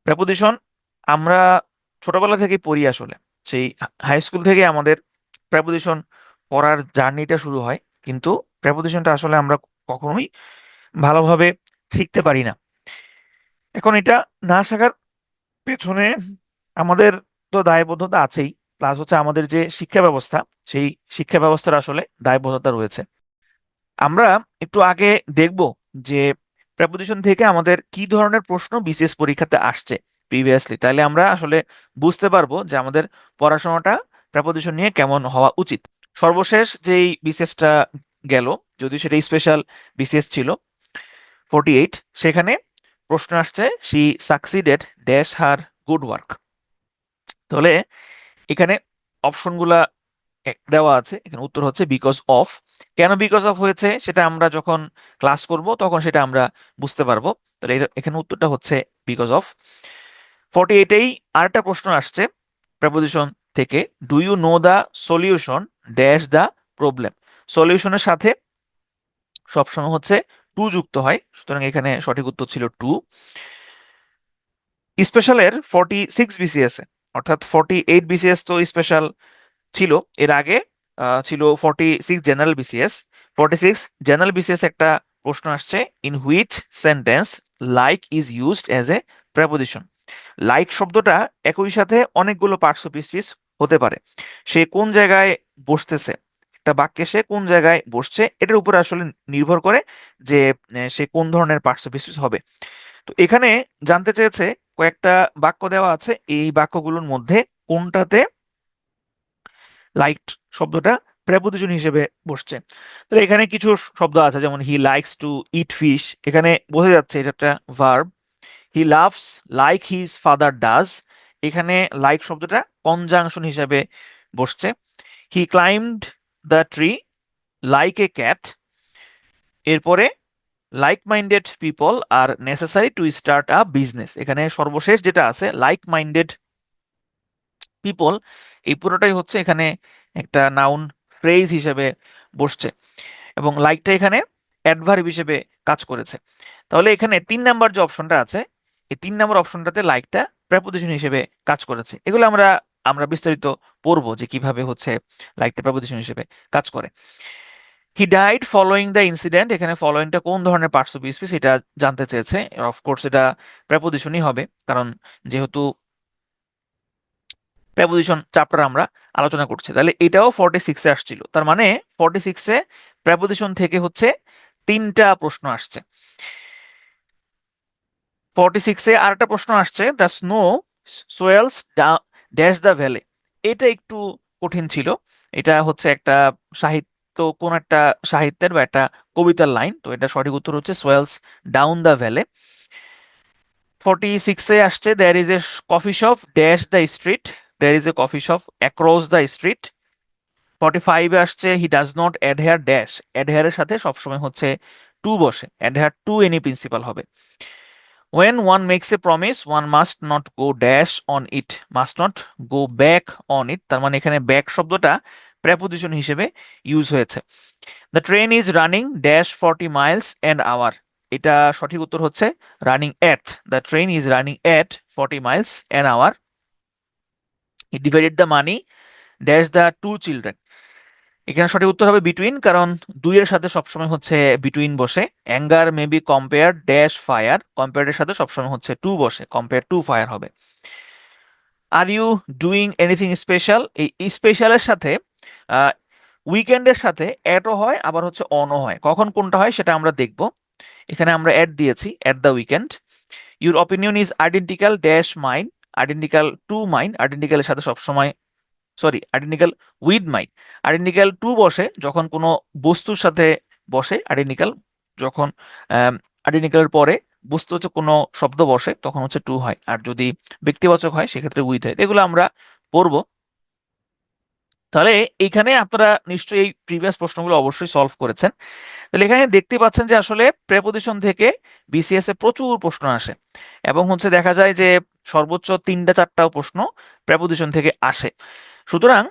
Preposition আমরা ছোটবেলা থেকে পড়ি আসলে। সেই হাই স্কুল থেকে আমাদের প্রেপোজিশন পড়ার জার্নিটা শুরু হয়, কিন্তু প্রেপোজিশনটা আসলে আমরা কখনোই ভালোভাবে শিখতে পারি না। এখন এটা না শেখার পেছনে আমাদের তো দায়বদ্ধতা আছেই, প্লাস হচ্ছে আমাদের যে শিক্ষা ব্যবস্থা, সেই শিক্ষা ব্যবস্থার আসলে দায়বদ্ধতা রয়েছে। আমরা একটু আগে দেখব যে প্রেপোজিশন থেকে আমাদের কি ধরনের প্রশ্ন বিসিএস পরীক্ষাতে আসছে প্রিভিয়াসলি, তাহলে আমরা আসলে বুঝতে পারবো যে আমাদের পড়াশোনাটা প্রেপোজিশন নিয়ে কেমন হওয়া উচিত। সর্বশেষ যেই বিসিএসটা গেল, যদিও সেটা স্পেশাল বিসিএস ছিল 48, সেখানে প্রশ্ন আসছে she succeeded dash her good work. তাহলে এখানে অপশনগুলা দেওয়া আছে, এখানে উত্তর হচ্ছে বিকজ অফ। কেন বিকজ অফ হয়েছে সেটা আমরা যখন ক্লাস করব তখন সেটা আমরা বুঝতে পারবো। তাহলে এখানে উত্তরটা হচ্ছে বিকজ অফ। 48এই আরেকটা প্রশ্ন আসছে প্রেপোজিশন থেকে, do you know the solution dash the problem. সলিউশনের সাথে সবসময় হচ্ছে টু যুক্ত হয়, সুতরাং এখানে সঠিক উত্তর ছিল টু। স্পেশালের 46 বিসিএস এ, অর্থাৎ 48 বিসিএস তো স্পেশাল ছিল, এর আগে ছিল 46 জেনারেল বিসিএস। 46 জেনারেল বিসিএস একটা প্রশ্ন আসছে, in which sentence like is used as a preposition. Like শব্দটা একই সাথে অনেকগুলো পার্টস অফ স্পিচ হতে পারে। সে কোন জায়গায় বসতেছে, একটা বাক্যে সে কোন জায়গায় বসছে, এটার উপরে আসলে নির্ভর করে যে সে কোন ধরনের পার্টস অফ স্পিচ হবে। তো এখানে জানতে চেয়েছে, কয়েকটা বাক্য দেওয়া আছে, এই বাক্যগুলোর মধ্যে কোনটাতে লাইকড শব্দটা প্রেপোজিশন হিসেবে বসছে। তো এখানে কিছু শব্দ আছে, যেমন he likes to eat fish, এখানে বোঝা যাচ্ছে এটা একটা verb. He loves like his father does, এখানে লাইক শব্দটা কনজাংশন হিসেবে বসছে। He climbed the tree like a cat. এরপরে like minded people are necessary to start a business, এখানে সর্বশেষ যেটা আছে লাইক মাইন্ডেড পিপল, এই পুরোটাই হচ্ছে এখানে একটা নাউন ফ্রেজ হিসেবে বসছে, এবং লাইকটা এখানে অ্যাডভার্ব হিসেবে কাজ করেছে। তাহলে এখানে 3 নাম্বার যে অপশনটা আছে, এই 3 নাম্বার অপশনটাতে লাইকটা প্রেপোজিশন হিসেবে কাজ করেছে। এগুলো আমরা আমরা বিস্তারিত পড়বো যে কিভাবে হচ্ছে লাইকটা প্রেপোজিশন হিসেবে কাজ করে। He died following the incident, এখানে ফলোইংটা কোন ধরনের পার্টস অফ স্পিচ এটা জানতে চেয়েছে। অফকোর্স এটা প্রেপোজিশনই হবে, কারণ যেহেতু প্রেপোজিশন চ্যাপ্টার আমরা আলোচনা করছি। তাহলে এটাও 46-এ আসছিল, তার মানে 46-এ প্রেপোজিশন থেকে হচ্ছে 3টা প্রশ্ন আসছে। 46-এ আরেকটা প্রশ্ন আসছে, the snow swells dash the valley. এটা একটু কঠিন ছিল, এটা হচ্ছে একটা সাহিত্য, কোন একটা সাহিত্যের বা একটা কবিতার লাইন, তো এটা সঠিক উত্তর হচ্ছে সোয়েলস ডাউন দ্য ভ্যালি। 46-এ আসছে, there is a coffee shop dash the street, there is a coffee shop across the street. 45-এ আসছে, he does not adhere dash, অ্যাডহেয়ারের সাথে সবসময় হচ্ছে টু বসে, অ্যাডহেয়ার টু এনি প্রিন্সিপাল হবে। When one makes a promise, one must not go dash on it, must not go back on it, তার মানে এখানে ব্যাক শব্দটা প্রেপোজিশন হিসেবে ইউজ হয়েছে। The train is running dash 40 miles an hour, এটা সঠিক উত্তর হচ্ছে running at, the train is running at 40 miles an hour. He divided the money dash the two children, এখানে সঠিক উত্তর হবে বিটুইন, কারণ দুইয়ের সাথে সবসময় হচ্ছে বিটুইন বসে। Anger may be compare dash fire, কম্পেয়ারের সাথে সবসময় হচ্ছে টু বসে, কম্পেয়ার টু ফায়ার হবে। Are you doing anything special, এই স্পেশালের সাথে উইকেন্ডের সাথে অ্যাটও হয়, আবার হচ্ছে অনও হয়, কখন কোনটা হয় সেটা আমরা দেখব। এখানে আমরা অ্যাট দিয়েছি, at the weekend. Your opinion is identical dash mine, identical to mine, আইডেন্টিক্যালের সাথে সবসময়, sorry, identical with mine. Identical to বসে যখন কোনো বস্তুর সাথে বসে, আইডেন্টিক্যাল যখন আইডেন্টিক্যালের পরে বস্তু হচ্ছে কোনো শব্দ বসে তখন হচ্ছে টু হয়, আর যদি ব্যক্তিবাচক হয় সেক্ষেত্রে উইথ হয়। এগুলো আমরা পড়বো। তাহলে এইখানে আপনারা নিশ্চয়ই এই প্রিভিয়াস প্রশ্নগুলো অবশ্যই সলভ করেছেন। তাহলে এখানে দেখতে পাচ্ছেন যে আসলে প্রেপোজিশন থেকে বিসিএস এ প্রচুর প্রশ্ন আসে, এবং হচ্ছে দেখা যায় যে সর্বোচ্চ 3টা 4টাও প্রশ্ন প্রেপোজিশন থেকে আসে। সুতরাং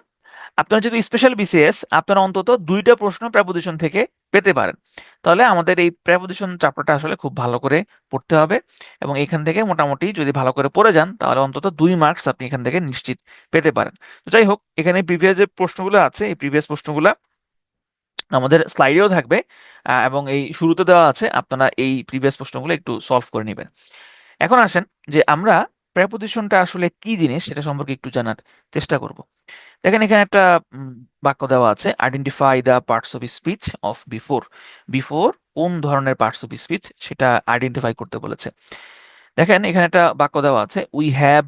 আপনারা যদি স্পেশাল বিসিএস আপনারা অন্তত 2টা প্রশ্ন প্রেপোজিশন থেকে পেতে পারেন। তাহলে আমাদের এই প্রেপোজিশন চ্যাপ্টারটা আসলে খুব ভালো করে পড়তে হবে, এবং এখান থেকে মোটামুটি যদি ভালো করে পড়ে যান তাহলে অন্তত 2 মার্কস আপনি এখান থেকে নিশ্চিত পেতে পারেন। তো যাই হোক, এখানে প্রিভিয়াস যে প্রশ্নগুলো আছে এই প্রিভিয়াস প্রশ্নগুলো আমাদের স্লাইডেও থাকবে, এবং এই শুরুতে দেওয়া আছে, আপনারা এই প্রিভিয়াস প্রশ্নগুলো একটু সলভ করে নেবেন। এখন আসেন যে আমরা প্রেপোজিশনটা আসলে কি জিনিস সেটা সম্পর্কে একটু জানার চেষ্টা করব। দেখেন এখানে একটা বাক্য দেওয়া আছে, identify the parts of speech of before. Before কোন ধরনের পার্টস অফ স্পিচ সেটা আইডেন্টিফাই করতে বলেছে। দেখেন এখানে একটা বাক্য দেওয়া আছে, we have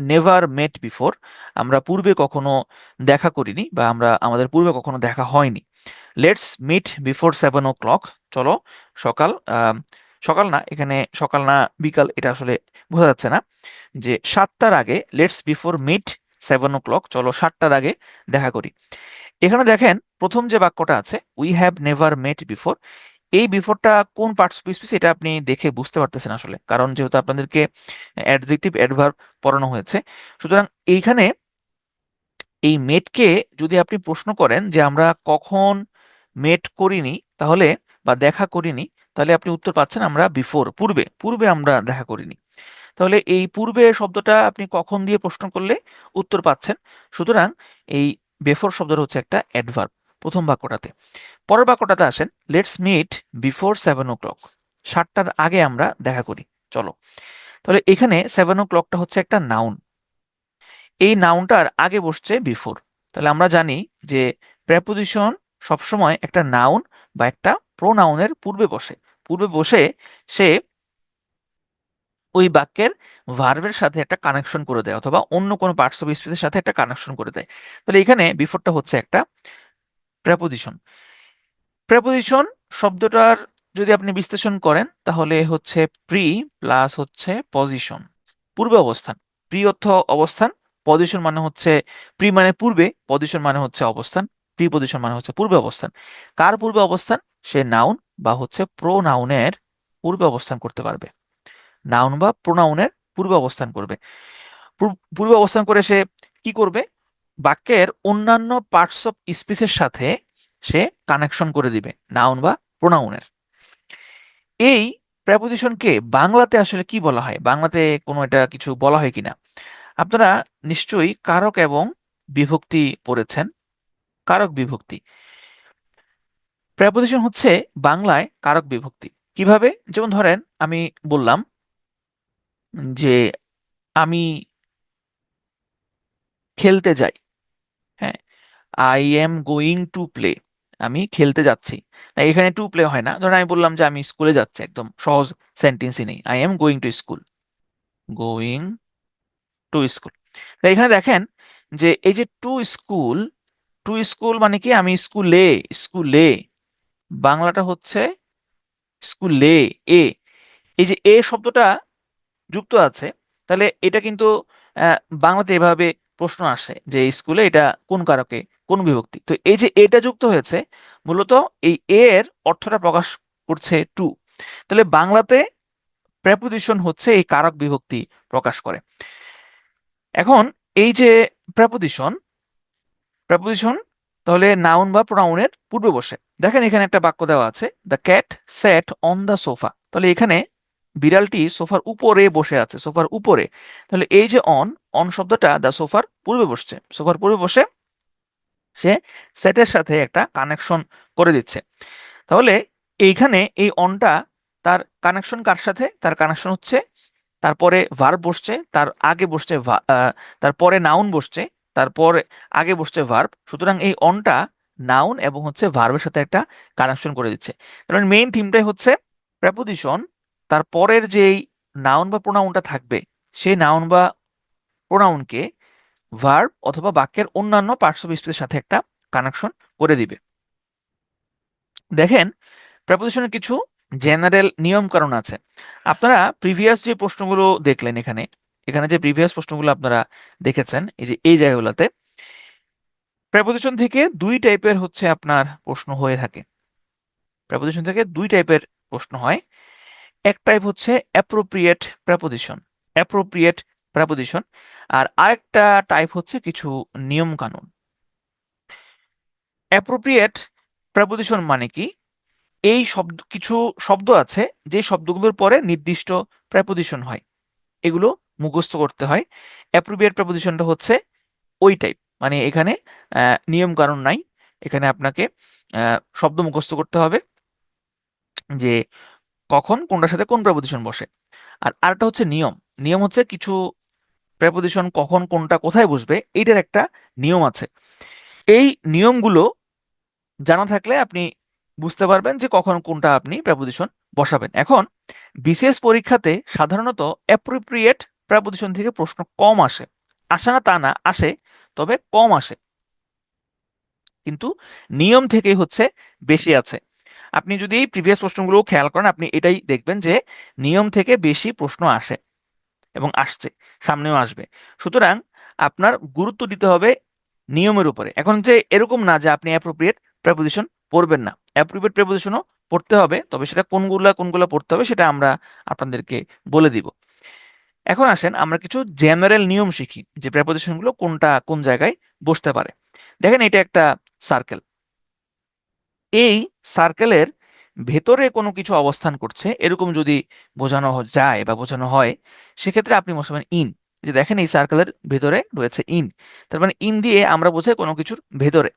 never mate before. আমরা পূর্বে কখনো দেখা করিনি, বা আমাদের পূর্বে কখনো দেখা হয়নি। Let's meet before 7 o'clock। চলো সকাল সকাল না, এখানে সকাল না বিকাল এটা আসলে বোঝা যাচ্ছে না, যে 7টার আগে, লেটস বিফোর মিট 7 o'clock, চলো 7টার আগে দেখা করি। এখানে দেখেন প্রথম যে বাক্যটা আছে, we have never mate before, এই বিফোরটা কোন পার্টস অফ স্পিচ এটা আপনি দেখে বুঝতে পারতেছেন আসলে, কারণ যেহেতু আপনাদেরকে অ্যাডজেক্টিভ অ্যাডভার্ব পড়ানো হয়েছে। সুতরাং এইখানে এই মেটকে যদি আপনি প্রশ্ন করেন যে আমরা কখন মেট করিনি তাহলে, বা দেখা করিনি, তাহলে আপনি উত্তর পাচ্ছেন আমরা বিফোর, পূর্বে, পূর্বে আমরা দেখা করিনি। তাহলে এই পূর্বে শব্দটা আপনি কখন দিয়ে প্রশ্ন করলে উত্তর পাচ্ছেন। সুতরাং এই বিফোর শব্দটা হচ্ছে একটা অ্যাডভার্ব প্রথম বাক্যটাতে। পরের বাক্যটাতে আসেন, লেটস মিট বিফোর 7 o'clock, 7টার আগে আমরা দেখা করি চলো। তাহলে এখানে 7 o'clockটা হচ্ছে একটা নাউন, এই নাউনটার আগে বসছে বিফোর। তাহলে আমরা জানি যে প্রেপোজিশন সবসময় একটা নাউন বা একটা প্রোনাউনের পূর্বে বসে, পূর্বে বসে সে ওই বাক্যের ভার্বের সাথে একটা কানেকশন করে দেয়, অথবা অন্য কোনো পার্টস অফ স্পিচের সাথে একটা কানেকশন করে দেয়। তাহলে এখানে বিফোরটা হচ্ছে একটা প্রেপোজিশন। প্রেপোজিশন শব্দটার যদি আপনি বিশ্লেষণ করেন তাহলে হচ্ছে প্রি প্লাস হচ্ছে পজিশন, পূর্বে অবস্থান। প্রি অর্থ অবস্থান, পজিশন মানে হচ্ছে, প্রি মানে পূর্বে, পজিশন মানে হচ্ছে অবস্থান, প্রি পজিশন মানে হচ্ছে পূর্বে অবস্থান। কার পূর্বে অবস্থান? সে নাউন বা হচ্ছে প্রোনাউনের পূর্বে অবস্থান করতে পারবে, নাউন বা প্রোনাউনের পূর্বে অবস্থান করবে। পূর্বে অবস্থান করে সে কি করবে? বাক্যের অন্যান্য পার্টস অফ স্পিচের সাথে সে কানেকশন করে দিবে, নাউন বা প্রোনাউনের। এই প্রেপোজিশনকে বাংলাতে আসলে কি বলা হয়, বাংলাতে কোনো এটা কিছু বলা হয় কিনা? আপনারা নিশ্চয়ই কারক এবং বিভক্তি পড়েছেন। কারক বিভক্তি, প্রেপোজিশন হচ্ছে বাংলায় কারক বিভক্তি। কিভাবে? যেমন ধরেন আমি বললাম যে আমি খেলতে যাই, হ্যাঁ, I am going to play, আমি খেলতে যাচ্ছি। না, এখানে টু প্লে হয় না। ধরেন আমি বললাম যে আমি স্কুলে যাচ্ছি, একদম সহজ সেন্টেন্সই নেই, I am going to school, going to school. এখানে দেখেন যে এই যে টু স্কুল, টু স্কুল মানে কি আমি স্কুলে, স্কুলে, বাংলাটা হচ্ছে স্কুলে, এ, এই যে এ শব্দটা যুক্ত আছে, তাহলে এটা কিন্তু বাংলাতে এভাবে প্রশ্ন আসে যে স্কুলে এটা কোন কারকে, কোন বিভক্তি। তো এই যে এটা যুক্ত হয়েছে, মূলত এই এর অর্থটা প্রকাশ করছে টু। তাহলে বাংলাতে প্রেপোজিশন হচ্ছে এই কারক বিভক্তি প্রকাশ করে। এখন এই যে প্রেপোজিশন, প্রেপোজিশন তাহলে নাউন বা প্রোনাউনের পূর্বে বসে। দেখেন এখানে একটা বাক্য দেওয়া আছে, the cat sat on the sofa. তাহলে এখানে বিড়ালটি সোফার উপরে বসে আছে, সোফার উপরে। তাহলে এই যে অন, অন শব্দটা দ্য সোফার পূর্বে বসছে, সোফার পূর্বে বসে সে সেটের সাথে একটা কানেকশন করে দিচ্ছে। তাহলে এইখানে এই অনটা তার কানেকশন কার সাথে? তার কানেকশন হচ্ছে তারপরে ভার্ব বসছে, তার আগে বসছে তারপরে নাউন বসছে, তারপরে আগে বসছে ভার্ব। সুতরাং এই অনটা নাউন এবং হচ্ছে ভার্বের সাথে একটা কানেকশন করে দিচ্ছে। তার মানে মেইন থিমটাই হচ্ছে প্রেপোজিশন তার পরের যেই নাউন বা প্রোনাউনটা থাকবে সেই নাউন বা প্রোনাউনকে ভার্ব অথবা বাক্যের অন্যান্য পার্টস অফ স্পিচের সাথে একটা কানেকশন করে দিবে। দেখেন প্রেপোজিশনের কিছু জেনারেল নিয়ম কানুন আছে। আপনারা প্রিভিয়াস যে প্রশ্নগুলো দেখলেন, এখানে এখানে যে প্রিভিয়াস প্রশ্নগুলো আপনারা দেখেছেন, এই যে এই জায়গাগুলোতে প্রেপোজিশন থেকে দুই টাইপের হচ্ছে আপনার প্রশ্ন হয়ে থাকে। প্রেপোজিশন থেকে দুই টাইপের প্রশ্ন হয়। এক টাইপ হচ্ছে অ্যাপ্রোপ্রিয়েট প্রেপোজিশন, অ্যাপ্রোপ্রিয়েট প্রেপোজিশন, আর আরেকটা টাইপ হচ্ছে কিছু নিয়ম কানুন। অ্যাপ্রোপ্রিয়েট প্রেপোজিশন মানে কি? এই কিছু শব্দ আছে যে শব্দগুলোর পরে নির্দিষ্ট প্রেপোজিশন হয়, এগুলো মুখস্থ করতে হয়। অ্যাপ্রোপ্রিয়েট প্রেপোজিশনটা হচ্ছে ওই টাইপ, মানে এখানে নিয়ম কানুন নাই, এখানে আপনাকে শব্দ মুখস্থ করতে হবে যে কখন কোনটার সাথে কোন প্রেপোজিশন বসে। আর আরেকটা হচ্ছে নিয়ম। নিয়ম হচ্ছে কিছু প্রেপোজিশন কখন কোনটা কোথায় বসবে এইটার একটা নিয়ম আছে। এই নিয়মগুলো জানা থাকলে আপনি বুঝতে পারবেন যে কখন কোনটা আপনি প্রেপোজিশন বসাবেন। এখন বিসিএস পরীক্ষাতে সাধারণত অ্যাপ্রোপ্রিয়েট প্রেপোজিশন থেকে প্রশ্ন কম আসে, আসে না তা না, আসে, তবে কম আসে, কিন্তু নিয়ম থেকেই হচ্ছে বেশি আছে। আপনি যদি প্রিভিয়াস প্রশ্নগুলো খেয়াল করেন, আপনি এটাই দেখবেন যে নিয়ম থেকে বেশি প্রশ্ন আসে এবং আসছে, সামনেও আসবে। সুতরাং আপনার গুরুত্ব দিতে হবে নিয়মের উপরে। এখন যে এরকম না যে আপনি অ্যাপ্রোপ্রিয়েট প্রেপোজিশন পড়বেন না, অ্যাপ্রোপ্রিয়েট প্রেপোজিশনও পড়তে হবে, তবে সেটা কোনগুলা কোনগুলা পড়তে হবে সেটা আমরা আপনাদেরকে বলে দিব। এখন আসেন আমরা কিছু জেনারেল নিয়ম শিখি যে প্রেপোজিশনগুলো কোনটা কোন জায়গায় বসতে পারে। দেখেন এটা একটা সার্কেল, এই সার্কেলের ভেতরে কোনো কিছু অবস্থান করছে এরকম যদি বোঝানো যায় বা বোঝানো হয়, সেক্ষেত্রে আপনি বসাবেন ইন। যে দেখেন এই সার্কেলের ভেতরে রয়েছে ইন, তার মানে ইন দিয়ে আমরা বোঝাই কোনো কিছুর ভেতরে।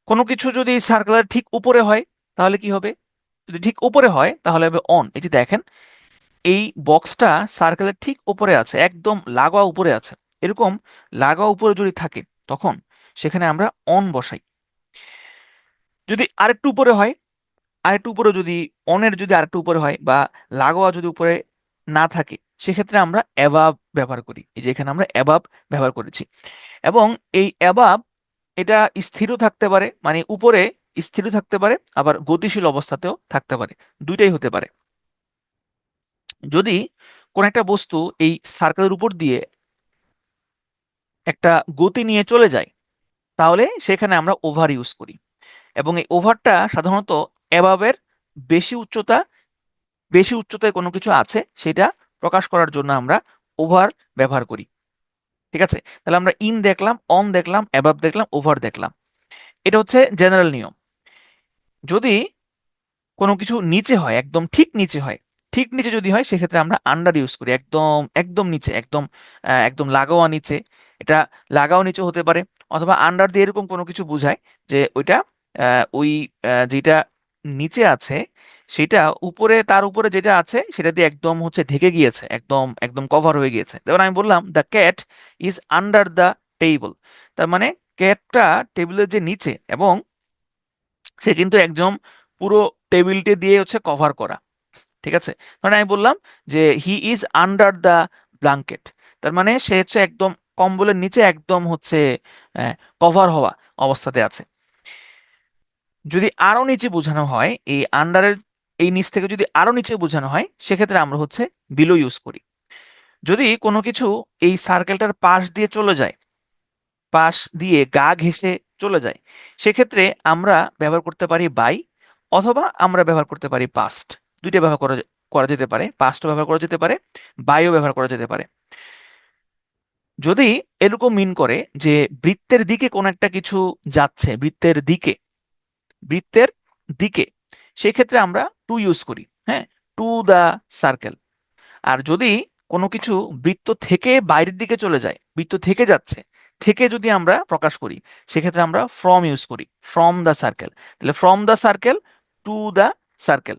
কোনো কিছু যদি সার্কেলের ঠিক উপরে হয় তাহলে কি হবে? যদি ঠিক উপরে হয় তাহলে হবে অন। এই যে দেখেন এই বক্সটা সার্কেলের ঠিক উপরে আছে, একদম লাগোয়া উপরে আছে, এরকম লাগোয়া উপরে যদি থাকে তখন সেখানে আমরা অন বসাই। যদি আরেকটু উপরে হয়, আরেকটু উপরে যদি অনের যদি আরেকটু উপরে হয় বা লাগোয়া যদি উপরে না থাকে, সেক্ষেত্রে আমরা অ্যাবাব ব্যবহার করি। এই যে এখানে আমরা অ্যাবাব ব্যবহার করেছি। এবং এই অ্যাবাব এটা স্থিরও থাকতে পারে, মানে উপরে স্থিরও থাকতে পারে, আবার গতিশীল অবস্থাতেও থাকতে পারে, দুইটাই হতে পারে। যদি কোন একটা বস্তু এই সার্কেলের উপর দিয়ে একটা গতি নিয়ে চলে যায় তাহলে সেখানে আমরা ওভার ইউজ করি, এবং এই ওভারটা সাধারণত অ্যাবাবের বেশি উচ্চতা, বেশি উচ্চতায় কোনো কিছু আছে সেটা প্রকাশ করার জন্য আমরা ওভার ব্যবহার করি। ঠিক আছে, তাহলে আমরা ইন দেখলাম, অন দেখলাম, অ্যাবাব দেখলাম, ওভার দেখলাম। এটা হচ্ছে জেনারেল নিয়ম। যদি কোনো কিছু নিচে হয়, একদম ঠিক নিচে হয়, ঠিক নিচে যদি হয় সেক্ষেত্রে আমরা আন্ডার ইউজ করি, একদম একদম নিচে, একদম একদম লাগাওয়া নিচে। এটা লাগাও নিচে হতে পারে, অথবা আন্ডার দিয়ে এরকম কোনো কিছু বোঝায় যে ওইটা ওই যেটা নিচে আছে সেটা উপরে, তার উপরে যেটা আছে সেটা দিয়ে একদম হচ্ছে ঢেকে গিয়েছে, একদম একদম কভার হয়ে গিয়েছে। যেমন আমি বললাম the cat is under the table, তার মানে ক্যাটটা টেবিলের যে নিচে, এবং সে কিন্তু একদম পুরো টেবিলটি দিয়ে হচ্ছে কভার করা। ঠিক আছে, মানে আমি বললাম যে he is under the blanket, তার মানে সে হচ্ছে একদম কম্বলের নিচে একদম হচ্ছে কভার হওয়া অবস্থাতে আছে। যদি আরো নিচে বোঝানো হয়, এই আন্ডারের এই নিচ থেকে যদি আরো নিচে বোঝানো হয় সেক্ষেত্রে আমরা হচ্ছে বিলো ইউজ করি। যদি কোনো কিছু এই সার্কেলটার পাশ দিয়ে চলে যায়, পাশ দিয়ে গা ঘেঁষে চলে যায়, সেক্ষেত্রে আমরা ব্যবহার করতে পারি বাই, অথবা আমরা ব্যবহার করতে পারি পাস্ট। দুইটা ব্যবহার করা করা যেতে পারে, পাস্টও ব্যবহার করা যেতে পারে, বাইও ব্যবহার করা যেতে পারে। যদি এরকম মিন করে যে বৃত্তের দিকে কোন একটা কিছু যাচ্ছে, বৃত্তের দিকে, বৃত্তের দিকে, সেক্ষেত্রে আমরা টু ইউজ করি, হ্যাঁ, টু দা সার্কেল। আর যদি কোনো কিছু বৃত্ত থেকে বাইরের দিকে চলে যায়, বৃত্ত থেকে যাচ্ছে, থেকে যদি আমরা প্রকাশ করি সেক্ষেত্রে আমরা ফ্রম ইউজ করি, ফ্রম দ্য সার্কেল। তাহলে from the circle to the circle.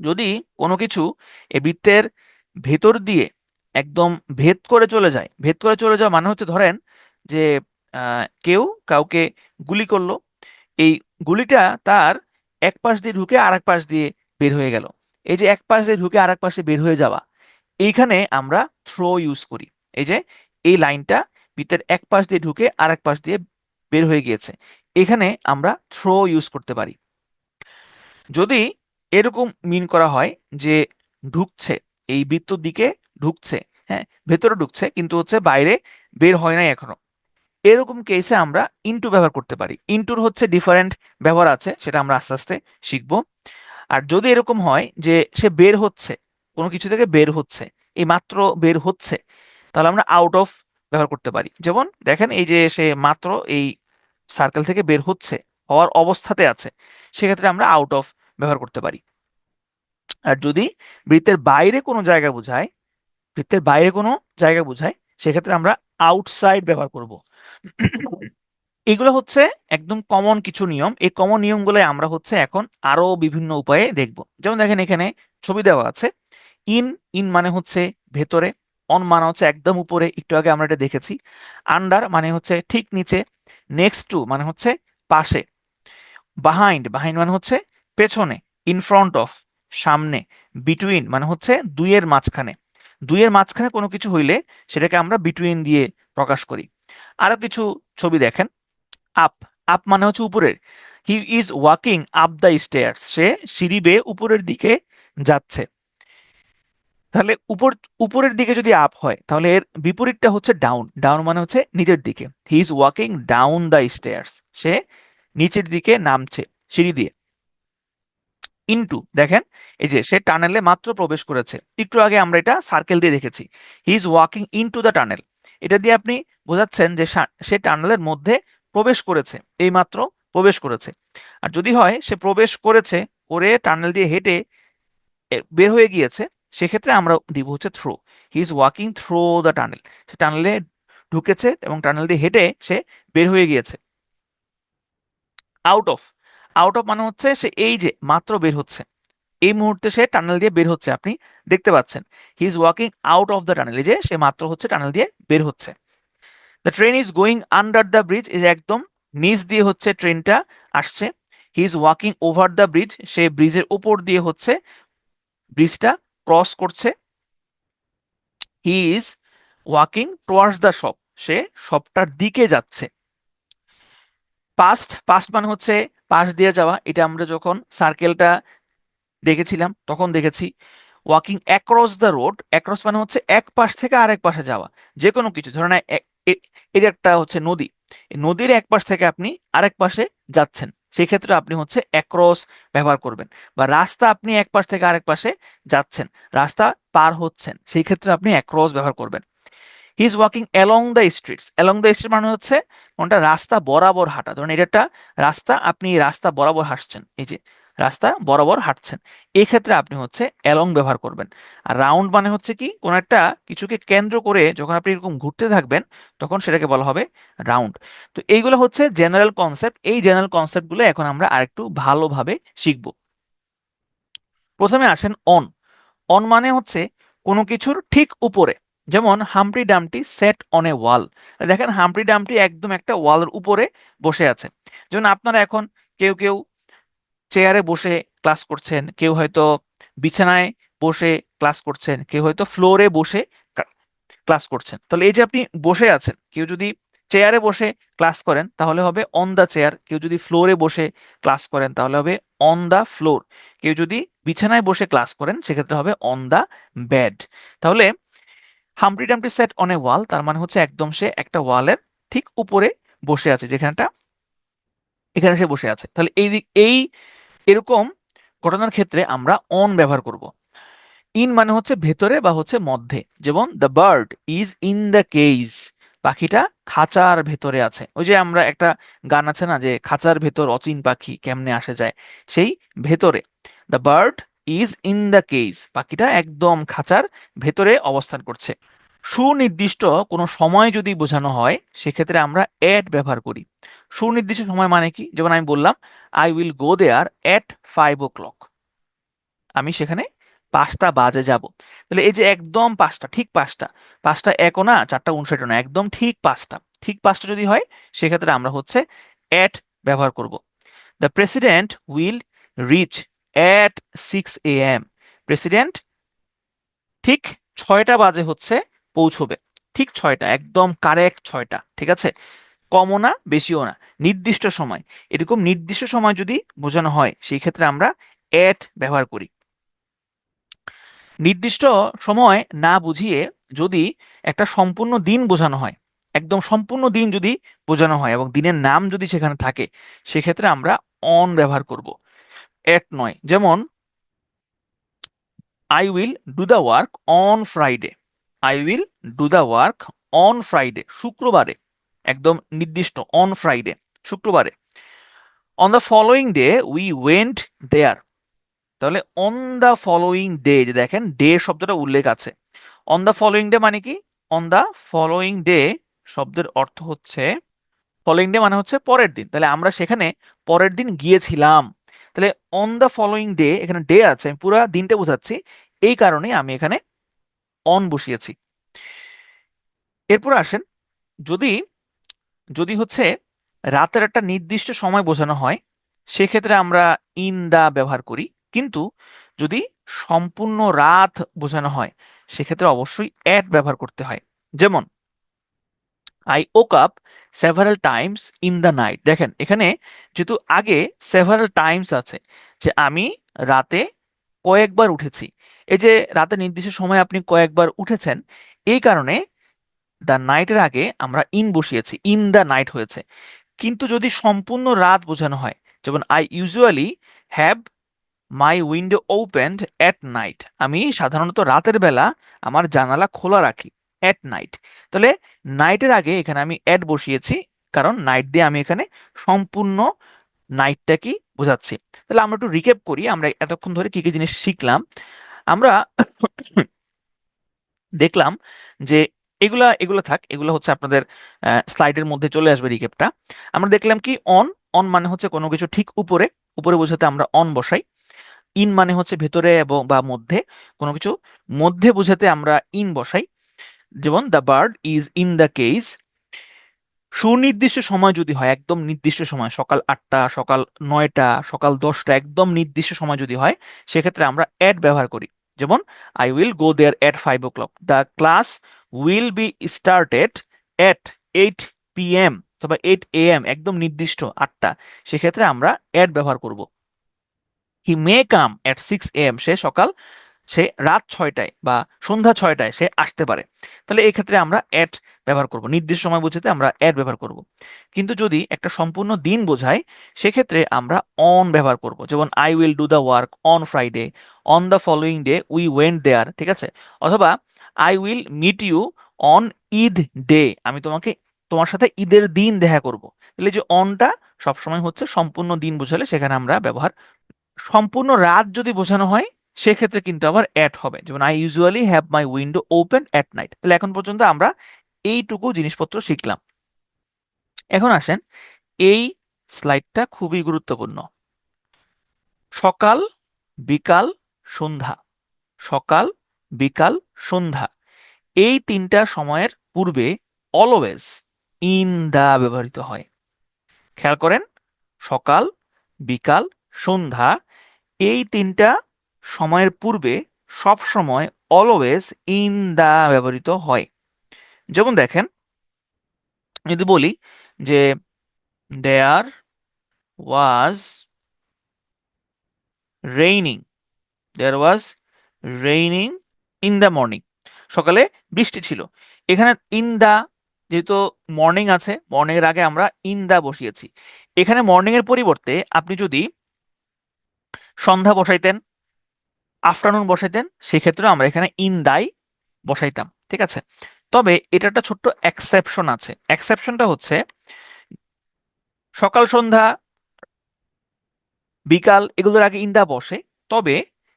যদি কোনো কিছু এই বৃত্তের ভেতর দিয়ে একদম ভেদ করে চলে যায়, ভেদ করে চলে যাওয়া মানে হচ্ছে ধরেন যে কেউ কাউকে গুলি করলো, এই গুলিটা তার এক পাশ দিয়ে ঢুকে আর এক পাশ দিয়ে বের হয়ে গেল। এই যে এক পাশ দিয়ে ঢুকে আর এক পাশে বের হয়ে যাওয়া, এইখানে আমরা থ্রো ইউজ করি। এই যে এই লাইনটা বৃত্তের এক পাশ দিয়ে ঢুকে আর এক পাশ দিয়ে বের হয়ে গিয়েছে, এখানে আমরা থ্রো ইউজ করতে পারি। যদি এরকম মিন করা হয় যে ঢুকছে, এই বৃত্তর দিকে ঢুকছে, হ্যাঁ, ভেতরে ঢুকছে কিন্তু হচ্ছে বাইরে বের হয় নাই এখনো, এরকম কেসে আমরা ইনটু ব্যবহার করতে পারি। ইনটুর হচ্ছে ডিফারেন্ট ব্যবহার আছে, সেটা আমরা আস্তে আস্তে শিখবো। আর যদি এরকম হয় যে সে বের হচ্ছে, কোনো কিছু থেকে বের হচ্ছে, এই মাত্র বের হচ্ছে, তাহলে আমরা আউট অফ ব্যবহার করতে পারি। যেমন দেখেন এই যে সে মাত্র এই সার্কেল থেকে বের হচ্ছে, হওয়ার অবস্থাতে আছে, সেক্ষেত্রে আমরা আউট অফ ব্যবহার করতে পারি। আর যদি বৃত্তের বাইরে কোনো জায়গা বোঝায়, বৃত্তের বাইরে কোনো জায়গা বোঝায়, সেক্ষেত্রে আমরা আউটসাইড ব্যবহার করব। এগুলো হচ্ছে একদম কমন কিছু নিয়ম। এই কমন নিয়মগুলো আমরা হচ্ছে এখন আরো বিভিন্ন উপায়ে দেখব। যেমন দেখেন এখানে ছবি দেওয়া আছে। ইন, ইন মানে হচ্ছে ভেতরে। অন মানে হচ্ছে একদম উপরে, একটু আগে আমরা এটা দেখেছি। আন্ডার মানে হচ্ছে ঠিক নিচে। নেক্সট টু মানে হচ্ছে পাশে। বাহাইন্ড, বাহাইন্ড মানে হচ্ছে পেছনে। ইন ফ্রন্ট অফ সামনে। বিটুইন মানে হচ্ছে দুইয়ের মাঝখানে। দুইয়ের মাঝখানে কোনো কিছু হইলে সেটাকে আমরা বিটুইন দিয়ে প্রকাশ করি। আরো কিছু ছবি দেখেন। আপ, আপ মানে হচ্ছে উপরের। He is walking up the stairs, সে সিঁড়ি বেয়ে উপরের দিকে যাচ্ছে। তাহলে উপরের দিকে যদি আপ হয়, তাহলে এর বিপরীতটা হচ্ছে ডাউন। ডাউন মানে হচ্ছে নিচের দিকে। He is walking down the stairs, সে নিচের দিকে নামছে সিঁড়ি দিয়ে। ইনটু, দেখেন এই যে সে টানেলে মাত্র প্রবেশ করেছে। একটু আগে আমরা এটা সার্কেল দিয়ে দেখেছি। হি is walking into the tunnel, এটা দিয়ে আপনি বোঝাচ্ছেন যে সে টানেলের মধ্যে প্রবেশ করেছে, এই মাত্র প্রবেশ করেছে। আর যদি হয় সে প্রবেশ করেছে করে টানেল দিয়ে হেঁটে বের হয়ে গিয়েছে, সেক্ষেত্রে আমরা দিব হচ্ছে through. He is walking through the tunnel, সে টানেলে ঢুকেছে এবং টানেল দিয়ে হেঁটে সে বের হয়ে গিয়েছে। আউট অফ, আউট অফ মানে হচ্ছে সে এই যে মাত্র বের হচ্ছে, এই মুহূর্তে সে টানেল দিয়ে বের হচ্ছে, আপনি দেখতে পাচ্ছেন। He is walking out of the tunnel, এই যে সে মাত্র হচ্ছে টানেল দিয়ে বের হচ্ছে। The train is going under the bridge, এই যে একদম নিচ দিয়ে হচ্ছে ট্রেনটা আসছে। He is walking over the bridge, সে ব্রিজের উপর দিয়ে হচ্ছে ব্রিজটা ক্রস করছে। He is walking towards the shop, সে শপটার দিকে যাচ্ছে। পাস্ট, পাস্ট মানে হচ্ছে পাশ দিয়ে যাওয়া, এটা আমরা যখন সার্কেলটা দেখেছিলাম তখন দেখেছি। Walking across the road, across মানে হচ্ছে এক পাশ থেকে আরেক পাশে যাওয়া। যে কোনো কিছু ধরেন এর একটা হচ্ছে নদী, নদীর এক পাশ থেকে আপনি আরেক পাশে যাচ্ছেন, সেক্ষেত্রে আপনি হচ্ছে অ্যাক্রস ব্যবহার করবেন। বা রাস্তা, আপনি এক পাশ থেকে আরেক পাশে যাচ্ছেন, রাস্তা পার হচ্ছেন, সেই ক্ষেত্রে আপনি অ্যাক্রস ব্যবহার করবেন। হি is walking along the streets, along the street মানে হচ্ছে কোনটা রাস্তা বরাবর হাঁটা। ধরুন এটা একটা রাস্তা, আপনি রাস্তা বরাবর হাঁটছেন, এই যে রাস্তা বরাবর হাঁটছেন, এই ক্ষেত্রে আপনি হচ্ছে অ্যালং ব্যবহার করবেন। আর রাউন্ড মানে হচ্ছে কি কোন একটা কিছুকে কেন্দ্র করে যখন আপনি এরকম ঘুরতে থাকবেন, তখন সেটাকে বলা হবে রাউন্ড। তো এইগুলো হচ্ছে জেনারেল কনসেপ্ট। এই জেনারেল কনসেপ্টগুলো এখন আমরা আরেকটু ভালোভাবে শিখব। প্রথমে আসেন অন। অন মানে হচ্ছে কোনো কিছুর ঠিক উপরে। যেমন Humpty Dumpty set on a wall, দেখেন হাম্পটি ডাম্পটি একদম একটা ওয়ালের উপরে বসে আছে। যেমন আপনারা এখন কেউ কেউ চেয়ারে বসে ক্লাস করছেন, কেউ হয়তো বিছানায় বসে ক্লাস করছেন, কেউ হয়তো ফ্লোরে বসে ক্লাস করছেন। তাহলে এই যে আপনি বসে আছেন, কেউ যদি চেয়ারে বসে ক্লাস করেন তাহলে হবে অন দ্য চেয়ার, কেউ যদি ফ্লোরে বসে ক্লাস করেন তাহলে হবে অন দ্য ফ্লোর, কেউ যদি বিছানায় বসে ক্লাস করেন সেক্ষেত্রে হবে অন দ্য বেড। তাহলে Humpty Dumpty set on a wall, তার মানে হচ্ছে একদম সে একটা ওয়ালের ঠিক উপরে বসে আছে, যেখানটা এখানে সে বসে আছে। তাহলে এই এরকম ঘটনার ক্ষেত্রে আমরা অন ব্যবহার করব। ইন মানে হচ্ছে ভেতরে বা হচ্ছে মধ্যে। যেমন the bird is in the cage, পাখিটা খাঁচার ভেতরে আছে। ওই যে আমরা একটা গান আছে না, যে খাঁচার ভেতর অচিন পাখি কেমনে আসে যায়, সেই ভেতরে। The bird is in the cage, পাখিটা একদম খাঁচার ভেতরে অবস্থান করছে। সুনির্দিষ্ট কোনো সময় যদি বোঝানো হয় সেক্ষেত্রে আমরা এট ব্যবহার করি। সুনির্দিষ্ট সময় মানে কি, যেমন আমি বললাম I will go there at 5 o'clock, আমি সেখানে 5টা বাজে যাব। তাহলে এই যে একদম 5টা, ঠিক 5টা, 5টা 1ও না 4টা 59ও না, একদম ঠিক 5টা, ঠিক 5টা যদি হয় সেক্ষেত্রে আমরা হচ্ছে এট ব্যবহার করব। The president will reach at 6 AM, president ঠিক 6টা বাজে হচ্ছে পৌঁছবে। ঠিক 6টা, একদম কারেক্ট 6টা, ঠিক আছে, কমও না বেশিও না, নির্দিষ্ট সময়। এরকম নির্দিষ্ট সময় যদি বোঝানো হয় সেই ক্ষেত্রে আমরা এট ব্যবহার করি। নির্দিষ্ট সময় না বুঝিয়ে যদি একটা সম্পূর্ণ দিন বোঝানো হয়, একদম সম্পূর্ণ দিন যদি বোঝানো হয় এবং দিনের নাম যদি সেখানে থাকে, সেক্ষেত্রে আমরা অন ব্যবহার করব, এট নয়। যেমন I will do the work on Friday, I will do the work on Friday, শুক্রবারে, একদম নির্দিষ্ট অন ফ্রাইডে। শুক্রবারে। On the following day we went there. তাহলে অন দ্য ফলোয়িং ডে, যে দেখেন ডে শব্দটা উল্লেখ আছে। অন দ্য ফলোয়িং ডে মানে কি? অন দ্য ফলোয়িং ডে শব্দের অর্থ হচ্ছে, ফলোয়িং ডে মানে হচ্ছে পরের দিন, তাহলে আমরা সেখানে পরের দিন গিয়েছিলাম। তাহলে অন দ্য ফলোয়িং ডে, এখানে ডে আছে, আমি পুরো দিনটা বোঝাচ্ছি, এই কারণে আমি এখানে অন বসিয়েছি। এরপর আসেন, যদি যদি হচ্ছে রাতের একটা নির্দিষ্ট সময় বোঝানো হয়, সেক্ষেত্রে আমরা ইন দা ব্যবহার করি। কিন্তু যদি সম্পূর্ণ রাত বোঝানো হয়, সেক্ষেত্রে অবশ্যই অ্যাট ব্যবহার করতে হয়। যেমন I woke up several Times in the night. দেখেন এখানে যেহেতু আগে সেভারাল টাইমস আছে, যে আমি রাতে কয়েকবার উঠেছি, এই যে রাতে নির্দিষ্ট সময় আপনি কয়েকবার উঠেছেন, এই কারণে দ্য নাইটের আগে আমরা ইন বসিয়েছি, ইন দ্য নাইট হয়েছে। কিন্তু যদি সম্পূর্ণ রাত বোঝানো হয়, যেমন I usually have my window opened at night, আমি সাধারণত রাতের বেলা আমার জানালা খোলা রাখি, অ্যাট নাইট। তাহলে নাইটের আগে এখানে আমি অ্যাট বসিয়েছি, কারণ নাইট দিয়ে আমি এখানে সম্পূর্ণ নাইটটা কি বোঝাচ্ছি। তাহলে আমরা একটু রিক্যাপ করি, আমরা এতক্ষণ ধরে কি কি জিনিস শিখলাম। আমরা দেখলাম যে এগুলা এগুলো থাক, এগুলো হচ্ছে আপনাদের স্লাইডের মধ্যে চলে আসবে রিক্যাপটা। আমরা দেখলাম কি অন, অন মানে হচ্ছে কোনো কিছু ঠিক উপরে, উপরে বোঝাতে আমরা অন বসাই। ইন মানে হচ্ছে ভেতরে এবং বা মধ্যে, কোনো কিছু মধ্যে বোঝাতে আমরা ইন বসাই। যেমন the bird is in the cage. সুনির্দিষ্ট সময় যদি হয়, একদম নির্দিষ্ট সময়, সকাল 8টা, সকাল 9টা, সকাল 10টা, একদম নির্দিষ্ট সময় যদি হয়, সেক্ষেত্রে আমরা অ্যাট ব্যবহার করি। যেমন I will go there at 5 o'clock, the class will be started at 8 p.m. অথবা 8 a.m., একদম নির্দিষ্ট 8টা, সেক্ষেত্রে আমরা অ্যাট ব্যবহার করব। হি মে কাম অ্যাট 6 a.m., সে রাত 6টায় বা সন্ধ্যা 6টায় সে আসতে পারে। তাহলে এই ক্ষেত্রে আমরা অ্যাট ব্যবহার করব, নির্দিষ্ট সময় বোঝাতে আমরা অ্যাট ব্যবহার করব। কিন্তু যদি একটা সম্পূর্ণ দিন বোঝায়, সেক্ষেত্রে আমরা অন ব্যবহার করব। যেমন I will do the work on Friday, on the following day we went there, ঠিক আছে। অথবা I will meet you on Eid day, আমি তোমার সাথে ঈদের দিন দেখা করব। তাহলে যে অনটা সবসময় হচ্ছে সম্পূর্ণ দিন বোঝালে সেখানে আমরা ব্যবহার। সম্পূর্ণ রাত যদি বোঝানো হয়, সেক্ষেত্রে কিন্তু আবার অ্যাট হবে। যেমন I usually have my window open at night. তাহলে এখন পর্যন্ত আমরা এইটুকু জিনিসপত্র শিখলাম। এখন আসেন, এই স্লাইডটা খুবই গুরুত্বপূর্ণ। সকাল, বিকাল, সন্ধ্যা, সকাল, বিকাল, সন্ধ্যা, এই তিনটা সময়ের পূর্বে অলওয়েজ ইন দা ব্যবহৃত হয়। খেয়াল করেন, সকাল, বিকাল, সন্ধ্যা, এই তিনটা সময়ের পূর্বে সব সময় অলওয়েজ ইন দা ব্যবহৃত হয়। যেমন দেখেন, যদি বলি যে there was raining, there was raining in the morning, সকালে বৃষ্টি ছিল। এখানে ইন দা, যেহেতু মর্নিং আছে, মর্নিং এর আগে আমরা ইন দা বসিয়েছি। এখানে মর্নিং এর পরিবর্তে আপনি যদি সন্ধ্যা বসাইতেন, আফটারনুন বসাইতেন, সেক্ষেত্রে আমরা এখানে ইন দাই বসাইতাম, ঠিক আছে। তবে এটা একটা ছোট্ট এক্সেপশন আছে। এক্সেপশনটা হচ্ছে সকাল, সন্ধ্যা, বিকাল এগুলোর আগে ইন দা বসে, তবে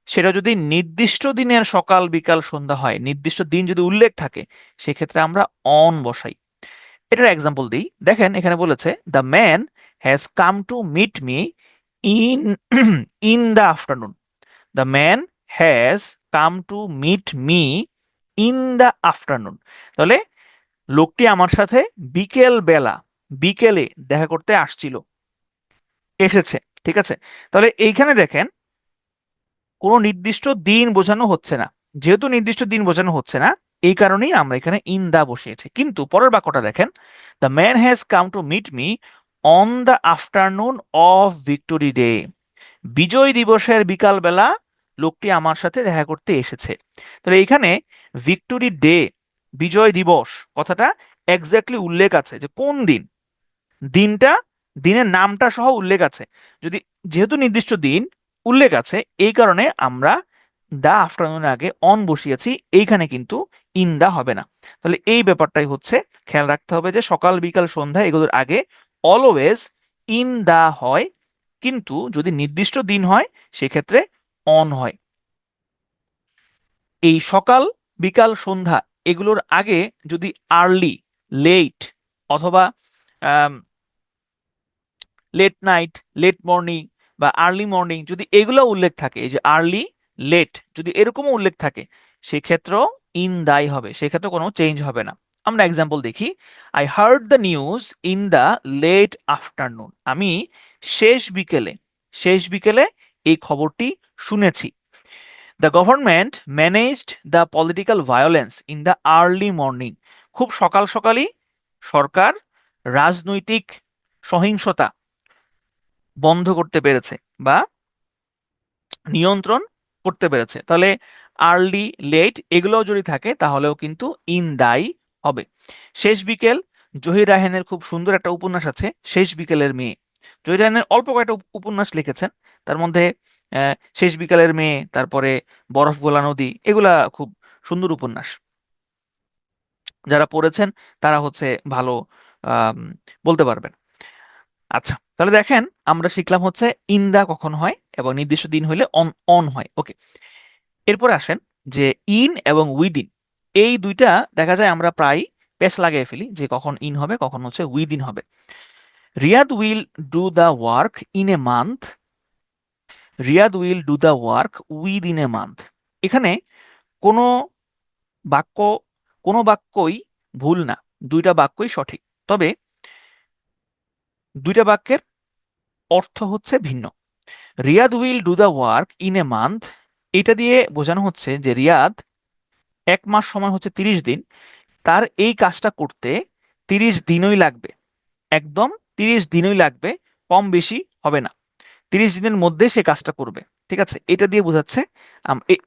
সেটা যদি নির্দিষ্ট দিনের সকাল, বিকাল, সন্ধ্যা হয়, নির্দিষ্ট দিন যদি উল্লেখ থাকে, সেক্ষেত্রে আমরা অন বসাই। এটার এক্সাম্পল দিই, দেখেন এখানে বলেছে the man has come to meet me in in the afternoon, the man has come to meet me in the afternoon. তাহলে লোকটি আমার সাথে বিকেল বেলা, বিকেলে দেখা করতে আসছিল, এসেছে, ঠিক আছে। তাহলে এইখানে দেখেন কোনো নির্দিষ্ট দিন বোঝানো হচ্ছে না। যেহেতু নির্দিষ্ট দিন বোঝানো হচ্ছে না, এই কারণেই আমরা এখানে ইন দা বসিয়েছি। কিন্তু পরের বাক্যটা দেখেন, the man has come to meet me on the afternoon of Victory Day, বিজয় দিবসের বিকালবেলা লোকটি আমার সাথে দেখা করতে এসেছে। তাহলে এইখানে ভিক্টোরি ডে, বিজয় দিবস কথাটা এক্স্যাক্টলি উল্লেখ আছে যে কোন দিন, দিনটা, দিনের নামটা সহ উল্লেখ আছে। যদি, যেহেতু নির্দিষ্ট দিন উল্লেখ আছে, এই কারণে আমরা দা আফটারনুনের আগে অন বসিয়েছি, এইখানে কিন্তু ইন দা হবে না। তাহলে এই ব্যাপারটাই হচ্ছে খেয়াল রাখতে হবে, যে সকাল, বিকাল, সন্ধ্যা এগুলোর আগে অলওয়েজ ইন দা হয়, কিন্তু যদি নির্দিষ্ট দিন হয় সেক্ষেত্রে অন হয়। এই সকাল, বিকাল, সন্ধ্যা এগুলোর আগে যদি আর্লি, লেট অথবা লেট নাইট, লেট মর্নিং বা আর্লি মর্নিং যদি এগুলো উল্লেখ থাকে, এই যে আর্লি, লেট যদি এরকমও উল্লেখ থাকে, সেক্ষেত্রেও ইন দাই হবে, সেক্ষেত্রে কোনো চেঞ্জ হবে না। আমরা এক্সাম্পল দেখি। I heard the news in the late afternoon. আমি শেষ বিকেলে এই খবরটি শুনেছি। The government managed the political violence in the early morning. খুব সকাল সকালই সরকার রাজনৈতিক সহিংসতা বন্ধ করতে পেরেছে বা নিয়ন্ত্রণ করতে পেরেছে। তাহলে আর্লি, লেট এগুলোও যদি থাকে তাহলেও কিন্তু ইন দাই হবে। শেষ বিকেল, জহির রায়হানের খুব সুন্দর একটা উপন্যাস আছে শেষ বিকেলের মেয়ে। জহির রায়হানের অল্প কয়েকটা উপন্যাস লিখেছেন, তার মধ্যে শেষ বিকেলের মেয়ে, তারপরে বরফ গোলা নদী, এগুলা খুব সুন্দর উপন্যাস। যারা পড়েছেন তারা হচ্ছে ভালো আম, বলতে পারবেন। আচ্ছা, তাহলে দেখেন আমরা শিখলাম হচ্ছে ইন দা কখন হয় এবং নির্দিষ্ট দিন হইলে অন অন হয়। ওকে, এরপর আসেন যে ইন এবং উইদিন, এই দুইটা দেখা যায় আমরা প্রায় পেশ লাগিয়ে ফেলি যে কখন ইন হবে কখন হচ্ছে উইদিন হবে। Riyad will do the work in a month, Riyad will do the work within a month. এখানে কোনো বাক্য কোনো বাক্যই ভুল না, দুইটা বাক্যই সঠিক, তবে দুইটা বাক্যের অর্থ হচ্ছে ভিন্ন। Riyad will do the work in a month, এটা দিয়ে বোঝানো হচ্ছে যে রিয়াদ 1 মাস সময় হচ্ছে 30 দিন, তার এই কাজটা করতে 30 দিনই লাগবে, একদম 30 দিনই লাগবে, কম বেশি হবে না, 30 দিনের মধ্যে সে কাজটা করবে। ঠিক আছে, এটা দিয়ে বোঝাচ্ছে।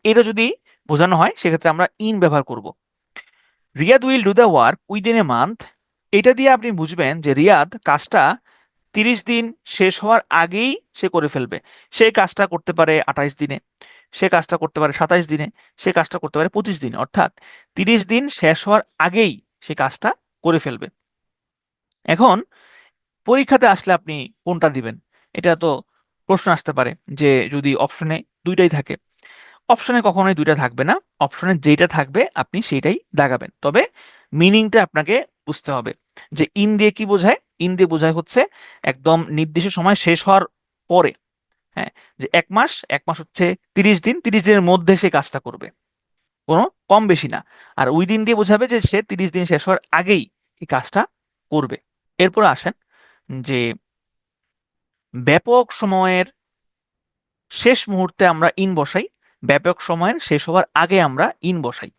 এটা যদি বোঝানো হয় সেক্ষেত্রে আমরা ইন ব্যবহার করব। Riyad will do the work within a month, এটা দিয়ে আপনি বুঝবেন যে রিয়াদ কাজটা 30 দিন শেষ হওয়ার আগেই সে করে ফেলবে। সে কাজটা করতে পারে 28 দিনে, সে কাজটা করতে পারে 27 দিনে, সে কাজটা করতে পারে 25 দিনে, অর্থাৎ 30 দিন শেষ হওয়ার আগেই সে কাজটা করে ফেলবে। এখন পরীক্ষাতে আসলে আপনি কোনটা দিবেন, এটা তো প্রশ্ন আসতে পারে যে যদি অপশনে দুইটাই থাকে। অপশনে কখনোই দুইটা থাকবে না, অপশনে যেটা থাকবে আপনি সেইটাই দাগাবেন, তবে মিনিংটা আপনাকে বুঝতে হবে যে ইন দিয়ে কি বোঝায়। ইন দিয়ে বোঝায় হচ্ছে একদম নির্দিষ্ট সময় শেষ হওয়ার পরে। হ্যাঁ, যে 1 মাস হচ্ছে 30 দিন, 30 দিনের মধ্যে সে কাজটা করবে, কোনো কম বেশি না। আর উইদিন দিয়ে বোঝাবে যে সে 30 দিন শেষ হওয়ার আগেই এই কাজটা করবে। এরপর আসেন যে ব্যাপক সময়ের শেষ মুহূর্তে আমরা ইন বসাই, ব্যাপক সময়ের শেষ হওয়ার আগে আমরা ইন বসাই,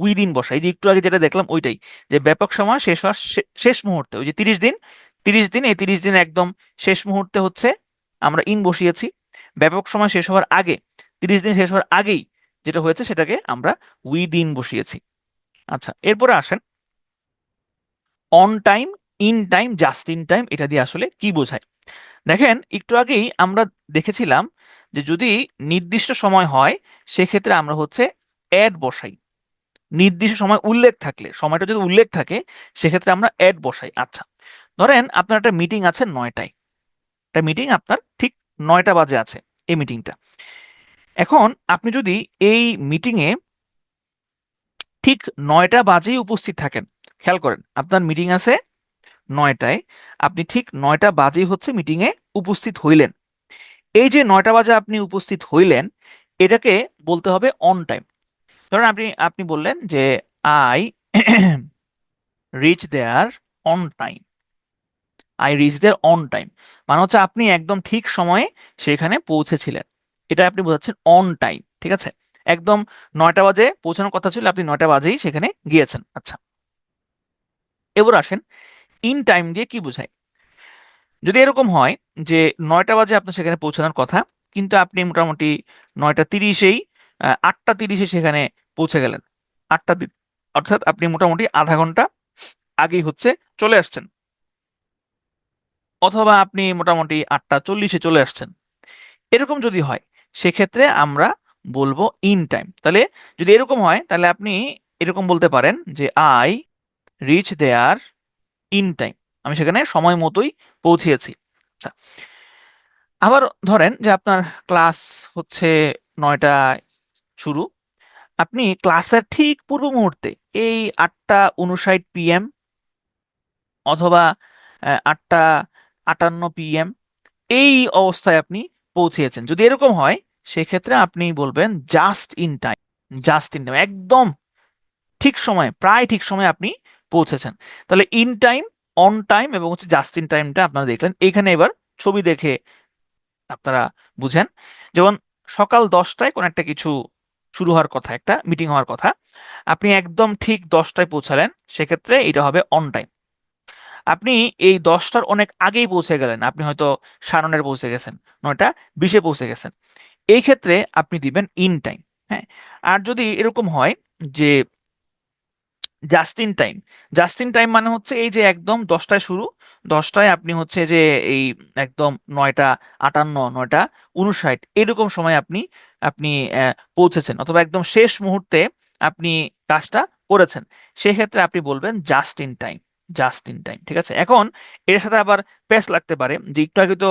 উইদিন বসাই। যে একটু আগে যেটা দেখলাম ওইটাই, যে ব্যাপক সময় শেষ হওয়ার শেষ মুহূর্তে, ওই যে 30 দিন, 30 দিন, এই 30 দিন একদম শেষ মুহূর্তে হচ্ছে আমরা ইন বসিয়েছি। ব্যাপক সময় শেষ হওয়ার আগে, 30 দিন শেষ হওয়ার আগেই যেটা হয়েছে সেটাকে আমরা উইদিন বসিয়েছি। আচ্ছা, এরপরে আসেন on time, in time, just in time, এটা দিয়ে আসলে কি বোঝায়। দেখেন একটু আগেই আমরা দেখেছিলাম যে যদি নির্দিষ্ট সময় হয় সেক্ষেত্রে আমরা হচ্ছে অ্যাড বসাই, নির্দিষ্ট সময় উল্লেখ থাকলে, সময়টা যদি উল্লেখ থাকে সেক্ষেত্রে আমরা অ্যাড বসাই। আচ্ছা, ধরেন আপনার একটা মিটিং আছে 9টায়, একটা মিটিং আপনার ঠিক 9টা বাজে আছে এই মিটিংটা। এখন আপনি যদি এই মিটিংয়ে ঠিক 9টা বাজেই উপস্থিত থাকেন, খেয়াল করেন আপনার মিটিং আছে 9টায়, আপনি ঠিক 9টা বাজেই হচ্ছে মিটিংয়ে উপস্থিত হইলেন। এই যে 9টা বাজে আপনি উপস্থিত হইলেন, এটাকে বলতে হবে অন টাইম। ধরেন আপনি আপনি বললেন যে I reach there on time, I reach there on time, মানে হচ্ছে আপনি একদম ঠিক সময়ে সেখানে পৌঁছেছিলেন, এটা আপনি বোঝাচ্ছেন অন টাইম। ঠিক আছে, একদম 9টা বাজে পৌঁছানোর কথা ছিল, আপনি 9টা বাজেই সেখানে গিয়েছেন। আচ্ছা, এবার আসেন ইন টাইম দিয়ে কি বোঝায়। যদি এরকম হয় যে 9টা বাজে আপনার সেখানে পৌঁছানোর কথা, কিন্তু আপনি মোটামুটি 9টা 30-এই 8টা 30-এ সেখানে পৌঁছে গেলেন, 8টা, অর্থাৎ আপনি মোটামুটি আধা ঘন্টা আগেই হচ্ছে চলে আসছেন, অথবা আপনি মোটামুটি 8টা 40-এ চলে আসছেন। এরকম যদি হয় সেক্ষেত্রে আমরা বলবো ইন টাইম। তাহলে যদি এরকম হয় তাহলে আপনি এরকম বলতে পারেন যে I reach there in time. আমি সেখানে সময় মতোই পৌঁছিয়েছি। আচ্ছা, আবার ধরেন যে আপনার ক্লাস হচ্ছে 9টায় শুরু, আপনি ক্লাসের ঠিক পূর্ব মুহূর্তে এই 8:59 PM অথবা 8:58 PM এই অবস্থায় আপনি পৌঁছিয়েছেন। যদি এরকম হয় সেক্ষেত্রে আপনি বলবেন just in time. Just in time, একদম ঠিক সময়, প্রায় ঠিক সময় আপনি পৌঁছেছেন। তাহলে ইন টাইম, অন টাইম এবং হচ্ছে জাস্ট ইন টাইমটা আপনারা দেখলেন। এখানে এবার ছবি দেখে আপনারা বুঝেন। যেমন সকাল 10টায় কোন একটা কিছু শুরু হওয়ার কথা, একটা মিটিং হওয়ার কথা, আপনি একদম ঠিক 10টায় পৌঁছালেন, সেক্ষেত্রে এটা হবে অন টাইম। আপনি এই 10টার অনেক আগেই পৌঁছে গেলেন, আপনি হয়তো 9:30 পৌঁছে গেছেন, 9:20 পৌঁছে গেছেন, এই ক্ষেত্রে আপনি দিবেন ইন টাইম। হ্যাঁ, আর যদি এরকম হয় যে just in time, just in time মানে হচ্ছে এই যে একদম 10টায় শুরু, 10টায় আপনি হচ্ছে যে এই একদম 9:58, 9:59 এরকম সময় আপনি আপনি পৌঁছেছেন, অথবা একদম শেষ মুহূর্তে আপনি কাজটা করেছেন, সেক্ষেত্রে আপনি বলবেন just in time. Just in time, ঠিক আছে। এখন এর সাথে আবার প্যাচ লাগতে পারে, যে একটু আগে তো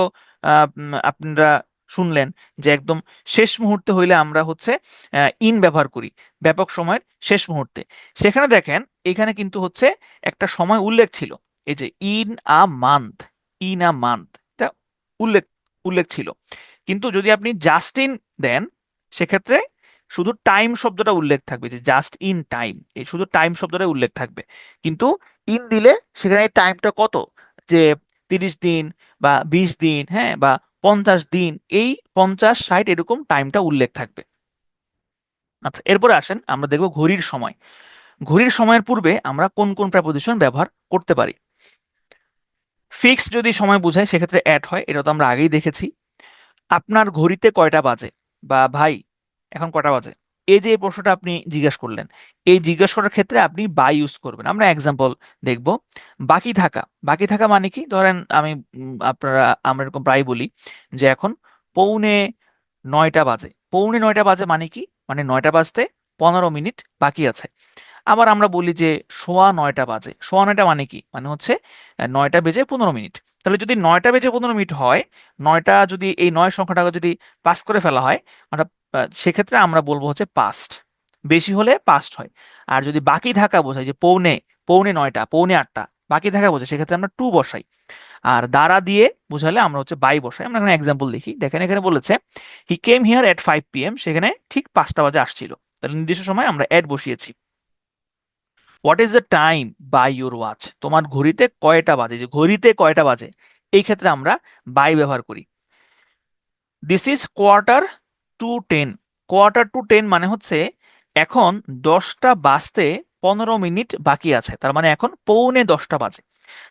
আপনারা শুনলেন যে একদম শেষ মুহূর্তে হইলে আমরা হচ্ছে ইন ব্যবহার করি, ব্যাপক সময়ের শেষ মুহূর্তে। সেখানে দেখেন এখানে কিন্তু হচ্ছে একটা সময় উল্লেখ ছিল, এই যে in a month, in a month, এটা উল্লেখ উল্লেখ ছিল। কিন্তু যদি আপনি জাস্ট ইন দেন, সেক্ষেত্রে শুধু টাইম শব্দটা উল্লেখ থাকবে, যে জাস্ট ইন টাইম, এই শুধু টাইম শব্দটা উল্লেখ থাকবে। কিন্তু ইন দিলে সেখানে টাইমটা কত, যে 30 দিন বা 20 দিন, হ্যাঁ, বা 50 দিন, এই 50, 60 এরকম টাইমটা উল্লেখ থাকবে। আচ্ছা, এরপরে আসেন আমরা দেখব ঘড়ির সময়। ঘড়ির সময়ের পূর্বে আমরা কোন কোন প্রেপোজিশন ব্যবহার করতে পারি। ফিক্স যদি সময় বোঝায় সেক্ষেত্রে অ্যাট হয়, এটা তো আমরা আগেই দেখেছি। আপনার ঘড়িতে কয়টা বাজে, বা ভাই এখন কয়টা বাজে, এই যে এই প্রশ্নটা আপনি জিজ্ঞেস করলেন, এই জিজ্ঞেস করার ক্ষেত্রে আপনি বাই ইউজ করবেন। আমরা এক্সাম্পল দেখব। বাকি থাকা, বাকি থাকা মানে কি, ধরেন আমি আমরা এরকম প্রায় বলি যে এখন 8:45 বাজে। 8:45 মানে কি, মানে 9টা বাজতে 15 মিনিট বাকি আছে। আবার আমরা বলি যে 9:15 বাজে। 9:15 মানে কি, মানে হচ্ছে 9টা বেজে 15 মিনিট। তাহলে যদি 9টা বেজে 15 মিনিট হয়, 9টা যদি এই 9 সংখ্যাটাকে যদি পাস করে ফেলা হয়, অর্থাৎ সেক্ষেত্রে আমরা বলবো হচ্ছে পাস্ট, বেশি হলে পাস্ট হয়। আর যদি বাকি থাকা বোঝায়, যে পৌনে, পৌনে 9টা, পৌনে 8টা বাকি থাকা বোঝায়, সেক্ষেত্রে আমরা টু বসাই। আর দ্বারা দিয়ে বোঝালে আমরা হচ্ছে বাই বসাই। আমরা এখানে এক্সাম্পল দেখি, দেখেন এখানে বলেছে হি কেম হিয়ার এট 5 PM, সেখানে ঠিক 5টা বাজে আসছিল, তাহলে নির্দিষ্ট সময় আমরা এট বসিয়েছি। What is the time by your watch, তোমার ঘড়িতে কয়টা বাজে, যে ঘড়িতে কয়টা বাজে, এই ক্ষেত্রে আমরা বাই ব্যবহার করি। This is quarter to 10। Quarter to 10 মানে হচ্ছে এখন 10টা বাজতে 15 মিনিট বাকি আছে, তার মানে এখন পৌনে 10টা বাজে।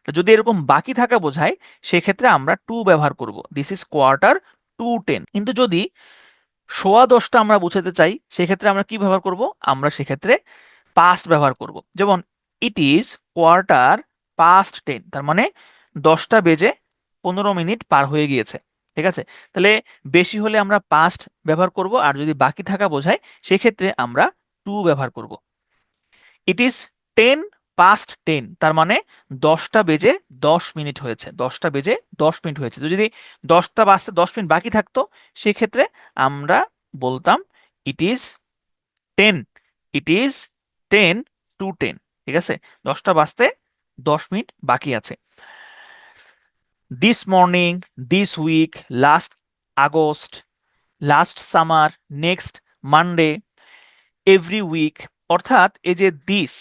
তো যদি এরকম বাকি থাকা বোঝায়, সেক্ষেত্রে আমরা টু ব্যবহার করব, দিস ইজ কোয়ার্টার টু 10। কিন্তু যদি 10:15 আমরা বোঝাতে চাই, সেক্ষেত্রে আমরা কি ব্যবহার করব, আমরা সেক্ষেত্রে পাস্ট ব্যবহার করব। যেমন ইট ইজ কোয়ার্টার পাস্ট 10, তার মানে 10টা বেজে 15 মিনিট পার হয়ে গিয়েছে, ঠিক আছে। তাহলে বেশি হলে আমরা পাস্ট ব্যবহার করব, আর যদি বাকি থাকা বোঝায় সেক্ষেত্রে আমরা টু ব্যবহার করব। ইট ইজ 10 past 10, তার মানে 10টা বেজে 10 মিনিট হয়েছে, 10টা বেজে 10 মিনিট হয়েছে। তো যদি 10টা বাজতে 10 মিনিট বাকি থাকতো, সেক্ষেত্রে আমরা বলতাম it is 10, it is 10 to 10, ঠিক আছে। 10টা বাজতে 10 মিনিট বাকি আছে। This morning, this week, last August, last summer, next Monday, every week, অর্থাৎ এই যে দিস,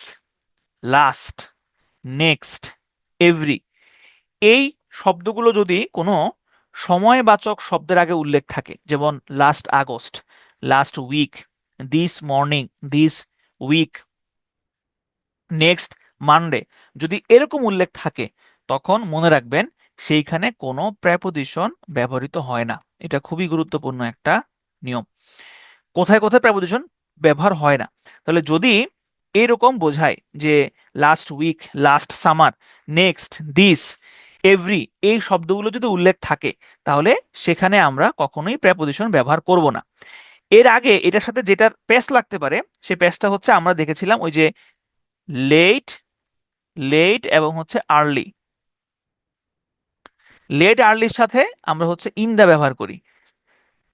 লাস্ট, নেক্সট, এভরি, এই শব্দগুলো যদি কোনো সময়বাচক শব্দের আগে উল্লেখ থাকে, যেমন last August, last week, this morning, this week, next Monday, যদি এরকম উল্লেখ থাকে, তখন মনে রাখবেন সেইখানে কোনো প্রেপোজিশন ব্যবহৃত হয় না। এটা খুবই গুরুত্বপূর্ণ একটা নিয়ম, কোথায় কোথায় প্রেপোজিশন ব্যবহার হয় না। তাহলে যদি এরকম বোঝায় যে last week, last summer, next, this, every, এই শব্দগুলো যদি উল্লেখ থাকে, তাহলে সেখানে আমরা কখনোই প্রেপোজিশন ব্যবহার করব না। এর আগে এটার সাথে যেটার প্যাচ লাগতে পারে, সেই প্যাচটা হচ্ছে আমরা দেখেছিলাম ওই যে লেট, লেট এবং হচ্ছে আর্লি, লেট আর্লির সাথে আমরা হচ্ছে ইন দা ব্যবহার করি,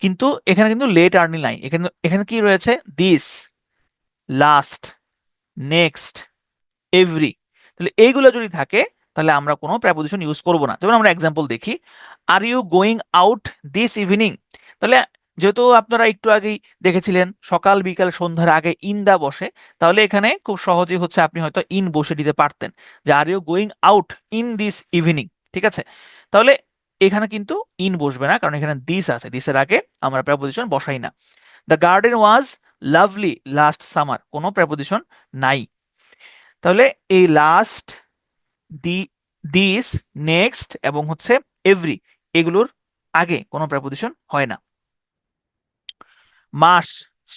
কিন্তু এখানে কিন্তু লেট আর্লি নাই, এখানে এখানে কি রয়েছে, দিস, লাস্ট, নেক্সট, এভরি। তাহলে এইগুলো যদি থাকে তাহলে আমরা কোনো প্রেপোজিশন ইউজ করব না। যেমন আমরা এক্সাম্পল দেখি, are you going out this evening. তাহলে যেহেতু আপনারা একটু আগেই দেখেছিলেন সকাল বিকাল সন্ধ্যার আগে ইন দা বসে, তাহলে এখানে খুব সহজেই হচ্ছে আপনি হয়তো ইন বসে দিতে পারতেন, যে are you going out in this evening. ঠিক আছে, তাহলে এখানে কিন্তু ইন বসবে না, কারণ এখানে দিস আছে, দিসের আগে আমরা প্রেপোজিশন বসাই না। The garden was lovely last summer, কোনো প্রেপোজিশন নাই। তাহলে এই লাস্ট, দি, দিস, নেক্সট এবং হচ্ছে এভরি, এগুলোর আগে কোনো প্রেপোজিশন হয় না। মাস,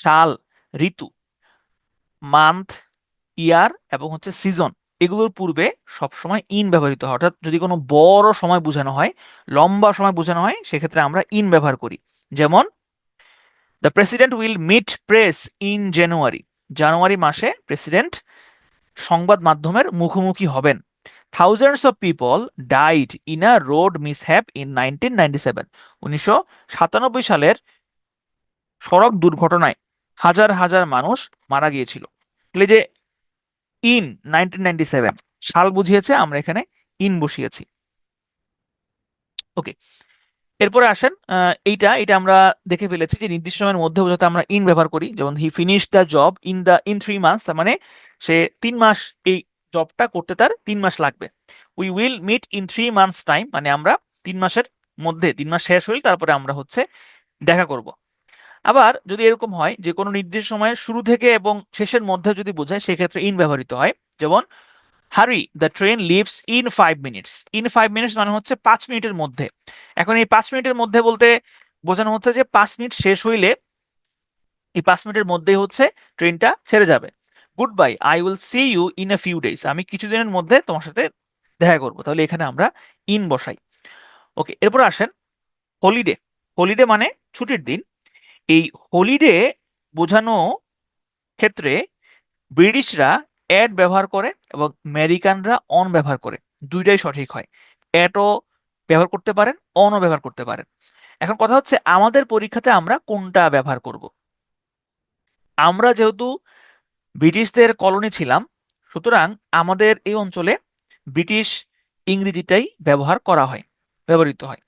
সাল, ঋতু, মান্থ, ইয়ার এবং হচ্ছে সিজন, এগুলোর পূর্বে সবসময় ইন ব্যবহৃত হয়। অর্থাৎ যদি কোনো বড় সময় বোঝানো হয়, লম্বা সময় বোঝানো হয়, সেক্ষেত্রে আমরা ইন ব্যবহার করি। যেমন the president will meet press in January, জানুয়ারি মাসে প্রেসিডেন্ট সংবাদ মাধ্যমের মুখোমুখি হবেন। Thousands of people died in a road mishap in 1997, 1997 সালের সড়ক দুর্ঘটনায় হাজার হাজার মানুষ মারা গিয়েছিল। তাহলে যে ইন 1997 সাল বুঝিয়েছে, আমরা এখানে ইন বসিয়েছি। ওকে, এরপরে আসেন, এইটা এটা আমরা দেখে ফেলেছি যে নির্দিষ্ট সময়ের মধ্যে বোঝাতে আমরা ইন ব্যবহার করি। যেমন হি finish the job in 3 months, তার মানে সে 3 মাস, এই জবটা করতে তার 3 মাস লাগবে। We will meet in 3 months time, মানে আমরা 3 মাসের মধ্যে, 3 মাস শেষ হইল তারপরে আমরা হচ্ছে দেখা করব। আবার যদি এরকম হয় যে কোনো নির্দিষ্ট সময়ের শুরু থেকে এবং শেষের মধ্যে যদি বোঝায়, সেক্ষেত্রে ইন ব্যবহৃত হয়। যেমন হারি the train lives in 5 minutes, in 5 minutes মানে হচ্ছে 5 মিনিটের মধ্যে। এখন এই 5 মিনিটের মধ্যে বলতে বোঝানো হচ্ছে যে 5 মিনিট শেষ হইলে এই 5 মিনিটের মধ্যেই হচ্ছে ট্রেনটা ছেড়ে যাবে। Goodbye, I will see you in a few days, আমি কিছুদিনের মধ্যে তোমার সাথে দেখা করবো। তাহলে এখানে আমরা ইন বসাই। ওকে, এরপর আসেন হলিডে। হলিডে মানে ছুটির দিন। এই হলিডে বোঝানো ক্ষেত্রে ব্রিটিশরা অ্যাড ব্যবহার করে এবং আমেরিকানরা অন ব্যবহার করে, দুইটাই সঠিক হয়। অ্যাডও ব্যবহার করতে পারেন, অনও ব্যবহার করতে পারেন। এখন কথা হচ্ছে আমাদের পরীক্ষাতে আমরা কোনটা ব্যবহার করব। আমরা যেহেতু ব্রিটিশদের কলোনি ছিলাম, সুতরাং আমাদের এই অঞ্চলে ব্রিটিশ ইংরেজিটাই ব্যবহার করা হয়, ব্যবহৃত হয়।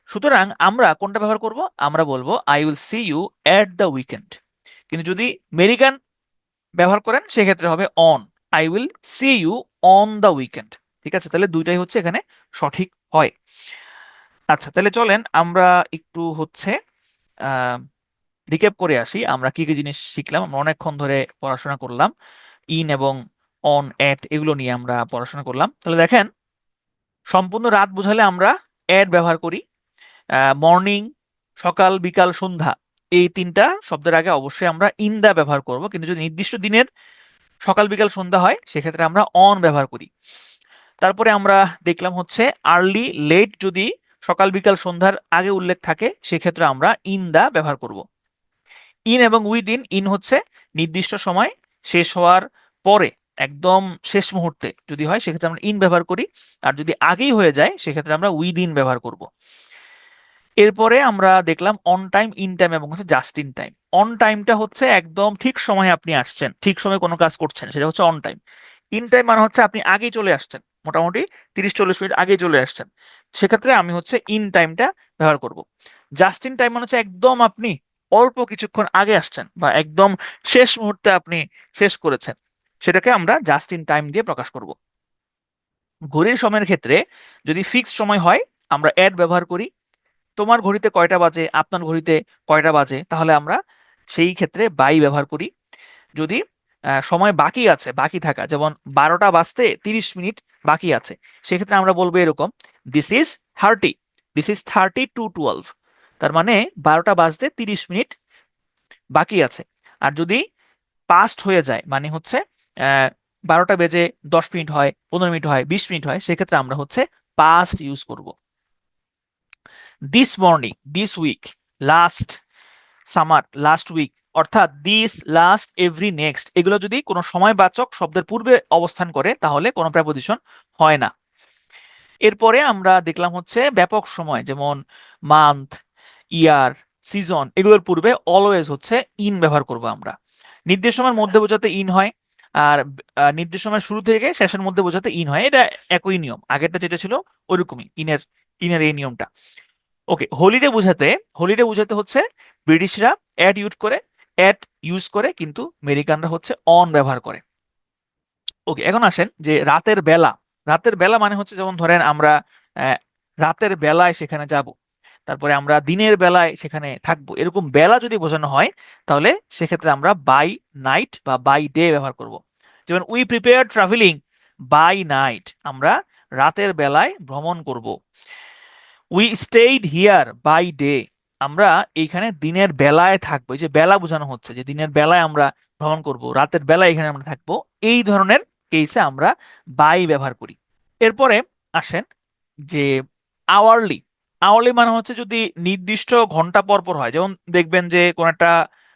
সুতরাং আমরা কোনটা ব্যবহার করব, আমরা বলবো I will see you at the weekend. কিন্তু যদি আমেরিকান ব্যবহার করেন সেক্ষেত্রে হবে on, I will see you on the weekend. ঠিক আছে, তাহলে দুইটাই হচ্ছে এখানে সঠিক হয়। আচ্ছা, তাহলে চলেন আমরা একটু হচ্ছে রিক্যাপ করে আসি, আমরা কি কি জিনিস শিখলাম। আমরা অনেকক্ষণ ধরে পড়াশোনা করলাম, ইন এবং অন, এট, এগুলো নিয়ে আমরা পড়াশোনা করলাম। তাহলে দেখেন, সম্পূর্ণ রাত বোঝালে আমরা এট ব্যবহার করি। মর্নিং, সকাল বিকাল সন্ধ্যা, এই তিনটা শব্দের আগে অবশ্যই আমরা ইন দা ব্যবহার করব। কিন্তু যদি নির্দিষ্ট দিনের সকাল বিকাল সন্ধ্যা হয়, সেক্ষেত্রে আমরা অন ব্যবহার করি। তারপরে আমরা দেখলাম হচ্ছে আর্লি লেট যদি সকাল বিকাল সন্ধ্যার আগে উল্লেখ থাকে, সেক্ষেত্রে আমরা ইন দা ব্যবহার করব। ইন এবং উইদিন, ইন হচ্ছে নির্দিষ্ট সময় শেষ হওয়ার পরে, একদম শেষ মুহূর্তে যদি হয় সেক্ষেত্রে আমরা ইন ব্যবহার করি। আর যদি আগেই হয়ে যায় সেক্ষেত্রে আমরা উইদিন ব্যবহার করব। এরপরে আমরা দেখলাম অন টাইম, ইন টাইম এবং হচ্ছে জাস্ট ইন টাইম। অন টাইমটা হচ্ছে একদম ঠিক সময়ে আপনি আসছেন, ঠিক সময়ে কোনো কাজ করছেন, সেটা হচ্ছে অন টাইম। ইন টাইম মানে হচ্ছে আপনি আগেই চলে আসছেন, মোটামুটি 30-40 মিনিট আগেই চলে আসছেন, সেক্ষেত্রে আমি হচ্ছে ইন টাইমটা ব্যবহার করব। জাস্ট ইন টাইম মানে হচ্ছে একদম আপনি অল্প কিছুক্ষণ আগে আসছেন বা একদম শেষ মুহূর্তে আপনি শেষ করেছেন, সেটাকে আমরা জাস্ট ইন টাইম দিয়ে প্রকাশ করব। ঘড়ির সময়ের ক্ষেত্রে যদি ফিক্সড সময় হয়, আমরা অ্যাট ব্যবহার করি। তোমার ঘড়িতে কয়টা বাজে, আপনার ঘড়িতে কয়টা বাজে, তাহলে আমরা সেই ক্ষেত্রে বাই ব্যবহার করি। যদি সময় বাকি আছে, বাকি থাকা, যেমন 12টা বাজতে 30 মিনিট বাকি আছে, সেক্ষেত্রে আমরা বলবো এরকম, this is 30, this is 30 to 12, তার মানে 12টা বাজতে 30 মিনিট বাকি আছে। আর যদি পাস্ট হয়ে যায়, মানে হচ্ছে 12টা বেজে 10 মিনিট হয়, 15 মিনিট হয়, 20 মিনিট হয়, সেক্ষেত্রে আমরা হচ্ছে পাস্ট ইউজ করব। This morning, this week, last summer, last week, অর্থাৎ দিস, লাস্ট, এভরি, নেক্সট, এগুলো যদি কোনো সময়বাচক শব্দের পূর্বে অবস্থান করে তাহলে কোনো প্রেপোজিশন হয় না। এরপরে আমরা দেখলাম হচ্ছে ব্যাপক সময়, যেমন মান্থ, ইয়ার, সিজন, এগুলোর পূর্বে অলওয়েজ হচ্ছে ইন ব্যবহার করব আমরা। নির্দিষ্ট সময়ের মধ্যে বোঝাতে ইন হয়, আর নির্দিষ্ট সময়ের শুরু থেকে শেষের মধ্যে বোঝাতে ইন হয়। এটা একই নিয়ম, আগেরটা যেটা ছিল ওইরকমই, ইনের ইনের এই নিয়মটা। ওকে, হোলিডে বোঝাতে হচ্ছে ব্রিটিশরা অ্যাড ইউজ করে কিন্তু আমেরিকানরা হচ্ছে অন ব্যবহার করে। ওকে, এখন আসেন যে রাতের বেলা মানে হচ্ছে, যেমন ধরেন আমরা আহ, রাতের বেলায় সেখানে যাব, তারপরে আমরা দিনের বেলায় সেখানে থাকবো, এরকম বেলা যদি বোঝানো হয় তাহলে সেক্ষেত্রে আমরা বাই নাইট বা বাই ডে ব্যবহার করব। যেমন we prepare travelling by night, আমরা রাতের বেলায় ভ্রমণ করব। We stayed here by day, আমরা এইখানে দিনের বেলায় থাকবো। এই যে বেলা বোঝানো হচ্ছে যে দিনের বেলায় আমরা ভ্রমণ করব, রাতের বেলায় এখানে আমরা থাকবো, এই ধরনের কেসে আমরা বাই ব্যবহার করি। এরপরে আসেন যে আওয়ারলি। আওয়ারলি মানে হচ্ছে যদি নির্দিষ্ট ঘন্টা পর পর হয়, যেমন দেখবেন যে কোন একটা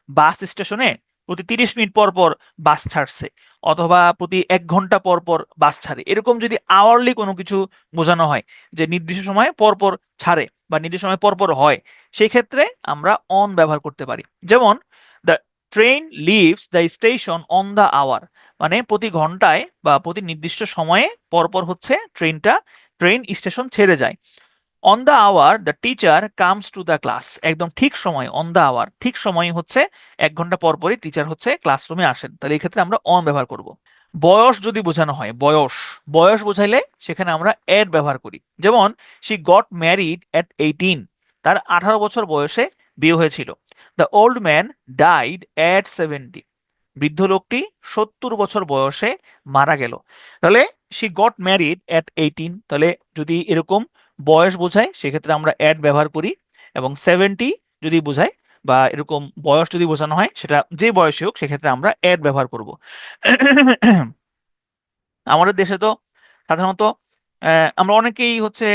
বাস স্টেশনে প্রতি 30 মিনিট পর পর বাস ছাড়ছে, অথবা প্রতি 1 ঘন্টা পর পর বাস ছাড়ে, এরকম যদি আওয়ারলি কোনো কিছু বোঝানো হয় যে নির্দিষ্ট সময়ে পর পর ছাড়ে বা নির্দিষ্ট সময় পর পর হয়, সেই ক্ষেত্রে আমরা অন ব্যবহার করতে পারি। যেমন the train leaves the station on the hour, মানে প্রতি ঘন্টায় বা প্রতি নির্দিষ্ট সময়ে পর পর হচ্ছে ট্রেন স্টেশন ছেড়ে যায়। On the hour the teacher comes to the class, একদম ঠিক সময়, অন দ্য আওয়ার ঠিক সময় হচ্ছে 1 ঘন্টা পর পরই টিচার হচ্ছে ক্লাসরুমে আসেন, তাহলে এই ক্ষেত্রে আমরা অন ব্যবহার করব। বয়স যদি বোঝানো হয়, বয়স বোঝাইলে সেখানে আমরা এড ব্যবহার করি। যেমন শি গট ম্যারিড এট 18, তার 18 বছর বয়সে বিয়ে হয়েছিল। দ্য ওল্ড ম্যান ডাইড এট 70, বৃদ্ধ লোকটি 70 বছর বয়সে মারা গেল। তাহলে শি গট ম্যারিড এট 18, তাহলে যদি এরকম বয়স বোঝায় সেক্ষেত্রে আমরা অ্যাড ব্যবহার করি, এবং 70 যদি বোঝায় বা এরকম বয়স যদি বোঝানো হয়, সেটা যে বয়সী হোক, সেক্ষেত্রে আমরা অ্যাড ব্যবহার করব। আমাদের দেশে তো সাধারণত আমরা অনেকেই হচ্ছে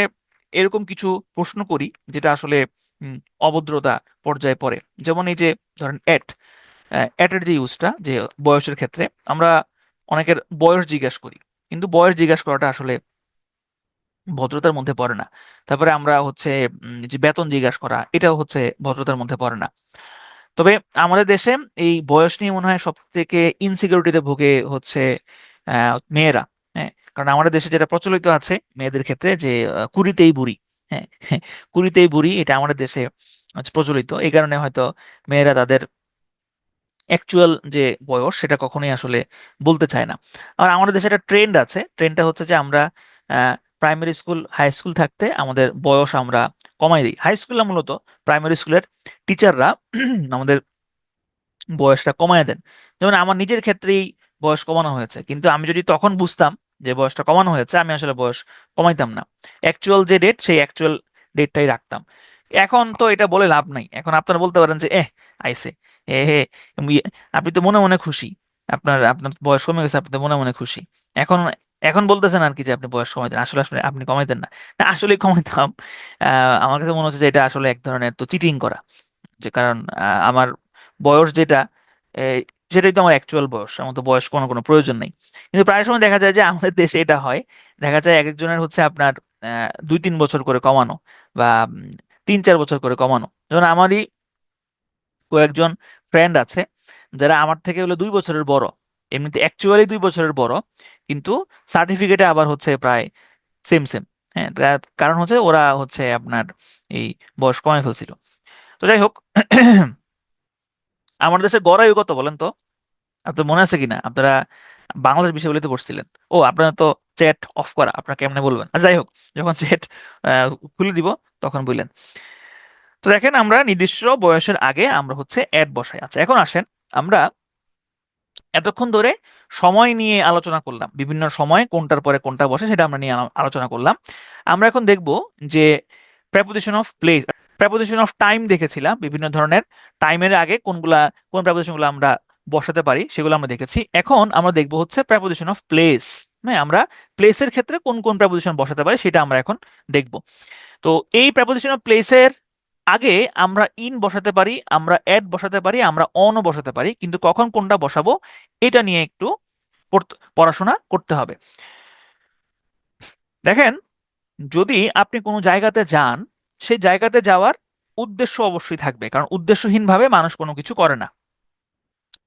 এরকম কিছু প্রশ্ন করি যেটা আসলে উম, অভদ্রতা পর্যায়ে পড়ে। যেমন এই যে ধরেন অ্যাটের যে ইউজটা, যে বয়সের ক্ষেত্রে আমরা অনেকের বয়স জিজ্ঞেস করি, কিন্তু বয়স জিজ্ঞাসা করাটা আসলে ভদ্রতার মধ্যে পড়ে না। তারপরে আমরা হচ্ছে যে বেতন জিজ্ঞাসা করা, এটাও হচ্ছে ভদ্রতার মধ্যে পড়ে না। তবে আমাদের দেশে এই বয়স নিয়ে মনে হয় সব থেকে ইনসিকিউরিটিতে ভুগে হচ্ছে মেয়েরা। হ্যাঁ, কারণ আমাদের দেশে যেটা প্রচলিত আছে মেয়েদের ক্ষেত্রে যে কুড়িতেই বুড়ি। হ্যাঁ, কুড়িতেই বুড়ি, এটা আমাদের দেশে হচ্ছে প্রচলিত, এই কারণে হয়তো মেয়েরা তাদের অ্যাকচুয়াল যে বয়স সেটা কখনোই আসলে বলতে চায় না। আর আমাদের দেশে একটা ট্রেন্ড আছে, ট্রেন্ডটা হচ্ছে যে আমরা প্রাইমারি স্কুল, হাই স্কুল থাকতে আমাদের বয়স আমরা কমাই দিই। হাই স্কুলে মূলত প্রাইমারি স্কুলের টিচাররা আমাদের বয়সটা কমায় দেন। যেমন আমার নিজের ক্ষেত্রেই বয়স কমানো হয়েছে, কিন্তু আমি যদি তখন বুঝতাম যে বয়সটা কমানো হয়েছে, আমি আসলে বয়স কমাইতাম না, অ্যাকচুয়াল যে ডেট সেই অ্যাকচুয়াল ডেটটাই রাখতাম। এখন তো এটা বলে লাভ নাই, এখন আপনারা বলতে পারেন যে আইসে, হে, আপনি তো মনে মনে খুশি, আপনার আপনার বয়স কমে গেছে, আপনি তো মনে মনে খুশি। এখন এখন বলতেছেন আর কি যে আপনি বয়স কমাইতেন, আসলে আসলে আপনি কমাইতেন না। না, আসলে কমাইতাম। আমার কাছে মনে হচ্ছে যে এটা আসলে এক ধরনের তো চিটিং করা, যে কারণ আমার বয়স যেটা, এই, সেটাই তো আমার অ্যাকচুয়াল বয়স, আমার তো বয়স কোনো কোনো প্রয়োজন নেই। কিন্তু প্রায় সময় দেখা যায় যে আমাদের দেশে এটা হয়, দেখা যায় এক একজনের হচ্ছে আপনার 2-3 বছর করে কমানো, বা 3-4 বছর করে কমানো। যেমন আমারই কয়েকজন ফ্রেন্ড আছে যারা আমার থেকে হলো 2 বছরের বড়, এমনিতে অ্যাকচুয়ালি 2 বছরের বড়, কিন্তু সার্টিফিকেটে আবার হচ্ছে প্রায় সেম সেম। হ্যাঁ, তার কারণ হচ্ছে ওরা হচ্ছে আপনার এই বয়স কমায় ফেলছিল। তো যাই হোক, আমাদের দেশে গড় আয়ু কত বলেন তো? আপনার মনে আছে কিনা? আপনারা বাংলাদেশ বিশ্ববিদ্যালয়তে পড়ছিলেন। ও, আপনার তো চ্যাট অফ করা, আপনারা কেমনে বলবেন? আর যাই হোক, যখন চ্যাট খুলে দিব তখন বললেন। তো দেখেন, আমরা নির্দিষ্ট বয়সের আগে আমরা হচ্ছে অ্যাড বসাই। আচ্ছা, এখন আসেন, আমরা এতক্ষণ ধরে সময় নিয়ে আলোচনা করলাম, বিভিন্ন সময় কোনটার পরে কোনটা বসে সেটা আমরা নিয়ে আলোচনা করলাম। আমরা এখন দেখব যে preposition of place, preposition of time দেখেছিলাম, বিভিন্ন ধরনের টাইমের আগে কোন প্রেপোজিশনগুলো আমরা বসাতে পারি সেগুলো আমরা দেখেছি। এখন আমরা দেখব হচ্ছে প্রেপোজিশন অফ প্লেস। হ্যাঁ, আমরা প্লেসের ক্ষেত্রে কোন কোন প্রেপোজিশন বসাতে পারি সেটা আমরা এখন দেখব। তো এই প্রেপোজিশন অফ প্লেসের আগে আমরা ইন বসাতে পারি, আমরা অ্যাট বসাতে পারি, আমরা অনও বসাতে পারি, কিন্তু কখন কোনটা বসাবো এটা নিয়ে একটু পড়াশোনা করতে হবে। দেখেন, যদি আপনি কোনো জায়গাতে যান, সেই জায়গাতে যাওয়ার উদ্দেশ্য অবশ্যই থাকবে, কারণ উদ্দেশ্যহীনভাবে মানুষ কোনো কিছু করে না,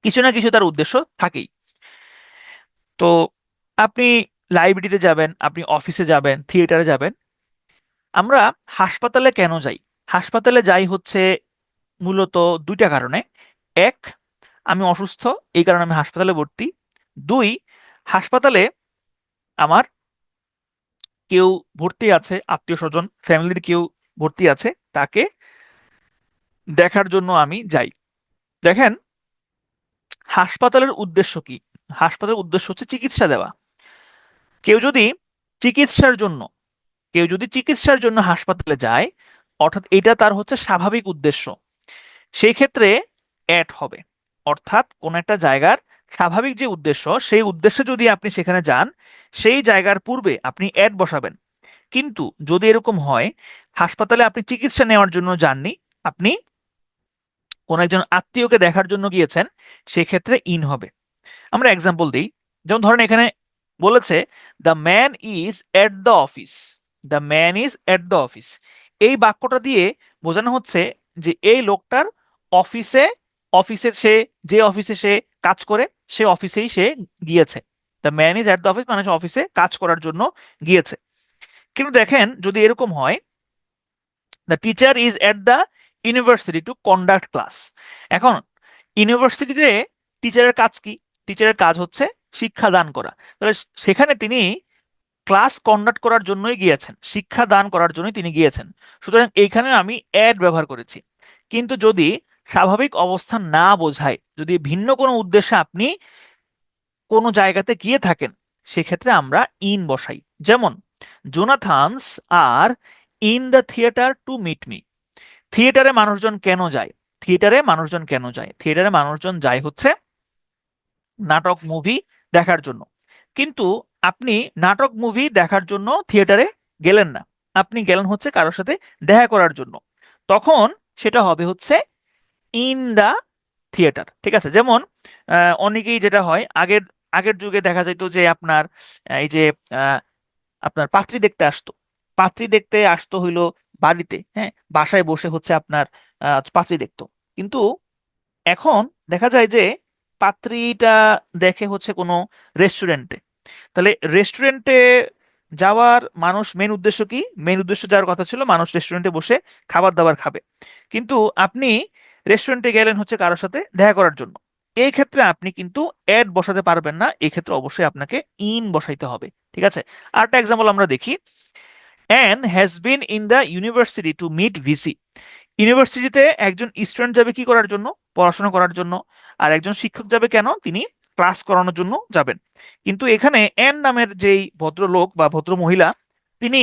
কিছু না কিছু তার উদ্দেশ্য থাকেই। তো আপনি লাইব্রেরিতে যাবেন, আপনি অফিসে যাবেন, থিয়েটারে যাবেন। আমরা হাসপাতালে কেন যাই? হাসপাতালে যাই হচ্ছে মূলত দুইটা কারণে। এক, আমি অসুস্থ, এই কারণে আমি হাসপাতালে ভর্তি। দুই, হাসপাতালে আমার কেউ ভর্তি আছে, আত্মীয় স্বজন ফ্যামিলির কেউ ভর্তি আছে, তাকে দেখার জন্য আমি যাই। দেখেন, হাসপাতালের উদ্দেশ্য কি? হাসপাতালের উদ্দেশ্য হচ্ছে চিকিৎসা দেওয়া। কেউ যদি চিকিৎসার জন্য কেউ যদি চিকিৎসার জন্য হাসপাতালে যায়, অর্থাৎ এটা তার হচ্ছে স্বাভাবিক উদ্দেশ্য, সেই ক্ষেত্রে অ্যাড হবে। অর্থাৎ কোন একটা জায়গার স্বাভাবিক যে উদ্দেশ্য, সেই উদ্দেশ্যে যদি আপনি সেখানে যান, সেই জায়গার পূর্বে আপনি অ্যাড বসাবেন। কিন্তু যদি এরকম হয়, হাসপাতালে আপনি চিকিৎসা নেওয়ার জন্য যাননি, আপনি কোন একজন আত্মীয়কে দেখার জন্য গিয়েছেন, সেক্ষেত্রে ইন হবে। আমরা এক্সাম্পল দিই। যেমন ধরেন এখানে বলেছে, the man is at the office. The man is at the office, এই বাক্যটা দিয়ে বোঝানো হচ্ছে যে এই লোকটার অফিসে, সে যে অফিসে সে কাজ করে, সে অফিসেই সে গিয়েছে। The man is at the office মানে সে অফিসে কাজ করার জন্য গিয়েছে। কিন্তু দেখেন, যদি এরকম হয়, the teacher is at the university to conduct class. এখন ইউনিভার্সিটিতে টিচারের কাজ কি? টিচারের কাজ হচ্ছে শিক্ষা দান করা। তাহলে সেখানে তিনি ক্লাস কন্ডাক্ট করার জন্যই গিয়েছেন, শিক্ষা দান করার জন্যই তিনি গিয়েছেন। সুতরাং এইখানে আমি অ্যাড ব্যবহার করেছি। কিন্তু যদি স্বাভাবিক অবস্থান না বোঝায়, যদি ভিন্ন কোনো উদ্দেশ্যে আপনি কোনো জায়গাতে গিয়ে থাকেন, সেক্ষেত্রে আমরা ইন বসাই। যেমন, Jonathans are in the theatre to meet me. থিয়েটারে মানুষজন কেন যায়? থিয়েটারে মানুষজন যায় হচ্ছে নাটক মুভি দেখার জন্য। কিন্তু আপনি নাটক মুভি দেখার জন্য থিয়েটারে গেলেন না, আপনি গেলেন হচ্ছে কারোর সাথে দেখা করার জন্য। তখন সেটা হবে হচ্ছে ইন দা থিয়েটার। ঠিক আছে? যেমন অনেকেই যেটা হয়, আগের আগের যুগে দেখা যেত যে আপনার এই যে আহ, আপনার পাত্রী দেখতে আসতো। পাত্রী দেখতে আসতো হইলো বাড়িতে, হ্যাঁ, বাসায় বসে হচ্ছে আপনার পাত্রী দেখতো। কিন্তু এখন দেখা যায় যে পাত্রীটা দেখে হচ্ছে কোনো রেস্টুরেন্টে। তাহলে রেস্টুরেন্টে যাওয়ার মানুষ মেন উদ্দেশ্য কি? মেন উদ্দেশ্য যাওয়ার কথা ছিল মানুষ রেস্টুরেন্টে বসে খাবার দাবার খাবে। কিন্তু আপনি রেস্টুরেন্টে গেলেন হচ্ছে কারোর সাথে দেখা করার জন্য। এই ক্ষেত্রে আপনি কিন্তু অ্যাড বসাতে পারবেন না, এই ক্ষেত্রে অবশ্যই আপনাকে ইন বসাইতে হবে। ঠিক আছে? আরেকটা এক্সাম্পল আমরা দেখি। An has been in the university to meet VC. ইউনিভার্সিটিতে একজন স্টুডেন্ট যাবে কি করার জন্য? পড়াশোনা করার জন্য। আর একজন শিক্ষক যাবে কেন? তিনি ক্লাস করানোর জন্য যাবেন। কিন্তু এখানে অ্যান নামের যেই ভদ্রলোক বা ভদ্র মহিলা, তিনি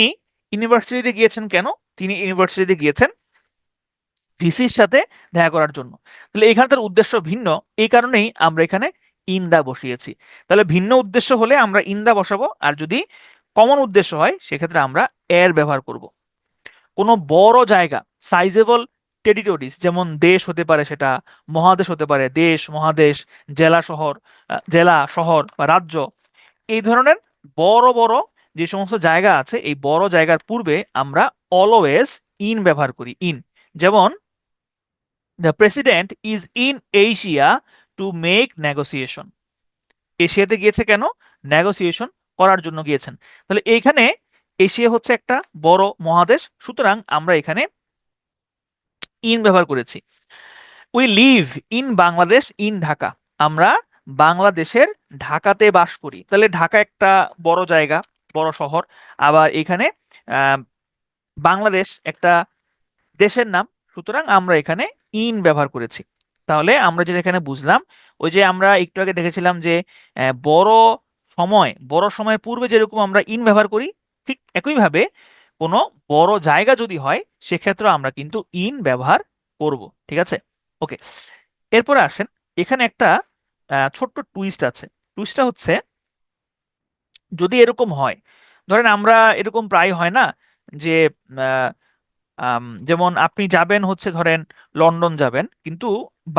ইউনিভার্সিটিতে গিয়েছেন কেন? তিনি ইউনিভার্সিটিতে গিয়েছেন ভিসির সাথে দেখা করার জন্য। তাহলে এখানে তার উদ্দেশ্য ভিন্ন, এই কারণেই আমরা এখানে ইন্দা বসিয়েছি। তাহলে ভিন্ন উদ্দেশ্য হলে আমরা ইন্দা বসাবো, আর যদি কমন উদ্দেশ্য হয় সেক্ষেত্রে আমরা এর ব্যবহার করব। কোনো বড় জায়গা, সাইজেবল টেরিটরিজ, যেমন দেশ হতে পারে, সেটা মহাদেশ হতে পারে, দেশ, মহাদেশ, জেলা, শহর, জেলা, শহর বা রাজ্য, এই ধরনের বড় বড় যে সমস্ত জায়গা আছে, এই বড় জায়গার পূর্বে আমরা অলওয়েজ ইন ব্যবহার করি। ইন, যেমন the president is in Asia to make negotiation. এশিয়াতে গিয়েছে কেন? নেগোসিয়েশন করার জন্য গিয়েছেন। তাহলে এইখানে এশিয়া হচ্ছে একটা বড় মহাদেশ, সুতরাং আমরা এখানে ইন ব্যবহার করেছি। We live in Bangladesh in Dhaka. আমরা বাংলাদেশের ঢাকাতে বাস করি। তাহলে ঢাকা একটা বড় জায়গা, বড় শহর। আবার এখানে আহ, বাংলাদেশ একটা দেশের নাম, সুতরাং আমরা এখানে ইন ব্যবহার করেছি। তাহলে আমরা যেটা এখানে বুঝলাম, ওই যে আমরা একটু আগে দেখেছিলাম যে বড় সময় পূর্বে যেরকম আমরা ইন ব্যবহার করি, ঠিক একইভাবে কোনো বড় জায়গা যদি হয়, সেক্ষেত্রে আমরা কিন্তু ইন ব্যবহার করব। ঠিক আছে? ওকে, এরপরে আসেন, এখানে একটা ছোট্ট টুইস্ট আছে। টুইস্টটা হচ্ছে, যদি এরকম হয়, ধরেন আমরা এরকম প্রায় হয় না যে যেমন আপনি যাবেন হচ্ছে ধরেন লন্ডন যাবেন, কিন্তু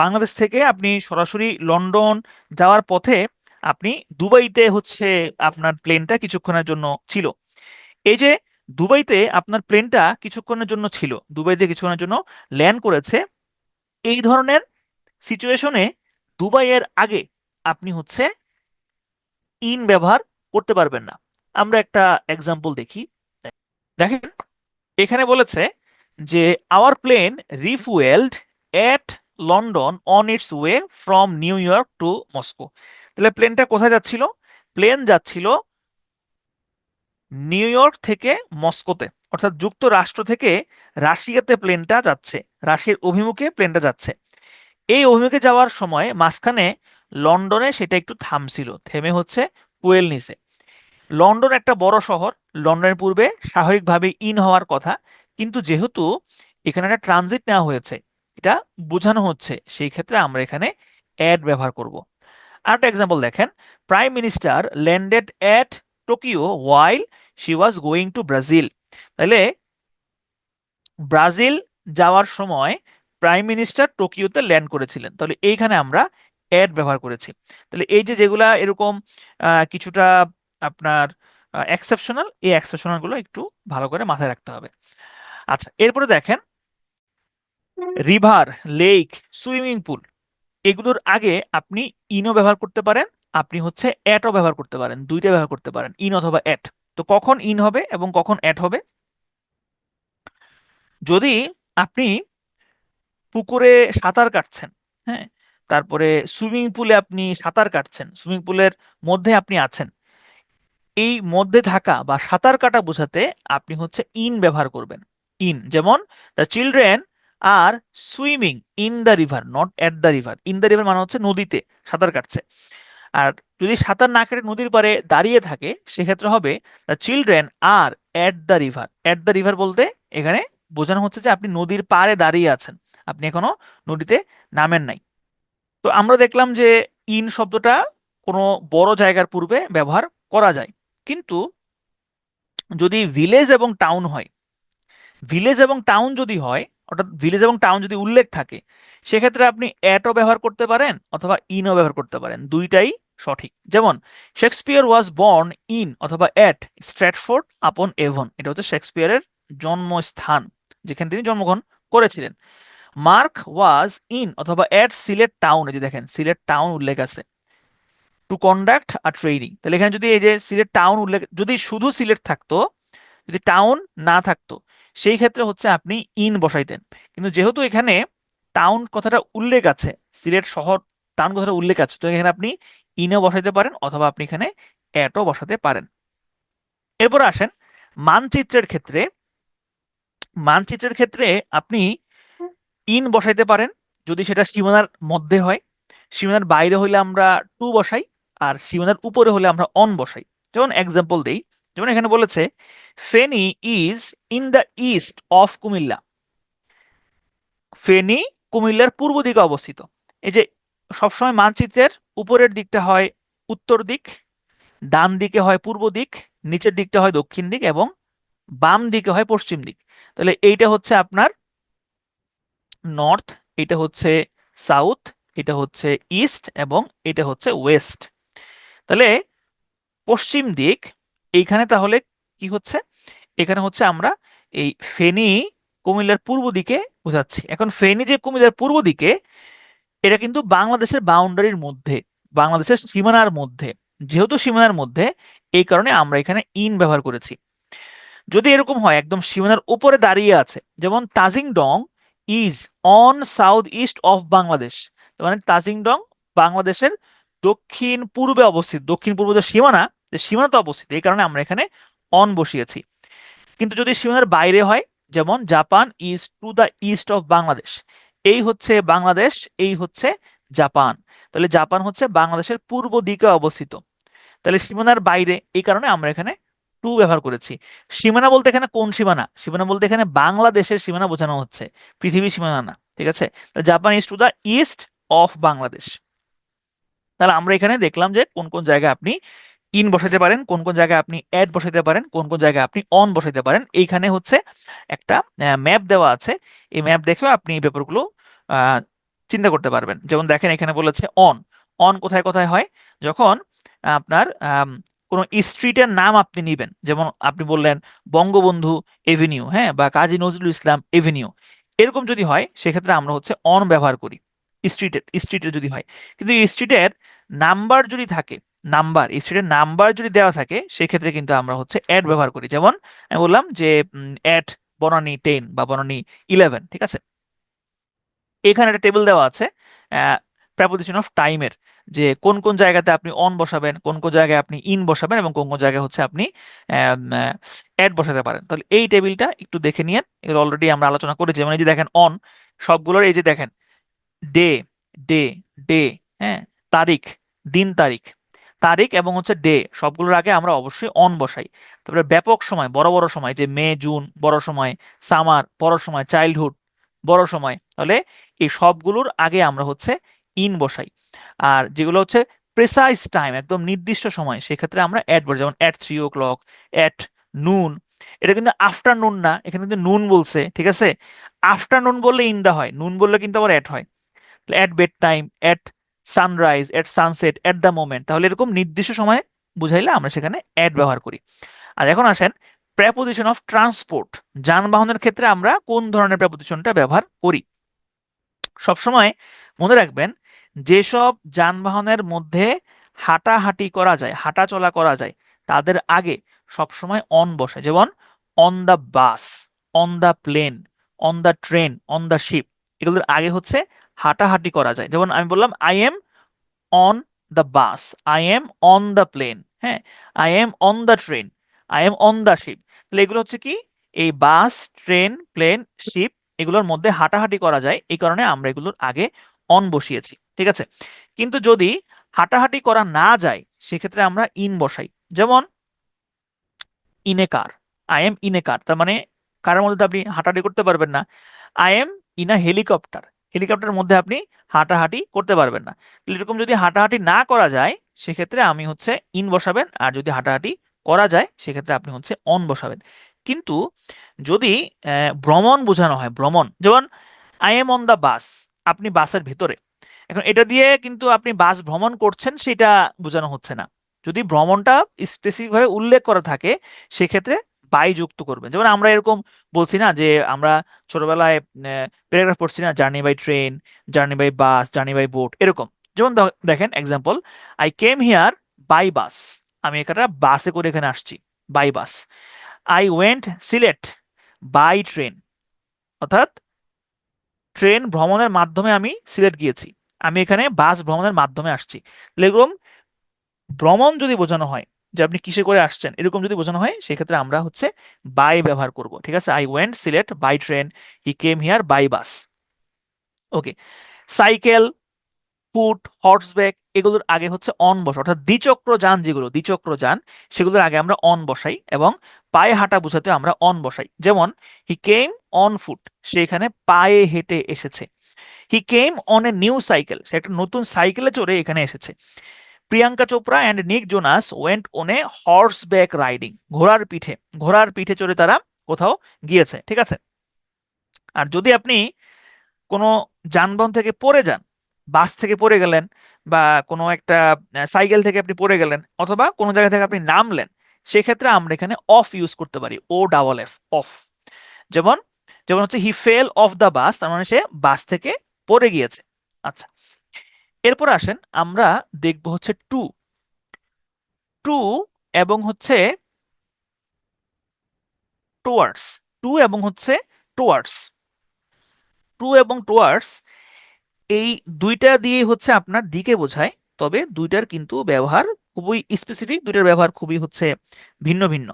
বাংলাদেশ থেকে আপনি সরাসরি লন্ডন যাওয়ার পথে আপনি দুবাইতে হচ্ছে আপনার প্লেনটা কিছুক্ষণের জন্য ছিল। এই যে দুবাইতে আপনার প্লেনটা কিছুক্ষণের জন্য ছিল, দুবাইতে কিছুক্ষণের জন্য ল্যান্ড করেছে, এই ধরনের সিচুয়েশনে দুবাইয়ের আগে আপনি হচ্ছে ইন ব্যবহার করতে পারবেন না। আমরা একটা এক্সাম্পল দেখি। দেখেন এখানে বলেছে যে our plane refuelled at London on its way from New York to Moscow. তাহলে প্লেনটা কোথায় যাচ্ছিল? প্লেন যাচ্ছিল নিউ ইয়র্ক থেকে মস্কোতে, অর্থাৎ যুক্তরাষ্ট্র থেকে রাশিয়াতে প্লেনটা যাচ্ছে, রাশিয়ার অভিমুখে প্লেনটা যাচ্ছে। এই অভিমুখে যাওয়ার সময় মাঝখানে লন্ডনে সেটা একটু থামছিল, থেমে হচ্ছে ফুয়েল নিছে। লন্ডন একটা বড় শহর, লন্ডনের পূর্বে স্বাভাবিকভাবে ইন হওয়ার কথা, কিন্তু যেহেতু এখানে একটা ট্রানজিট নেওয়া হয়েছে, এটা বোঝানো হচ্ছে, সেই ক্ষেত্রে আমরা এখানে অ্যাড ব্যবহার করব। আরেকটা এক্সাম্পল দেখেন, prime minister landed at Tokyo while she was going to Brazil. তাহলে ব্রাজিল যাওয়ার সময় প্রাইম মিনিস্টার টোকিওতে ল্যান্ড করেছিলেন, তাহলে এইখানে আমরা অ্যাড ব্যবহার করেছি। তাহলে এই যে যেগুলা এরকম কিছুটা আপনার এক্সেপশনাল, এই এক্সেপশনাল গুলো একটু ভালো করে মাথায় রাখতে হবে। আচ্ছা, এরপরে দেখেন রিভার, লেক, সুইমিং পুল, এগুলোর আগে আপনি ইনও ব্যবহার করতে পারেন, আপনি হচ্ছে অ্যাটও ব্যবহার করতে পারেন, দুইটা ব্যবহার করতে পারেন, ইন অথবা অ্যাট। তো কখন ইন হবে এবং কখন অ্যাট হবে? যদি আপনি পুকুরে সাঁতার কাটছেন, হ্যাঁ, তারপরে সুইমিং পুলে আপনি সাঁতার কাটছেন, সুইমিং পুলের মধ্যে আপনি আছেন, এই মধ্যে থাকা বা সাঁতার কাটা বোঝাতে আপনি হচ্ছে ইন ব্যবহার করবেন। ইন, যেমন the children are swimming in the river not at the river. In the river মানে হচ্ছে নদীতে সাঁতার কাটছে। আর যদি সাঁতার না কেটে নদীর পাড়ে দাঁড়িয়ে থাকে, সেক্ষেত্রে হবে the children are at the river. At the river বলতে এখানে বোঝানো হচ্ছে যে আপনি নদীর পাড়ে দাঁড়িয়ে আছেন, আপনি এখনো নদীতে নামেন নাই। তো আমরা দেখলাম যে ইন শব্দটা কোনো বড় জায়গার পূর্বে ব্যবহার করা যায়, কিন্তু যদি ভিলেজ এবং টাউন হয়, ভিলেজ এবং টাউন যদি হয়, অর্থাৎ ভিলেজ এবং টাউন যদি উল্লেখ থাকে, সেক্ষেত্রে আপনি অ্যাটও ব্যবহার করতে পারেন অথবা ইনও ব্যবহার করতে পারেন, দুইটাই সঠিক। যেমন শেক্সপিয়ার ওয়াজ বর্ন ইন অথবা অ্যাট স্ট্র্যাটফোর্ড আপন এভন, এটা হচ্ছে শেক্সপিয়ারের জন্মস্থান, যেখানে তিনি জন্মগ্রহণ করেছিলেন। মার্ক ওয়াজ ইন অথবা অ্যাট সিলেট টাউন, এই যে দেখেন সিলেট টাউন উল্লেখ আছে, টু কন্ডাক্ট আ ট্রেনিং। তাহলে এখানে যদি এই যে সিলেট টাউন উল্লেখ, যদি শুধু সিলেট থাকতো, যদি টাউন না থাকতো, সেই ক্ষেত্রে হচ্ছে আপনি ইন বসাইতেন। কিন্তু যেহেতু এখানে টাউন কথাটা উল্লেখ আছে, সিলেট শহর টাউন কথাটা উল্লেখ আছে, তো এখানে আপনি ইনও বসাইতে পারেন অথবা আপনি এখানে অ্যাটও বসাতে পারেন। এরপর আসেন মানচিত্রের ক্ষেত্রে। মানচিত্রের ক্ষেত্রে আপনি ইন বসাইতে পারেন যদি সেটা সীমানার মধ্যে হয়, সীমানার বাইরে হইলে আমরা টু বসাই, আর সীমানার উপরে হলে আমরা অন বসাই। যেমন এক্সাম্পল দেই, যেমন এখানে বলেছে Feni is in the east of Comilla. Feni কুমিল্লার পূর্ব দিকে অবস্থিত। এই যে সবসময় মানচিত্রের উপরের দিকটা হয় উত্তর দিক, ডান দিকে হয় পূর্ব দিক, নিচের দিকটা হয় দক্ষিণ দিক এবং বাম দিকে হয় পশ্চিম দিক। তাহলে এইটা হচ্ছে আপনার নর্থ, এটা হচ্ছে সাউথ, এটা হচ্ছে ইস্ট এবং এটা হচ্ছে ওয়েস্ট। তাহলে পশ্চিম দিক এইখানে তাহলে কি হচ্ছে? এখানে হচ্ছে আমরা এই ফেনী কুমিল্লার পূর্ব দিকে বোঝাচ্ছি। এখন ফেনী যে কুমিল্লার পূর্ব দিকে, এটা কিন্তু বাংলাদেশের বাউন্ডারির মধ্যে, বাংলাদেশের সীমানার মধ্যে, যেহেতু সীমানার মধ্যে, এই কারণে আমরা এখানে ইন ব্যবহার করেছি। যদি এরকম হয় একদম সীমানার উপরে দাঁড়িয়ে আছে, যেমন Tajing Dong is on south east of Bangladesh, মানে তাজিং ডং বাংলাদেশের দক্ষিণ পূর্বে অবস্থিত, দক্ষিণ পূর্ব যে সীমানা, যে সীমানাতে অবস্থিত, এই কারণে আমরা এখানে অন বসিয়েছি। কিন্তু যদি সীমানার বাইরে হয়, যেমন Japan is to the east of Bangladesh, এই হচ্ছে বাংলাদেশ, এই হচ্ছে জাপান, তাহলে জাপান হচ্ছে বাংলাদেশের পূর্ব দিকে অবস্থিত, তাহলে সীমানার বাইরে, এই কারণে আমরা এখানে টু ব্যবহার করেছি। সীমানা বলতে এখানে কোন সীমানা? সীমানা বলতে এখানে বাংলাদেশের সীমানা বোঝানো হচ্ছে, পৃথিবীর সীমানা না, ঠিক আছে? Japan is to the east of Bangladesh. তাহলে আমরা এখানে দেখলাম যে কোন কোন জায়গায় আপনি ইন বসাইতে পারেন, কোন কোন জায়গায় আপনি অ্যাড বসাইতে পারেন, কোন কোন জায়গায় আপনি অন বসাইতে পারেন। এইখানে হচ্ছে একটা ম্যাপ দেওয়া আছে, এই ম্যাপ দেখেও আপনি এই ব্যাপারগুলো আহ, চিন্তা করতে পারবেন। যেমন দেখেন এখানে বলেছে অন, অন কোথায় কোথায় হয়? যখন আপনার কোনো স্ট্রিটের নাম আপনি নিবেন, যেমন আপনি বললেন বঙ্গবন্ধু এভিনিউ, হ্যাঁ, বা কাজী নজরুল ইসলাম এভিনিউ, এরকম যদি হয় সেক্ষেত্রে আমরা হচ্ছে অন ব্যবহার করি স্ট্রিটের যদি হয়। কিন্তু এই স্ট্রিটের নাম্বার যদি থাকে, স্ট্রিটের নাম্বার যদি দেওয়া থাকে সেক্ষেত্রে কিন্তু আমরা হচ্ছে অ্যাড ব্যবহার করি। যেমন আমি বললাম যে অ্যাট বনানী 10 বা বনানী 11, ঠিক আছে। এখানে একটা টেবিল দেওয়া আছে প্রেপোজিশন অফ টাইমের, যে কোন কোন জায়গাতে আপনি অন বসাবেন, কোন কোন জায়গায় আপনি ইন বসাবেন, এবং কোন কোন জায়গায় হচ্ছে আপনি অ্যাড বসাতে পারেন। তাহলে এই টেবিলটা একটু দেখে নিন, এগুলো অলরেডি আমরা আলোচনা করেছি। যেমন এই যে দেখেন অন সবগুলোর, এই যে দেখেন ডে, ডে, ডে, হ্যাঁ, তারিখ, দিন তারিখ, তারিখ এবং হচ্ছে ডে, সবগুলোর আগে আমরা অবশ্যই অন বসাই। তারপরে ব্যাপক সময়, বড় বড় সময়, যে মে জুন বড় সময়, সামার বড় সময়, চাইল্ডহুড বড় সময়, তাহলে এই সবগুলোর আগে আমরা হচ্ছে ইন বসাই। আর যেগুলো হচ্ছে প্রেসাইজ টাইম, একদম নির্দিষ্ট সময়, সেক্ষেত্রে আমরা অ্যাট বসাই। যেমন অ্যাট 3 o'clock, অ্যাট নুন। এটা কিন্তু আফটারনুন না, এখানে কিন্তু নুন বলছে, ঠিক আছে। আফটারনুন বললে ইন দা হয়, নুন বললে কিন্তু আবার অ্যাট হয়। At bed time, at sunrise, at sunset, at the moment, তাহলে এরকম নির্দিষ্ট সময় বুঝাইলে আমরা সেখানে অ্যাট ব্যবহার করি। আর এখন আসেন প্রেপোজিশন অফ ট্রান্সপোর্ট, যানবাহনের ক্ষেত্রে আমরা কোন ধরনের প্রেপোজিশনটা ব্যবহার করি। সবসময় মনে রাখবেন, যেসব যানবাহনের মধ্যে হাঁটাহাঁটি করা যায়, হাঁটা চলা করা যায়, তাদের আগে সবসময় অন বসে। যেমন on the bus, on the plane, on the train, on the ship, এগুলোর আগে হচ্ছে হাঁটাহাঁটি করা যায়। যেমন আমি বললাম I am on the bus, I am on the plane, হ্যাঁ, I am on the train, I am on the ship. তাহলে এগুলো হচ্ছে কি, এই বাস, ট্রেন, প্লেন, শিপ, এগুলোর মধ্যে হাঁটাহাঁটি করা যায়, এই কারণে আমরা এগুলোর আগে অন বসিয়েছি, ঠিক আছে। কিন্তু যদি হাঁটাহাঁটি করা না যায় সেক্ষেত্রে আমরা ইন বসাই। যেমন in a car, I am in a car, তার মানে কারের মধ্যে তো আপনি হাঁটাহাঁটি করতে পারবেন না। I am in a helicopter, হেলিকপ্টারের মধ্যে আপনি হাঁটাহাঁটি করতে পারবেন না। তাহলে এরকম যদি হাঁটাহাঁটি না করা যায় সেক্ষেত্রে আমি হচ্ছে ইন বসাবেন, আর যদি হাঁটাহাঁটি করা যায় সেক্ষেত্রে আপনি হচ্ছে অন বসাবেন। কিন্তু যদি ভ্রমণ বোঝানো হয়, ভ্রমণ, যেমন আই এম অন দ্য বাস, আপনি বাসের ভেতরে, এখন এটা দিয়ে কিন্তু আপনি বাস ভ্রমণ করছেন সেটা বোঝানো হচ্ছে না। যদি ভ্রমণটা স্পেসিফিক ভাবে উল্লেখ করা থাকে সেক্ষেত্রে বাই যুক্ত করবেন। যেমন আমরা এরকম বলছি না যে আমরা ছোটবেলায় প্যারাগ্রাফ পড়ছি না, journey by train, journey by bus, journey by boat, এরকম। যেমন দেখেন example, I came here by bus, আমি এখানে বাসে করে এখানে আসছি, by bus. I went Sylhet by train, অর্থাৎ ট্রেন ভ্রমণের মাধ্যমে আমি সিলেট গিয়েছি, আমি এখানে বাস ভ্রমণের মাধ্যমে আসছি। এরকম ভ্রমণ যদি বোঝানো হয়, যে আপনি কিসে করে আসছেন, এরকম যদি বোঝানো হয় সেক্ষেত্রে আমরা হচ্ছে বাই ব্যবহার করব, ঠিক আছে। I went Sylhet by train, he came here by bus. Okay, cycle, foot, horseback, এগুলোর আগে হচ্ছে অন বসা, অর্থাৎ দ্বিচক্র যান, যেগুলো দ্বিচক্র যান সেগুলোর আগে আমরা অন বসাই, এবং পায়ে হাঁটা বোঝাতে আমরা অন বসাই। যেমন হি কেম অন ফুট, সে এখানে পায়ে হেঁটে এসেছে। He came on a new cycle, সে একটা নতুন সাইকেলে চড়ে এখানে এসেছে। Priyanka Chopra and Nick Jonas went on a horseback riding, ঘোড়ার পিঠে চড়ে তারা কোথাও গিয়েছে, ঠিক আছে। আর যদি আপনি কোনো যানবাহন থেকে পড়ে যান, বাস থেকে পড়ে গেলেন, বা কোনো একটা সাইকেল থেকে আপনি পড়ে গেলেন, অথবা কোনো জায়গা থেকে আপনি নামলেন, সেক্ষেত্রে আমরা এখানে অফ ইউজ করতে পারি, ও ডাবল এফ, অফ। যেমন যেমন হচ্ছে হি ফেল অফ দ্য বাস, তার মানে সে বাস থেকে পড়ে গিয়েছে। আচ্ছা, এরপর আসেন আমরা দেখব হচ্ছে টু, টু এবং হচ্ছে টুয়ার্ডস, টু এবং হচ্ছে টুয়ার্ডস, টু এবং টুয়ার্ডস, এই দুইটা দিয়ে হচ্ছে আপনার দিকে বোঝায়। তবে দুইটার কিন্তু ব্যবহার খুবই স্পেসিফিক, দুইটার ব্যবহার খুবই হচ্ছে ভিন্ন ভিন্ন।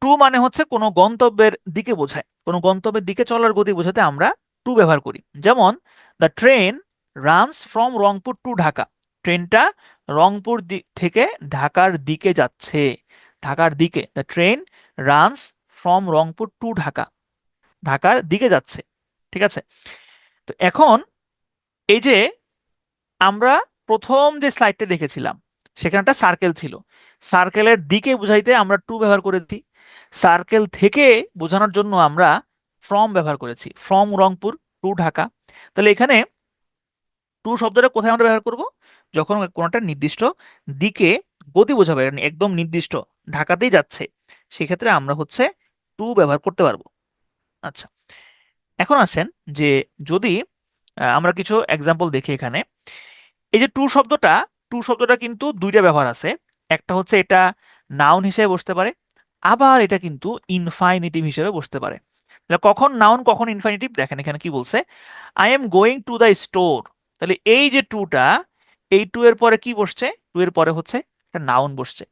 টু মানে হচ্ছে কোনো গন্তব্যের দিকে বোঝায়, কোনো গন্তব্যের দিকে চলার গতি বোঝাতে আমরা টু ব্যবহার করি। যেমন the train runs from Rangpur to Dhaka, ট্রেনটা রংপুর থেকে ঢাকার দিকে যাচ্ছে, ঢাকার দিকে। The train runs from Rangpur to Dhaka, ঢাকার দিকে যাচ্ছে, ঠিক আছে। তো এখন এই যে আমরা প্রথম যে স্লাইডটা দেখেছিলাম সেখানে একটা সার্কেল ছিল, সার্কেলের দিকে বুঝাইতে আমরা টু ব্যবহার করেছি। সার্কেল থেকে বোঝানোর জন্য আমরা ফ্রম ব্যবহার করেছি, ফ্রম রংপুর টু ঢাকা। তাহলে এখানে টু শব্দটা কোথায় আমরা ব্যবহার করব, যখন কোনো একটা নির্দিষ্ট দিকে গতি বোঝাবে, মানে একদম নির্দিষ্ট ঢাকাতেই যাচ্ছে, সেক্ষেত্রে আমরা হচ্ছে টু ব্যবহার করতে পারবো। আচ্ছা, এখন আসেন যে যদি আমরা কিছু এক্সাম্পল দেখি এখানে। এই যে টু শব্দটা কিন্তু দুইটা ব্যবহার আছে। একটা হচ্ছে এটা নাউন হিসেবে বসতে পারে, আবার এটা কিন্তু ইনফাইনিটিভ হিসেবে বসতে পারে। তাহলে কখন নাউন কখন ইনফাইনিটিভ দেখেন এখানে কি বলছে, I am going to the store. তাহলে এই যে টুটা, এই টু এর পরে কি বসছে, টু এর পরে হচ্ছে একটা নাউন বসছে।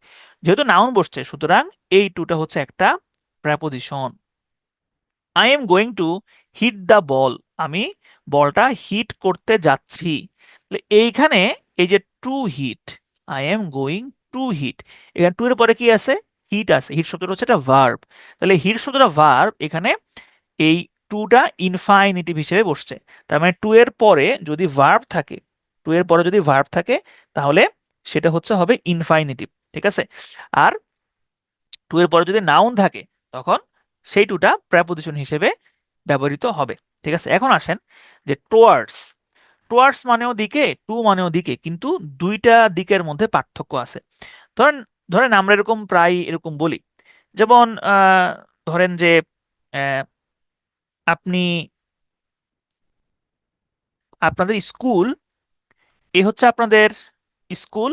যেহেতু নাউন বসছে সুতরাং এই টুটা হচ্ছে একটা preposition. I am going to hit the ball, আমি বলটা হিট করতে যাচ্ছি। তাহলে এইখানে এই যে to hit, I am going to hit, এখানে টু এর পরে কি আছে, হিট আছে। হিট শব্দটা হচ্ছে একটা ভার্ব। তাহলে হিট শব্দটা ভার্ব, এখানে এই টুটা ইনফাইনিটিভ হিসেবে বসছে। তার মানে টু এর পরে যদি ভার্ব থাকে, টু এর পরে যদি ভার্ব থাকে তাহলে সেটা হচ্ছে হবে ইনফাইনিটিভ, ঠিক আছে। আর টু এর পরে যদি নাউন থাকে তখন সেই টুটা প্রেপোজিশন হিসেবে ব্যবহৃত হবে, ঠিক আছে। এখন আসেন যে টুয়ার্ডস। টুয়ার্ডস মানেও দিকে, টু মানেও দিকে, কিন্তু দুইটা দিকের মধ্যে পার্থক্য আছে। ধরেন ধরেন আমরা এরকম প্রায় এরকম বলি, যেমন ধরেন যে আহ, আপনি, আপনাদের স্কুল, এই হচ্ছে আপনাদের স্কুল,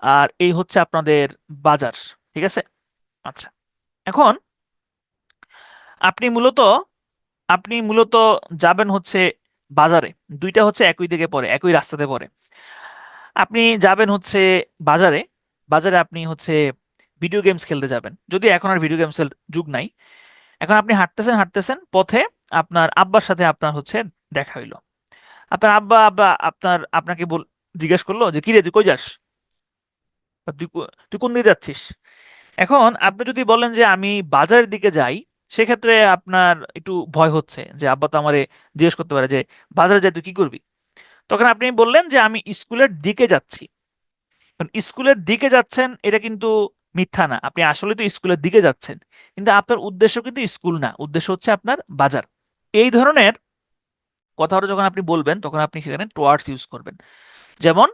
আর এই হচ্ছে আপনাদের বাজার, ঠিক আছে। আচ্ছা, এখন আপনি মূলত আপনি মূলত যাবেন হচ্ছে বাজারে। দুইটা হচ্ছে একই দিকে পড়ে, একই রাস্তাতে পড়ে। আপনি যাবেন হচ্ছে বাজারে, বাজারে আপনি হচ্ছে ভিডিও গেমস খেলতে যাবেন, যদি এখন আর ভিডিও গেমসের যুগ নাই। এখন আপনি হাঁটতেছেন হাঁটতেছেন পথে আপনার আব্বার সাথে আপনার হচ্ছে দেখা হইলো। আপনার আব্বা আব্বা আপনাকে জিজ্ঞেস করলো যে কি রে তুই কই যাস, বা তুই কোন দিকে যাচ্ছিস। এখন আপনি যদি বলেন যে আমি বাজারের দিকে যাই, সেক্ষেত্রে আপনার একটু ভয় হচ্ছে যে আব্বা তো আমারে জিজ্ঞেস করতে পারে যে বাজারে যাই তুই কি করবি। তখন আপনি বললেন যে আমি স্কুলের দিকে যাচ্ছি। কারণ স্কুলের দিকে যাচ্ছেন এটা কিন্তু মিথ্যা না, আপনি আসলে তো স্কুলের দিকে যাচ্ছেন, কিন্তু আপনার উদ্দেশ্য কিন্তু স্কুল না, উদ্দেশ্য হচ্ছে আপনার বাজার। এই ধরনের কথাটা যখন আপনি বলবেন তখন আপনি সেখানে টুয়ার্ডস ইউজ করবেন। যেমন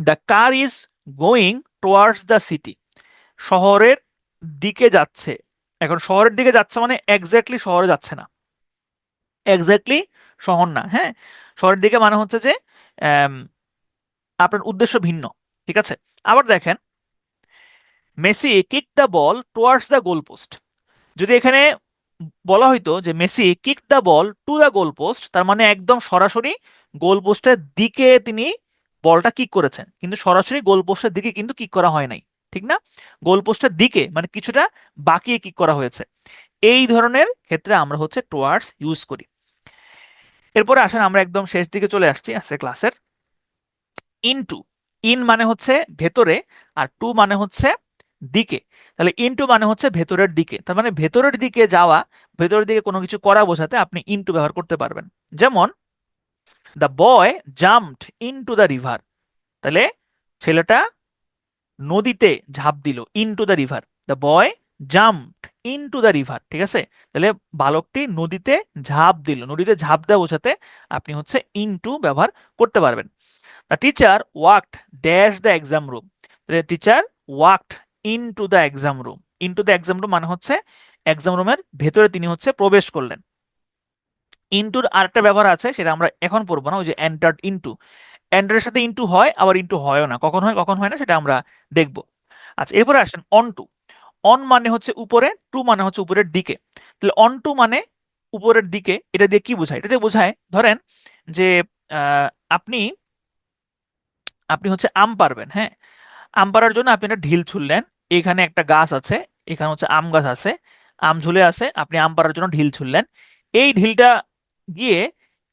the car is going towards the city, শহরের দিকে যাচ্ছে। এখন শহরের দিকে যাচ্ছে মানে এক্স্যাক্টলি শহরে যাচ্ছে না, এক্স্যাক্টলি শহর না, হ্যাঁ। শহরের দিকে মানে হচ্ছে যে আম, আপনার উদ্দেশ্য ভিন্ন, ঠিক আছে। আবার দেখেন, Messi kick the ball towards the goal post. যদি এখানে বলা হইতো যে Messi kick the ball to the goal post, তার মানে একদম সরাসরি গোল পোস্টের দিকে তিনি বলটা কিক করেছেন, কিন্তু সরাসরি গোল পোস্টের দিকে কিন্তু কিক করা হয় নাই, ঠিক না। গোল পোস্টের দিকে মানে কিছুটা বাকিয়ে কিক করা হয়েছে। এই ধরনের ক্ষেত্রে আমরা হচ্ছে টুয়ার্ডস ইউজ করি। এরপরে আসেন আমরা একদম শেষ দিকে চলে আসছি আজকে ক্লাসের। ইনটু, ইন মানে হচ্ছে ভেতরে, আর টু মানে হচ্ছে দিকে। তাহলে ইনটু মানে হচ্ছে ভেতরের দিকে, তার মানে ভেতরের দিকে যাওয়া, ভেতরের দিকে কোনো কিছু করা বোঝাতে আপনি ইনটু ব্যবহার করতে পারবেন। যেমন the boy jumped into the river, তাহলে ছেলেটা নদীতে ঝাঁপ দিল, into the river, the boy jumped into the river, ঠিক আছে। তাহলে বালকটি নদীতে ঝাঁপ দিল, নদীতে ঝাঁপ দেওয়া বোঝাতে আপনি হচ্ছে ইনটু ব্যবহার করতে পারবেন। The teacher walked dash the exam room, teacher walked into the exam room, into the exam room মানে হচ্ছে এক্সাম রুমের ভেতরে তিনি হচ্ছে প্রবেশ করলেন। ইনটুর আরেকটা ব্যবহার আছে, সেটা আমরা এখন পড়বো না, ওই যে এন্টার্ড ইনটু, এন্টারের সাথে ইনটু হয় আবার ইনটু হয়ও না, কখন হয় কখন হয় না সেটা আমরা দেখব। আচ্ছা, এরপরে আসেন অন টু। অন মানে হচ্ছে উপরে, টু মানে হচ্ছে উপরের দিকে। তাহলে অন টু মানে উপরের দিকে, এটা দিয়ে কি বোঝায়, এটা দিয়ে বোঝায় ধরেন যে আহ, আপনি আপনি হচ্ছে আম পারবেন, হ্যাঁ। আম পাড়ার জন্য আপনি একটা ঢিল ছুড়লেন, এখানে একটা গাছ আছে, এখানে হচ্ছে আম গাছ আছে, আম ঝুলে আছে, আপনি আম পাড়ার জন্য ঢিল ছুড়লেন। এই ঢিলটা গিয়ে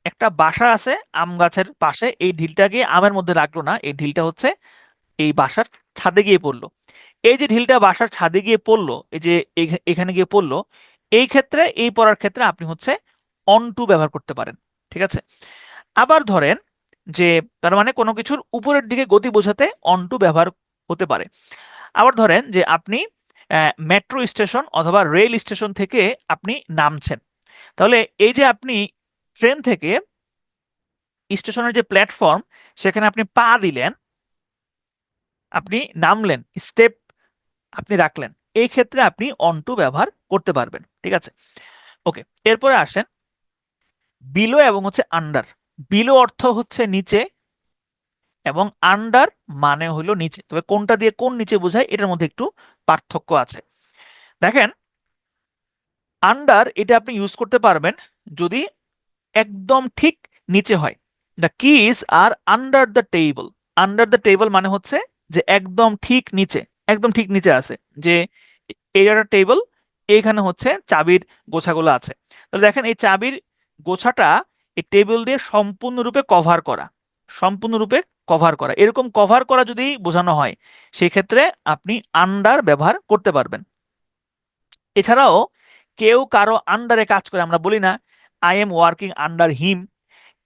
একটা বাসা আছে আম গাছের পাশে, এই ঢিলটা গিয়ে আমের মধ্যে লাগলো না, এই ঢিলটা হচ্ছে এই বাসার ছাদে গিয়ে পড়লো। এই যে ঢিলটা বাসার ছাদে গিয়ে পড়লো, এই যে এখানে গিয়ে পড়লো, এই ক্ষেত্রে এই পড়ার ক্ষেত্রে আপনি হচ্ছে অন টু ব্যবহার করতে পারেন, ঠিক আছে। আবার ধরেন যে তার মানে কোনো কিছুর উপরের দিকে গতি বোঝাতে অন টু ব্যবহার হতে পারে। আবার ধরেন যে আপনি মেট্রো স্টেশন অথবা রেল স্টেশন থেকে আপনি নামছেন, তাহলে এই যে আপনি ট্রেন থেকে স্টেশনের যে প্ল্যাটফর্ম সেখানে আপনি পা দিলেন, আপনি নামলেন, স্টেপ আপনি রাখলেন, এই ক্ষেত্রে আপনি অন টু ব্যবহার করতে পারবেন। ঠিক আছে, ওকে। এরপরে আসেন বিলো এবং হচ্ছে আন্ডার। বিলো অর্থ হচ্ছে নিচে এবং আন্ডার মানে হলো নিচে, তবে কোনটা দিয়ে কোন নিচে বোঝায় এটার মধ্যে একটু পার্থক্য আছে। দেখেন, আন্ডার এটা আপনি ইউজ করতে পারবেন যদি একদম ঠিক নিচে হয়। The keys are under the table. Under the table মানে হচ্ছে যে একদম ঠিক নিচে, একদম ঠিক নিচে আছে, যে এই একটা টেবিল, এইখানে হচ্ছে চাবির গোছাগুলো আছে। তাহলে দেখেন এই চাবির গোছাটা এই টেবিল দিয়ে সম্পূর্ণরূপে কভার করা, সম্পূর্ণরূপে কভার করা, এরকম কভার করা যদি বোঝানো হয় সেক্ষেত্রে আপনি আন্ডার ব্যবহার করতে পারবেন। এছাড়াও কেউ কারো আন্ডারে কাজ করে, আমরা বলি না আই এম ওয়ার্কিং আন্ডার হিম,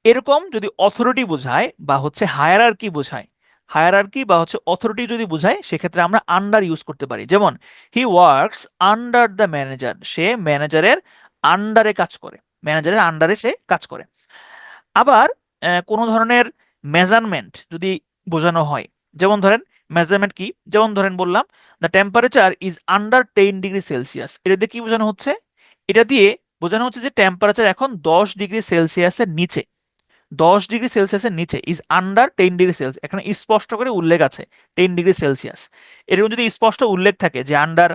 এরকম যদি অথরিটি বোঝায় বা হচ্ছে হায়ারার্কি বোঝায়, হায়ারার্কি বা হচ্ছে অথরিটি যদি বোঝায় সেক্ষেত্রে আমরা আন্ডার ইউজ করতে পারি। যেমন he works under the manager, সে ম্যানেজারের আন্ডারে কাজ করে, ম্যানেজারের আন্ডারে সে কাজ করে। আবার কোনো ধরনের মেজারমেন্ট যদি বোঝানো হয়, যেমন ধরেন মেজারমেন্ট কি, যেমন ধরেন বললাম the temperature is under 10 degree Celsius, এটা দিয়ে কি বোঝানো হচ্ছে, এটা দিয়ে বোঝানো হচ্ছে যে টেম্পারেচার এখন 10 ডিগ্রি সেলসিয়াসের নিচে, 10 ডিগ্রি সেলসিয়াসের নিচে, ইজ আন্ডার 10 ডিগ্রি সেলসিয়াস, এখানে স্পষ্ট করে উল্লেখ আছে 10 ডিগ্রি সেলসিয়াস। এরকম যদি স্পষ্ট উল্লেখ থাকে যে আন্ডার,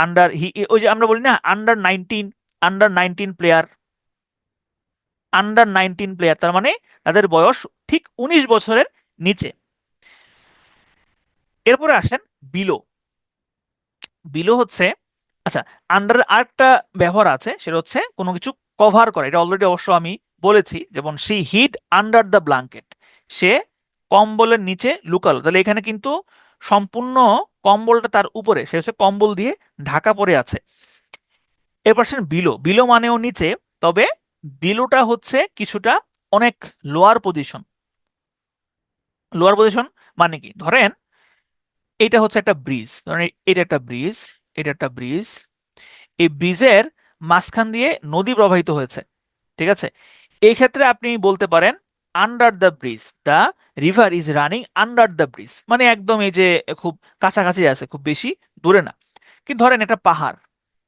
আন্ডার হি, ওই যে আমরা বলি না under 19, under 19 player, under 19 player, তার মানে তাদের বয়স ঠিক 19 বছরের নিচে। এরপরে আসেন বিলো। বিলো হচ্ছে, আচ্ছা, আন্ডার আরেকটা ব্যবহার আছে, সেটা হচ্ছে কোনো কিছু কভার করা, এটা অলরেডি অবশ্য আমি বলেছি, যেমন সি হিড আন্ডার দ্য ব্ল্যাঙ্কেট, সে কম্বলের নিচে লুকালো, তাহলে এখানে কিন্তু সম্পূর্ণ কম্বলটা তার উপরে, সে হচ্ছে কম্বল দিয়ে ঢাকা পড়ে আছে। এরপর আসেন বিলো। বিলো মানেও নিচে, তবে বিলোটা হচ্ছে কিছুটা অনেক লোয়ার পজিশন। লোয়ার পজিশন মানে কি, ধরেন এটা হচ্ছে একটা ব্রিজ, ধরেন এটা একটা ব্রিজ, এটা একটা ব্রিজ, এই ব্রিজের মাঝখান দিয়ে নদী প্রবাহিত হয়েছে। ঠিক আছে, এই ক্ষেত্রে আপনি বলতে পারেন under the bridge, the river is running under the bridge, মানে একদম এই যে খুব কাছাকাছি আছে, খুব বেশি দূরে না। কিন্তু ধরেন একটা পাহাড়,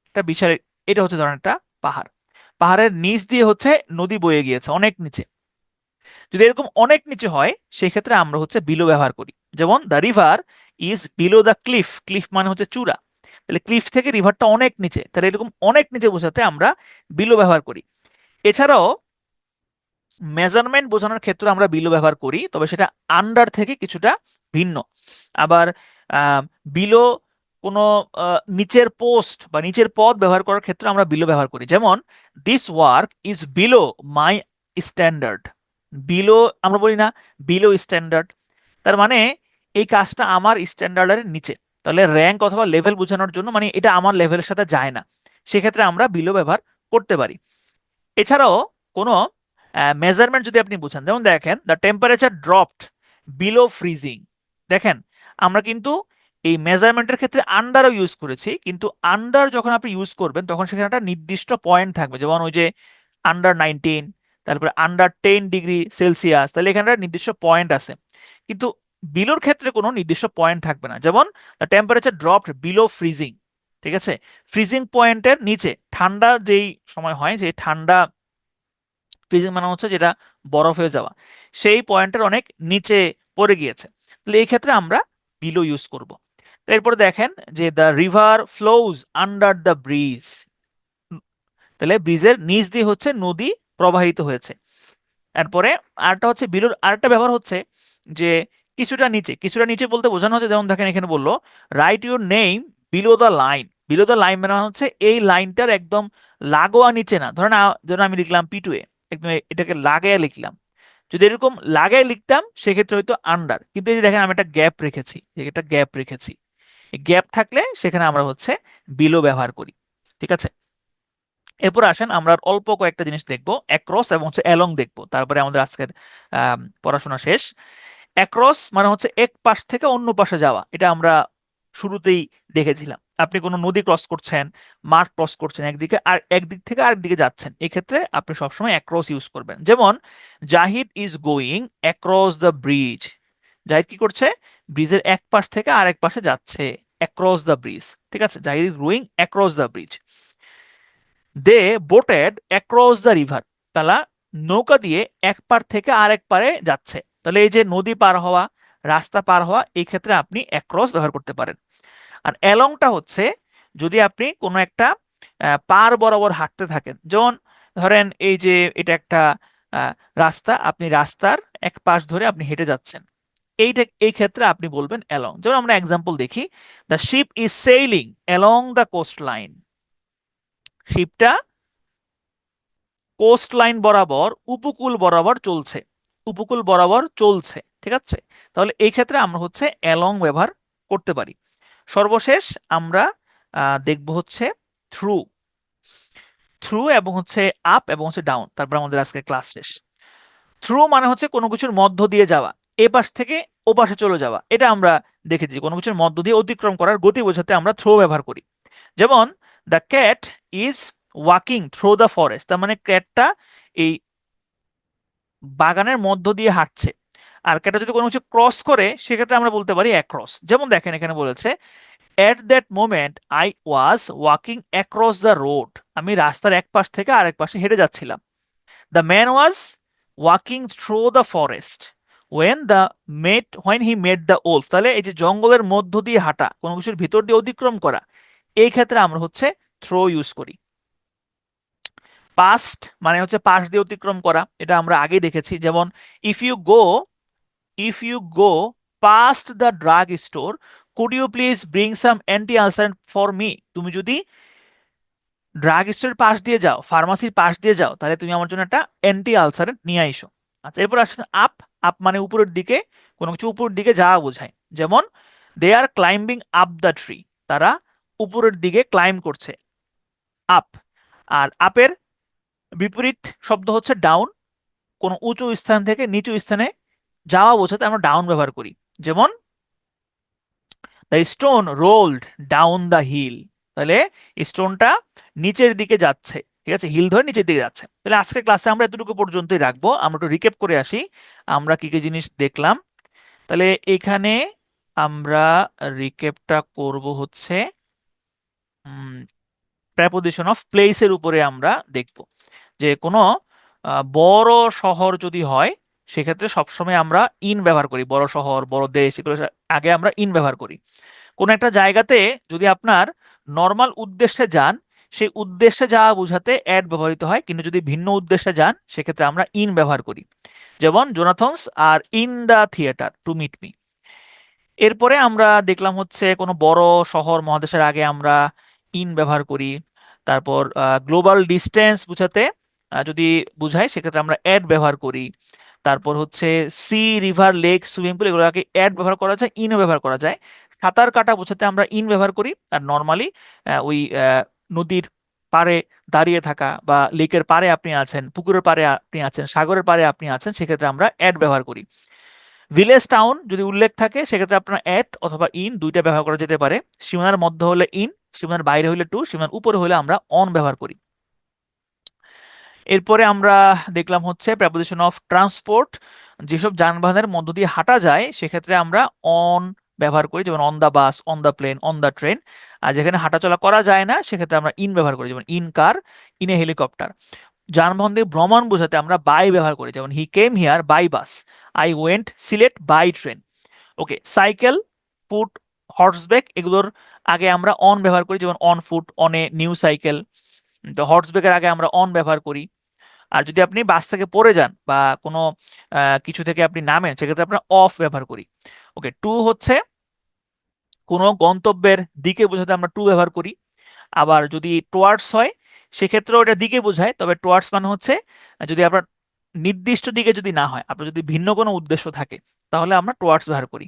একটা বিশাল, এটা হচ্ছে ধরেন একটা পাহাড়, পাহাড়ের নিচ দিয়ে হচ্ছে নদী বয়ে গিয়েছে অনেক নিচে। যদি এরকম অনেক নিচে হয় সেক্ষেত্রে আমরা হচ্ছে বিলো ব্যবহার করি, যেমন the river is below the cliff, cliff মানে হচ্ছে চূড়া, তাহলে ক্লিফ থেকে রিভারটা অনেক নিচে, তাহলে এরকম অনেক নিচে বোঝাতে আমরা বিলো ব্যবহার করি। এছাড়াও মেজারমেন্ট বোঝানোর ক্ষেত্রে আমরা বিলো ব্যবহার করি, তবে সেটা আন্ডার থেকে কিছুটা ভিন্ন। আবার বিলো কোনো নিচের পোস্ট বা নিচের পদ ব্যবহার করার ক্ষেত্রে আমরা বিলো ব্যবহার করি, যেমন this work is below my standard. Below আমরা বলি না বিলো স্ট্যান্ডার্ড, তার মানে এই কাজটা আমার স্ট্যান্ডার্ডের নিচে, তাহলে র্যাঙ্ক অথবা লেভেল বোঝানোর জন্য, মানে এটা আমার লেভেলের সাথে যায় না, সেক্ষেত্রে আমরা বিলো ব্যবহার করতে পারি। এছাড়াও কোনো মেজারমেন্ট যদি আপনি বুঝান, যেমন দেখেন the temperature dropped below freezing, দেখেন আমরা কিন্তু এই মেজারমেন্টের ক্ষেত্রে আন্ডারও ইউজ করেছি, কিন্তু আন্ডার যখন আপনি ইউজ করবেন তখন সেখানে একটা নির্দিষ্ট পয়েন্ট থাকবে, যেমন ওই যে আন্ডার 19, তারপরে আন্ডার 10 ডিগ্রি সেলসিয়াস, তাহলে এখানে একটা নির্দিষ্ট পয়েন্ট আছে। কিন্তু বিলোর ক্ষেত্রে কোনো নির্দিষ্ট পয়েন্ট থাকবে না, যেমন the temperature dropped below freezing. ঠিক আছে, ফ্রিজিং পয়েন্টের নিচে, ঠান্ডা যেই সময় হয়, যে ঠান্ডা, ফ্রিজিং মানে হচ্ছে যেটা বরফ হয়ে যাওয়া, সেই পয়েন্টের অনেক নিচে পড়ে গিয়েছে, তাহলে এই ক্ষেত্রে আমরা বিলো ইউজ করব। এরপরে দেখেন যে the river flows under the bridge, তাহলে ব্রিজের নিচ দিয়ে হচ্ছে নদী প্রবাহিত হয়েছে। এরপরে আরেকটা হচ্ছে বিলোর আরেকটা ব্যবহার হচ্ছে যে কিছুটা নিচে, কিছুটা নিচে বলতে বোঝানো হচ্ছে, যেমন দেখেন এখানে বললো right your name below the line. Below the line মানে হচ্ছে এই লাইনটার একদম লাগোয়া নিচে না, ধরেন ধরেন আমি লিখলাম P2A, একদম এটাকে লাগাইয়া লিখলাম, যদি এরকম লাগাই লিখতাম সেক্ষেত্রে হয়তো আন্ডার, কিন্তু এই যে দেখেন আমি একটা গ্যাপ রেখেছি, একটা গ্যাপ রেখেছি, এই গ্যাপ থাকলে সেখানে আমরা হচ্ছে বিলো ব্যবহার করি। ঠিক আছে, এরপর আসেন আমরা অল্প কয়েকটা জিনিস দেখবো, অ্যাক্রস এবং হচ্ছে অ্যালং দেখবো, তারপরে আমাদের আজকের পড়াশোনা শেষ। অ্যাক্রস মানে হচ্ছে এক পাশ থেকে অন্য পাশে যাওয়া, এটা আমরা শুরুতেই দেখেছিলাম, আপনি কোনো নদী ক্রস করছেন, মাঠ ক্রস করছেন, একদিকে আর একদিক থেকে আরেক দিকে যাচ্ছেন, এক্ষেত্রে আপনি সবসময় অ্যাক্রস ইউজ করবেন। যেমন Zahid is going across the bridge, Zahid কি করছে, ব্রিজের এক পাশ থেকে আরেক পাশে যাচ্ছে, অ্যাক্রস দ্য ব্রিজ। ঠিক আছে, Zahid is rowing across the bridge. They boated across the river, তারা নৌকা দিয়ে এক পার থেকে আরেক পারে যাচ্ছে। তাহলে এই যে নদী পার হওয়া, রাস্তা পার হওয়া, এই ক্ষেত্রে আপনি অ্যাক্রস ব্যবহার করতে পারেন। আর অ্যালংটা হচ্ছে যদি আপনি কোনো একটা পার বরাবর হাঁটতে থাকেন, যেমন ধরেন এই যে এটা একটা আহ, রাস্তা, আপনি রাস্তার এক পাশ ধরে আপনি হেঁটে যাচ্ছেন, এই ক্ষেত্রে আপনি বলবেন অ্যালং। যেমন আমরা এক্সাম্পল দেখি, the ship is sailing along the coast line, শিপটা কোস্ট লাইন বরাবর, উপকূল বরাবর চলছে, উপকূল বরাবর চলছে। ঠিক আছে, তাহলে এই ক্ষেত্রে আমরা হচ্ছে অ্যালং ব্যবহার করতে পারি। সর্বশেষ আমরা দেখব হচ্ছে থ্রু, থ্রু এবং হচ্ছে আপ এবং হচ্ছে ডাউন, তারপর আমাদের আজকে ক্লাস শেষ। থ্রু মানে হচ্ছে কোনো কিছুর মধ্য দিয়ে যাওয়া, এ পাশ থেকে ও পাশে চলে যাওয়া, এটা আমরা দেখেছি, কোনো কিছুর মধ্য দিয়ে অতিক্রম করার গতি বোঝাতে আমরা থ্রো ব্যবহার করি। যেমন the cat is walking through the forest, তার মানে ক্যাটটা এই বাগানের মধ্য দিয়ে হাঁটছে। আর ক্যাটটা যদি কোনো কিছু ক্রস করে সেক্ষেত্রে আমরা বলতে পারি অ্যাক্রস। যেমন দেখেন এখানে বলেছে at that moment I was walking across the road, আমি রাস্তার এক পাশ থেকে আরেক পাশে হেঁটে যাচ্ছিলাম। The man was walking through the forest when he met the wolf, তাহলে এই যে জঙ্গলের মধ্য দিয়ে হাঁটা, কোনো কিছুর ভিতর দিয়ে অতিক্রম করা, এই ক্ষেত্রে আমরা হচ্ছে থ্রো ইউজ করি। পাস্ট মানে হচ্ছে পাশ দিয়ে অতিক্রম করা, এটা আমরা আগে দেখেছি। যেমন if you go if you go past the drug store could you please bring some anti ulcerant for me, তুমি যদি ড্রাগ স্টোরের পাশ দিয়ে যাও, ফার্মাসির পাশ দিয়ে যাও, তাহলে তুমি আমার জন্য একটা অ্যান্টি আলসারেন্ট নিয়ে আইসো। আচ্ছা, এরপর আসলে আপ, আপ মানে উপরের দিকে, কোনো কিছু উপরের দিকে যাওয়া বোঝায়। যেমন দে আর ক্লাইম্বিং আপ দ্য ট্রি, তারা উপরের দিকে ক্লাইম্ব করছে, আপ। আর আপের বিপরীত শব্দ হচ্ছে ডাউন, কোনো উঁচু স্থান থেকে নিচু স্থানে যাওয়া বোঝাতে আমরা ডাউন ব্যবহার করি। যেমন the stone rolled down the hill, তাহলে স্টোনটা নিচের দিকে যাচ্ছে। ঠিক আছে, হিল ধরে নিচের দিকে যাচ্ছে। তাহলে আজকে ক্লাসে আমরা এতটুকু পর্যন্তই রাখবো। আমরা একটু রিক্যাপ করে আসি আমরা কি কি জিনিস দেখলাম। তাহলে এখানে আমরা রিক্যাপটা করব হচ্ছে প্রেপোজিশন অফ প্লেসের উপরে আমরা দেখব যে কোনো বড় শহর যদি হয় সেক্ষেত্রে সবসময় আমরা ইন ব্যবহার করি, বড় শহর বড় দেশ এগুলো আগে আমরা ইন ব্যবহার করি। কোনো একটা জায়গাতে যদি আপনার নর্মাল উদ্দেশ্যে যান, সেই উদ্দেশ্যে যাওয়া বোঝাতে অ্যাড ব্যবহৃত হয়, কিন্তু যদি ভিন্ন উদ্দেশ্যে যান সেক্ষেত্রে আমরা ইন ব্যবহার করি। যেমন Jonathans are in the theatre to meet me. এরপরে আমরা দেখলাম হচ্ছে কোনো বড় শহর মহাদেশের আগে আমরা ইন ব্যবহার করি। তারপর গ্লোবাল ডিস্টেন্স বোঝাতে যদি বুঝাই সেক্ষেত্রে আমরা অ্যাড ব্যবহার করি। তারপর হচ্ছে sea, river, lake, swimming pool এগুলো আগে অ্যাড ব্যবহার করা যায়, ইনও ব্যবহার করা যায়। সাঁতার কাটা বোঝাতে আমরা ইন ব্যবহার করি। আর নর্মালি ওই নদীর পাড়ে দাঁড়িয়ে থাকা বা লেকের পাড়ে আপনি আছেন, পুকুরের পাড়ে আপনি আছেন, সাগরের পাড়ে আপনি আছেন, সেক্ষেত্রে আমরা অ্যাড ব্যবহার করি। ভিলেজ টাউন যদি উল্লেখ থাকে সেক্ষেত্রে আপনার অ্যাট অথবা ইন দুইটা ব্যবহার করা যেতে পারে। সীমানার মধ্যে হলে ইন, সীমানার বাইরে হলে টু, সীমানার উপরে হলে আমরা অন ব্যবহার করি। এরপরে আমরা দেখলাম হচ্ছে প্রেপোজিশন অফ ট্রান্সপোর্ট, যেসব যানবাহনের মধ্য দিয়ে হাঁটা যায় সেক্ষেত্রে আমরা অন ব্যবহার করি, যেমন on the bus, on the plane, on the train. আর যেখানে হাঁটাচলা করা যায় না সেক্ষেত্রে আমরা ইন ব্যবহার করি, যেমন in car, in a helicopter. যানবাহন দিয়ে ভ্রমণ বোঝাতে আমরা বাই ব্যবহার করি, যেমন he came here by bus, I went Sylhet by train. Okay, cycle, foot, horseback এগুলোর আগে আমরা অন ব্যবহার করি, যেমন on foot, on a new cycle. তো হর্সব্যাকের আগে আমরা অন ব্যবহার করি। আর যদি আপনি বাস থেকে পড়ে যান বা কোনো কিছু থেকে আপনি নামেন সেক্ষেত্রে আমরা অফ ব্যবহার করি। ওকে, টু হচ্ছে কোনো গন্তব্যের দিকে বোঝাতে আমরা টু ব্যবহার করি। আবার যদি টুয়ার্ডস হয় সেক্ষেত্রেও এটা দিকে বোঝায়, তবে টুয়ার্ডস মানে হচ্ছে যদি আপনার নির্দিষ্ট দিকে যদি না হয়, আপনার যদি ভিন্ন কোনো উদ্দেশ্য থাকে তাহলে আমরা টুয়ার্ডস ব্যবহার করি।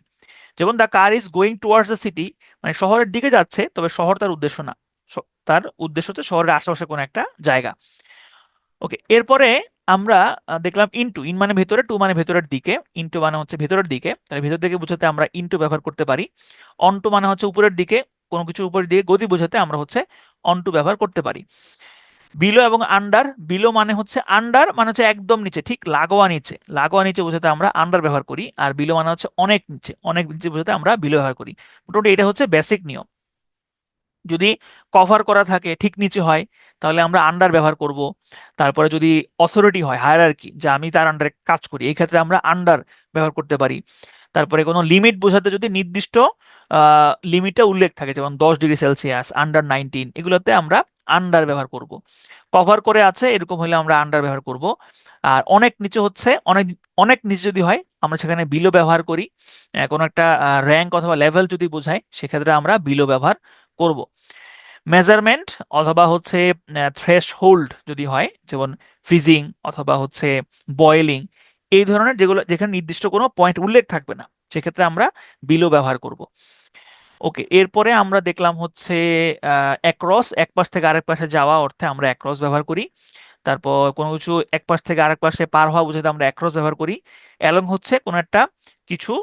যেমন the car is going towards the city, মানে শহরের দিকে যাচ্ছে, তবে শহর তার উদ্দেশ্য না, তার উদ্দেশ্য হচ্ছে শহরের আশেপাশে কোনো একটা জায়গা। ওকে, এরপরে আমরা দেখলাম ইনটু, ইন মানে ভেতরে, টু মানে ভেতরের দিকে, ইনটু মানে হচ্ছে ভেতরের দিকে, তাহলে ভেতর দিকে বোঝাতে আমরা ইনটু ব্যবহার করতে পারি। অনটু মানে হচ্ছে উপরের দিকে, কোনো কিছু উপরের দিকে গতি বোঝাতে আমরা হচ্ছে অনটু ব্যবহার করতে পারি। বিলো এবং আন্ডার, বিলো মানে হচ্ছে আন্ডার মানে হচ্ছে একদম নিচে, ঠিক লাগোয়া নিচে, লাগোয়া নিচে বোঝাতে আমরা আন্ডার ব্যবহার করি, আর বিলো মানে হচ্ছে অনেক নিচে, অনেক নিচে বোঝাতে আমরা বিলো ব্যবহার করি। মোটামুটি এটা হচ্ছে বেসিক নিয়ম। যদি কভার করা থাকে ঠিক নিচে হয় তাহলে আমরা আন্ডার ব্যবহার করব। তারপরে যদি অথরিটি হয়, হায়ারার্কি, যে আমি তার আন্ডারে কাজ করি, এই ক্ষেত্রে আমরা আন্ডার ব্যবহার করতে পারি। তারপরে কোনো লিমিট বোঝাতে যদি নির্দিষ্ট লিমিটে উল্লেখ থাকে, যেমন 10 ডিগ্রি সেলসিয়াস, আন্ডার 19, এগুলোতে আমরা আন্ডার ব্যবহার করব। কভার করে আছে এরকম হলে আমরা আন্ডার ব্যবহার করব। আর অনেক নিচে হচ্ছে অনেক, অনেক নিচে যদি হয় আমরা সেখানে বিলো ব্যবহার করি। কোনো একটা র্যাঙ্ক অথবা লেভেল যদি বোঝায় সেক্ষেত্রে আমরা বিলো ব্যবহার করব। মেজারমেন্ট অথবা হচ্ছে থ্রেশ হোল্ড যদি হয়, যেমন ফ্রিজিং অথবা হচ্ছে বয়েলিং, এই ধরনের যেগুলো যেখানে নির্দিষ্ট কোনো পয়েন্ট উল্লেখ থাকবে না সেক্ষেত্রে আমরা বিলো ব্যবহার করব। ওকে, এরপরে আমরা দেখলাম হচ্ছে অ্যাক্রস, এক পাশ থেকে আরেক পাশে যাওয়া অর্থে আমরা অ্যাক্রস ব্যবহার করি। তারপর কোনো কিছু এক পাশ থেকে আরেক পাশে পার হওয়া বোঝাতে আমরা অ্যাক্রস ব্যবহার করি। অ্যালং হচ্ছে কোনো একটা কিছু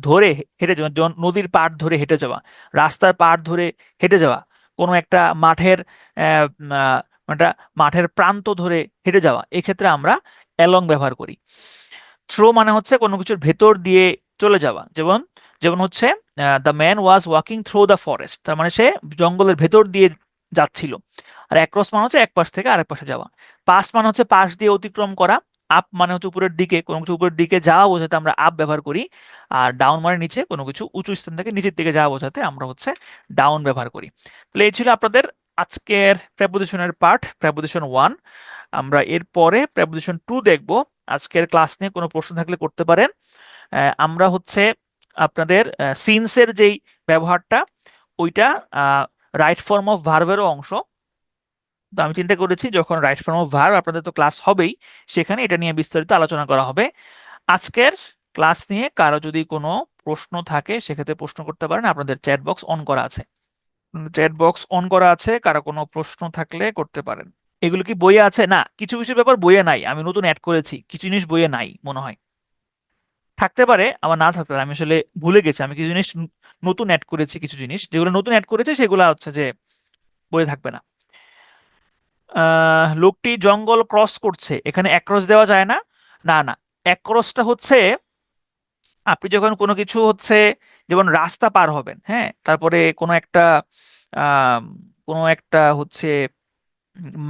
ধরে হেঁটে যাওয়া, যেমন নদীর পাড় ধরে হেঁটে যাওয়া, রাস্তার পাড় ধরে হেঁটে যাওয়া, কোনো একটা মাঠের আহ, উম, আহ, একটা মাঠের প্রান্ত ধরে হেঁটে যাওয়া, এক্ষেত্রে আমরা অ্যালং ব্যবহার করি। থ্রো মানে হচ্ছে কোনো কিছুর ভেতর দিয়ে চলে যাওয়া, যেমন যেমন হচ্ছে the man was walking through the forest, তার মানে সে জঙ্গলের ভেতর দিয়ে যাচ্ছিল। আর অ্যাক্রস মানে হচ্ছে এক পাশ থেকে আরেক পাশে যাওয়া। পাস মানে হচ্ছে পাশ দিয়ে অতিক্রম করা। আপ মানে হচ্ছে উপরের দিকে, কোনো কিছু উপরের দিকে যাওয়া বোঝাতে আমরা আপ ব্যবহার করি। আর ডাউন মানে নিচে, কোনো কিছু উঁচু স্থান থেকে নিচের দিকে যাওয়া বোঝাতে আমরা হচ্ছে ডাউন ব্যবহার করি। তাহলে এই ছিল আপনাদের আজকের প্রেপোজিশনের পার্ট, প্রেপোজিশন 1। আমরা এরপরে প্রেপোজিশন 2 দেখব। আজকের ক্লাস নিয়ে কোনো প্রশ্ন থাকলে করতে পারেন। আমরা হচ্ছে আপনাদের সিন্সের যেই ব্যবহারটা, ওইটা রাইট ফর্ম অফ ভার্বেরও অংশ। তো আমি চিন্তা করেছি যখন রাইট ফর্ম অফ ভার্ব আপনাদের তো ক্লাস হবেই, সেখানে এটা নিয়ে বিস্তারিত আলোচনা করা হবে। আজকের ক্লাস নিয়ে কারো যদি কোনো প্রশ্ন থাকে সেক্ষেত্রে প্রশ্ন করতে পারেন, আপনাদের চ্যাট বক্স অন করা আছে। চ্যাট বক্স অন করা আছে, কারো কোনো প্রশ্ন থাকলে করতে পারেন। এগুলো কি বইয়ে আছে? না, কিছু কিছু ব্যাপার বইয়ে নাই, আমি নতুন অ্যাড করেছি, কিছু জিনিস বইয়ে নাই মনে হয়। থাকতে পারে, আমার না থাকতে পারে, আমি আসলে ভুলে গেছি। আমি কিছু জিনিস নতুন অ্যাড করেছি, কিছু জিনিস যেগুলো নতুন অ্যাড করেছে সেগুলো হচ্ছে যে বইয়ে থাকবে না। লোকটি জঙ্গল ক্রস করছে, এখানে অ্যাক্রস দেওয়া যায় না। না না, অ্যাক্রসটা হচ্ছে আপনি যখন কোনো কিছু হচ্ছে, যেমন রাস্তা পার হবেন, হ্যাঁ, তারপরে আহ কোনো একটা হচ্ছে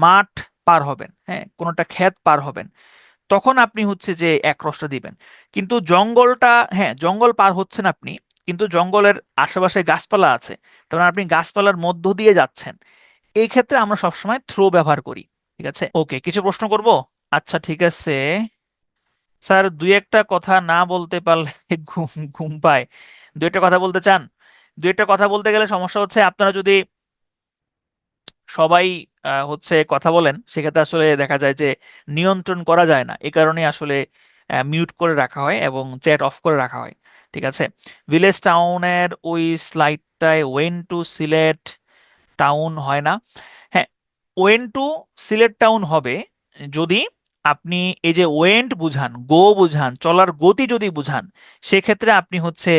মাঠ পার হবেন, হ্যাঁ, কোনোটা ক্ষেত পার হবেন, তখন আপনি হচ্ছে যে অ্যাক্রসটা দিবেন। কিন্তু জঙ্গলটা, হ্যাঁ, জঙ্গল পার হচ্ছেন আপনি, কিন্তু জঙ্গলের আশেপাশে গাছপালা আছে, তার মানে আপনি গাছপালার মধ্য দিয়ে যাচ্ছেন, এই ক্ষেত্রে আমরা সবসময় থ্রো ব্যবহার করি। ঠিক আছে, ওকে, কিছু প্রশ্ন করব? আচ্ছা ঠিক আছে স্যার, দুই একটা কথা না বলতে পারলে ঘুম ঘুম পায়। দুই একটা কথা বলতে চান? দুই একটা কথা বলতে গেলে সমস্যা হচ্ছে আপনারা যদি সবাই হচ্ছে কথা বলেন সেক্ষেত্রে আসলে দেখা যায় যে নিয়ন্ত্রণ করা যায় না, এই কারণে আসলে মিউট করে রাখা হয় এবং চ্যাট অফ করে রাখা হয়। ঠিক আছে, ভিলেজ টাউনের ওই স্লাইডটায় ওয়েন টু সিলেট টাউন হয় না। হ্যাঁ, ওয়েন টু সিলেট টাউন হবে যদি আপনি এই যে ওয়েন্ট বুঝান, গো বুঝান, চলার গতি যদি বুঝান, সেক্ষেত্রে আপনি হচ্ছে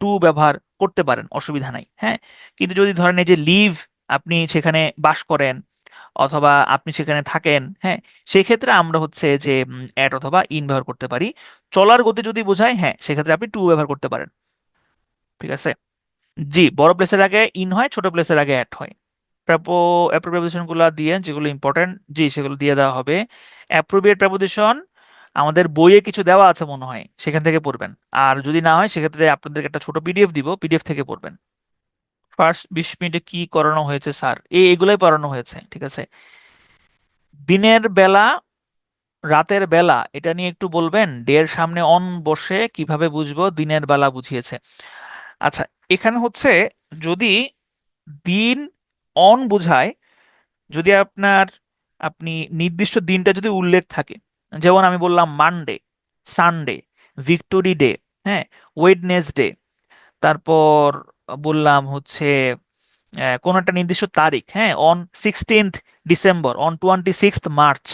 টু ব্যবহার করতে পারেন, অসুবিধা নাই। হ্যাঁ, কিন্তু যদি ধরেন এই যে লিভ, আপনি সেখানে বাস করেন অথবা আপনি সেখানে থাকেন, হ্যাঁ, সেক্ষেত্রে আমরা হচ্ছে যে অ্যাট অথবা ইন ব্যবহার করতে পারি। চলার গতি যদি বোঝায়, হ্যাঁ, সেক্ষেত্রে আপনি টু ব্যবহার করতে পারেন। ঠিক আছে, জি, বড় প্লেসের আগে ইন হয়, ছোট প্লেসের আগে অ্যাট হয়। প্রেপোজিশন গুলা দিয়ে, যেগুলো ইম্পর্টেন্ট, জি, সেগুলো দিয়ে দেওয়া হবে। অ্যাপ্রোপ্রিয়েট প্রেপোজিশন আমাদের বইয়ে কিছু দেওয়া আছে মনে হয়, সেখান থেকে পড়বেন। আর যদি না হয় সেক্ষেত্রে আপনাদেরকে একটা ছোট পিডিএফ দিব, পিডিএফ থেকে পড়বেন। ফার্স্ট 20 মিনিটে কি করানো হয়েছে স্যার? এগুলাই পড়ানো হয়েছে। ঠিক আছে, দিনের বেলা, রাতের বেলা, এটা নিয়ে একটু বলবেন। ডের সামনে অন বসে কিভাবে বুঝবো দিনের বেলা বুঝিয়েছে? আচ্ছা, এখানে হচ্ছে যদি দিন অন বোঝায়, যদি আপনি নির্দিষ্ট দিনটা যদি উল্লেখ থাকে, যেমন আমি বললাম মানডে, সানডে, ভিক্টোরি ডে, হ্যাঁ, ওয়েডনেসডে, তারপর বললাম হচ্ছে কোন একটা নির্দিষ্ট তারিখ, হ্যাঁ, অন 16 ডিসেম্বর, অন 26 মার্চ,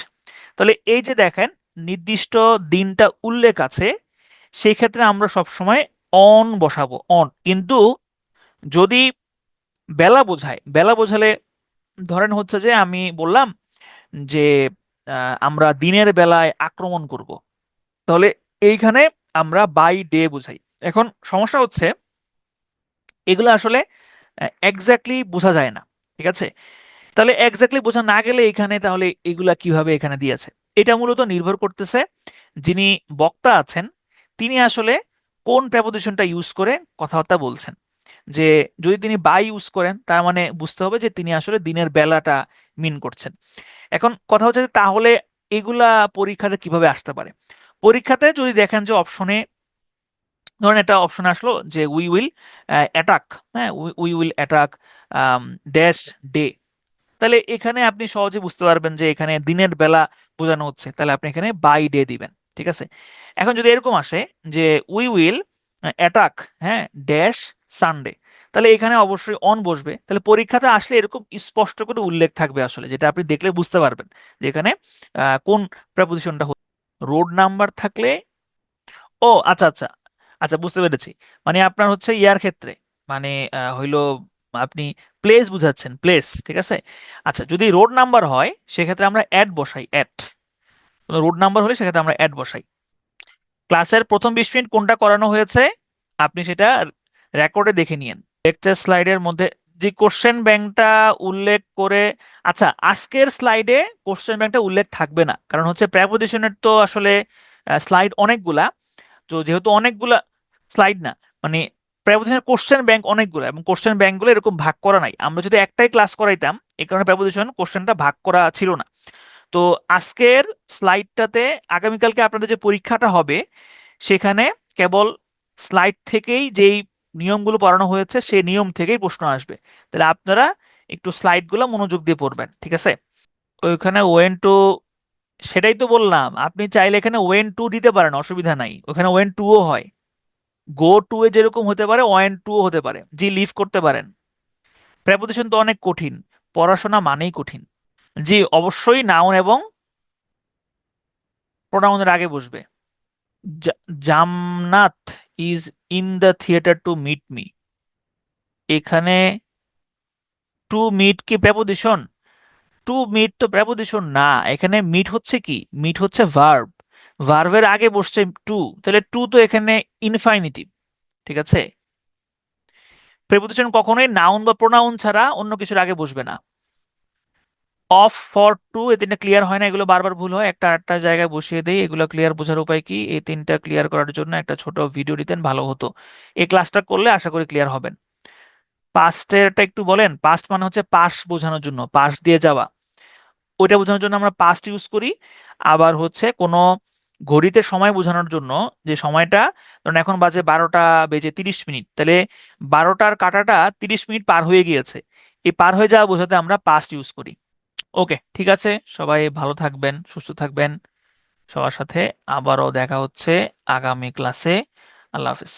তাহলে এই যে দেখেন নির্দিষ্ট দিনটা উল্লেখ আছে, সেই ক্ষেত্রে আমরা সবসময় অন বসাবো, অন। কিন্তু যদি বেলা বোঝায়, বেলা বোঝালে ধরেন হচ্ছে যে আমি বললাম যে আমরা দিনের বেলায় আক্রমণ করব, তাহলে এইখানে আমরা বাই ডে বুঝাই। এখন সমস্যা হচ্ছে এগুলো আসলে এক্স্যাক্টলি বোঝা যায় না, ঠিক আছে? তাহলে এক্স্যাক্টলি বোঝা না গেলে এখানে তাহলে এগুলা কিভাবে এখানে দিয়েছে, এটা মূলত নির্ভর করতেছে যিনি বক্তা আছেন তিনি আসলে কোন প্রেপোজিশনটা ইউজ করে কথাবার্তা বলছেন। যে যদি তিনি বাই ইউজ করেন তার মানে বুঝতে হবে যে তিনি আসলে দিনের বেলাটা মিন করছেন। এখন কথা হচ্ছে যে তাহলে এগুলা পরীক্ষাতে কিভাবে আসতে পারে। পরীক্ষাতে যদি দেখেন যে অপশনে, ধরেন একটা অপশন আসলো যে উই উইল অ্যাটাক, হ্যাঁ, we will attack dash day, তাহলে এখানে আপনি সহজে বুঝতে পারবেন যে এখানে দিনের বেলা বোঝানো হচ্ছে, তাহলে আপনি এখানে বাই ডে দিবেন, ঠিক আছে? এখন যদি এরকম আসে যে উই উইল অ্যাটাক, হ্যাঁ, ড্যাশ সানডে, তাহলে এখানে অবশ্যই অন বসবে। তাহলে পরীক্ষাতে আসলে এরকম স্পষ্ট করে উল্লেখ থাকবে আসলে, যেটা আপনি দেখলে বুঝতে পারবেন যে এখানে কোন প্রেপোজিশনটা হচ্ছে। রোড নাম্বার থাকলে, ও আচ্ছা আচ্ছা, আচ্ছা বুঝতে পেরেছি। মানে আপনার হচ্ছে ইয়ার ক্ষেত্রে, মানে হইলো আপনি প্লেস বুঝাচ্ছেন, প্লেস, ঠিক আছে। আচ্ছা যদি রোড নাম্বার হয় সেক্ষেত্রে আমরা অ্যাট বসাই, অ্যাট। রোড নাম্বার হলে সেক্ষেত্রে আমরা অ্যাট বসাই। ক্লাসের প্রথম 20 মিনিট কোনটা করানো হয়েছে আপনি সেটা রেকর্ডে দেখে নিন। লেকচার স্লাইডের মধ্যে যে কোশ্চেন ব্যাংকটা উল্লেখ করে, আচ্ছা আজকের স্লাইডে কোশ্চেন ব্যাংকটা উল্লেখ থাকবে না, কারণ হচ্ছে প্রেপোজিশনের তো আসলে স্লাইড অনেকগুলা। তো যেহেতু অনেকগুলা স্লাইড না, মানে প্রেপোজিশনের কোশ্চেন ব্যাংক অনেকগুলো, এবং কোশ্চেন ব্যাংকগুলো এরকম ভাগ করা নাই। আমরা যদি একটাই ক্লাস করাইতাম এই কারণে প্রেপোজিশন কোশ্চেনটা ভাগ করা ছিল না। তো আজকের স্লাইডটাতে আগামীকালকে আপনাদের যে পরীক্ষাটা হবে সেখানে কেবল স্লাইড থেকেই যেই নিয়মগুলো পড়ানো হয়েছে সেই নিয়ম থেকেই প্রশ্ন আসবে। তাহলে আপনারা একটু স্লাইডগুলো মনোযোগ দিয়ে পড়বেন, ঠিক আছে? ওইখানে ওয়েন টু, সেটাই তো বললাম, আপনি চাইলে এখানে ওয়েন টু দিতে পারেন, অসুবিধা নাই, ওখানে ওয়েন টুও হয়। গো টু এ যেরকম হতে পারে ওয়েন টুও হতে পারে, জি লিভ করতে পারেন। প্রেপোজিশন তো অনেক কঠিন, পড়াশোনা মানেই কঠিন। জি অবশ্যই নাউন এবং প্রোনাউনের আগে বসবে। জামনাত is in the theatre to meet me, এখানে টু মিট কি প্রেপোজিশন? টু মিট তো প্রেপোজিশন না, এখানে মিট হচ্ছে কি, মিট হচ্ছে ভার্ব, ভার্বের আগে বসছে টু, তাহলে টু তো এখানে ইনফাইনিটিভ, ঠিক আছে? প্রেপোজিশন কখনোই নাউন বা প্রোনাউন ছাড়া অন্য কিছুর আগে বসবে না। অফ ফর টু, এই তিনটা ক্লিয়ার হয় না, এগুলো বারবার ভুল হয়, একটা আটটা জায়গায় বসিয়ে দেই। এগুলো ক্লিয়ার বোঝার উপায় কি, এই তিনটা ক্লিয়ার করার জন্য একটা ছোট ভিডিও দিতেন ভালো হতো। এই ক্লাসটা করলে আশা করি ক্লিয়ার হবেন। পাস্টেরটা একটু বলেন। পাস্ট মানে হচ্ছে পাস বোঝানোর জন্য, পাস দিয়ে যাওয়া, ওইটা বোঝানোর জন্য আমরা পাস্ট ইউজ করি। আবার হচ্ছে কোনো ঘড়িতে সময় বোঝানোর জন্য, যে সময়টা ধরুন এখন বাজে 12টা বেজে 30 মিনিট, তাহলে 12টার কাঁটাটা 30 মিনিট পার হয়ে গিয়েছে, এই পার হয়ে যাওয়া বোঝাতে আমরা পাস্ট ইউজ করি। ওকে ঠিক আছে, সবাই ভালো থাকবেন, সুস্থ থাকবেন। সবার সাথে আবারও দেখা হচ্ছে আগামী ক্লাসে। আল্লাহ হাফিজ।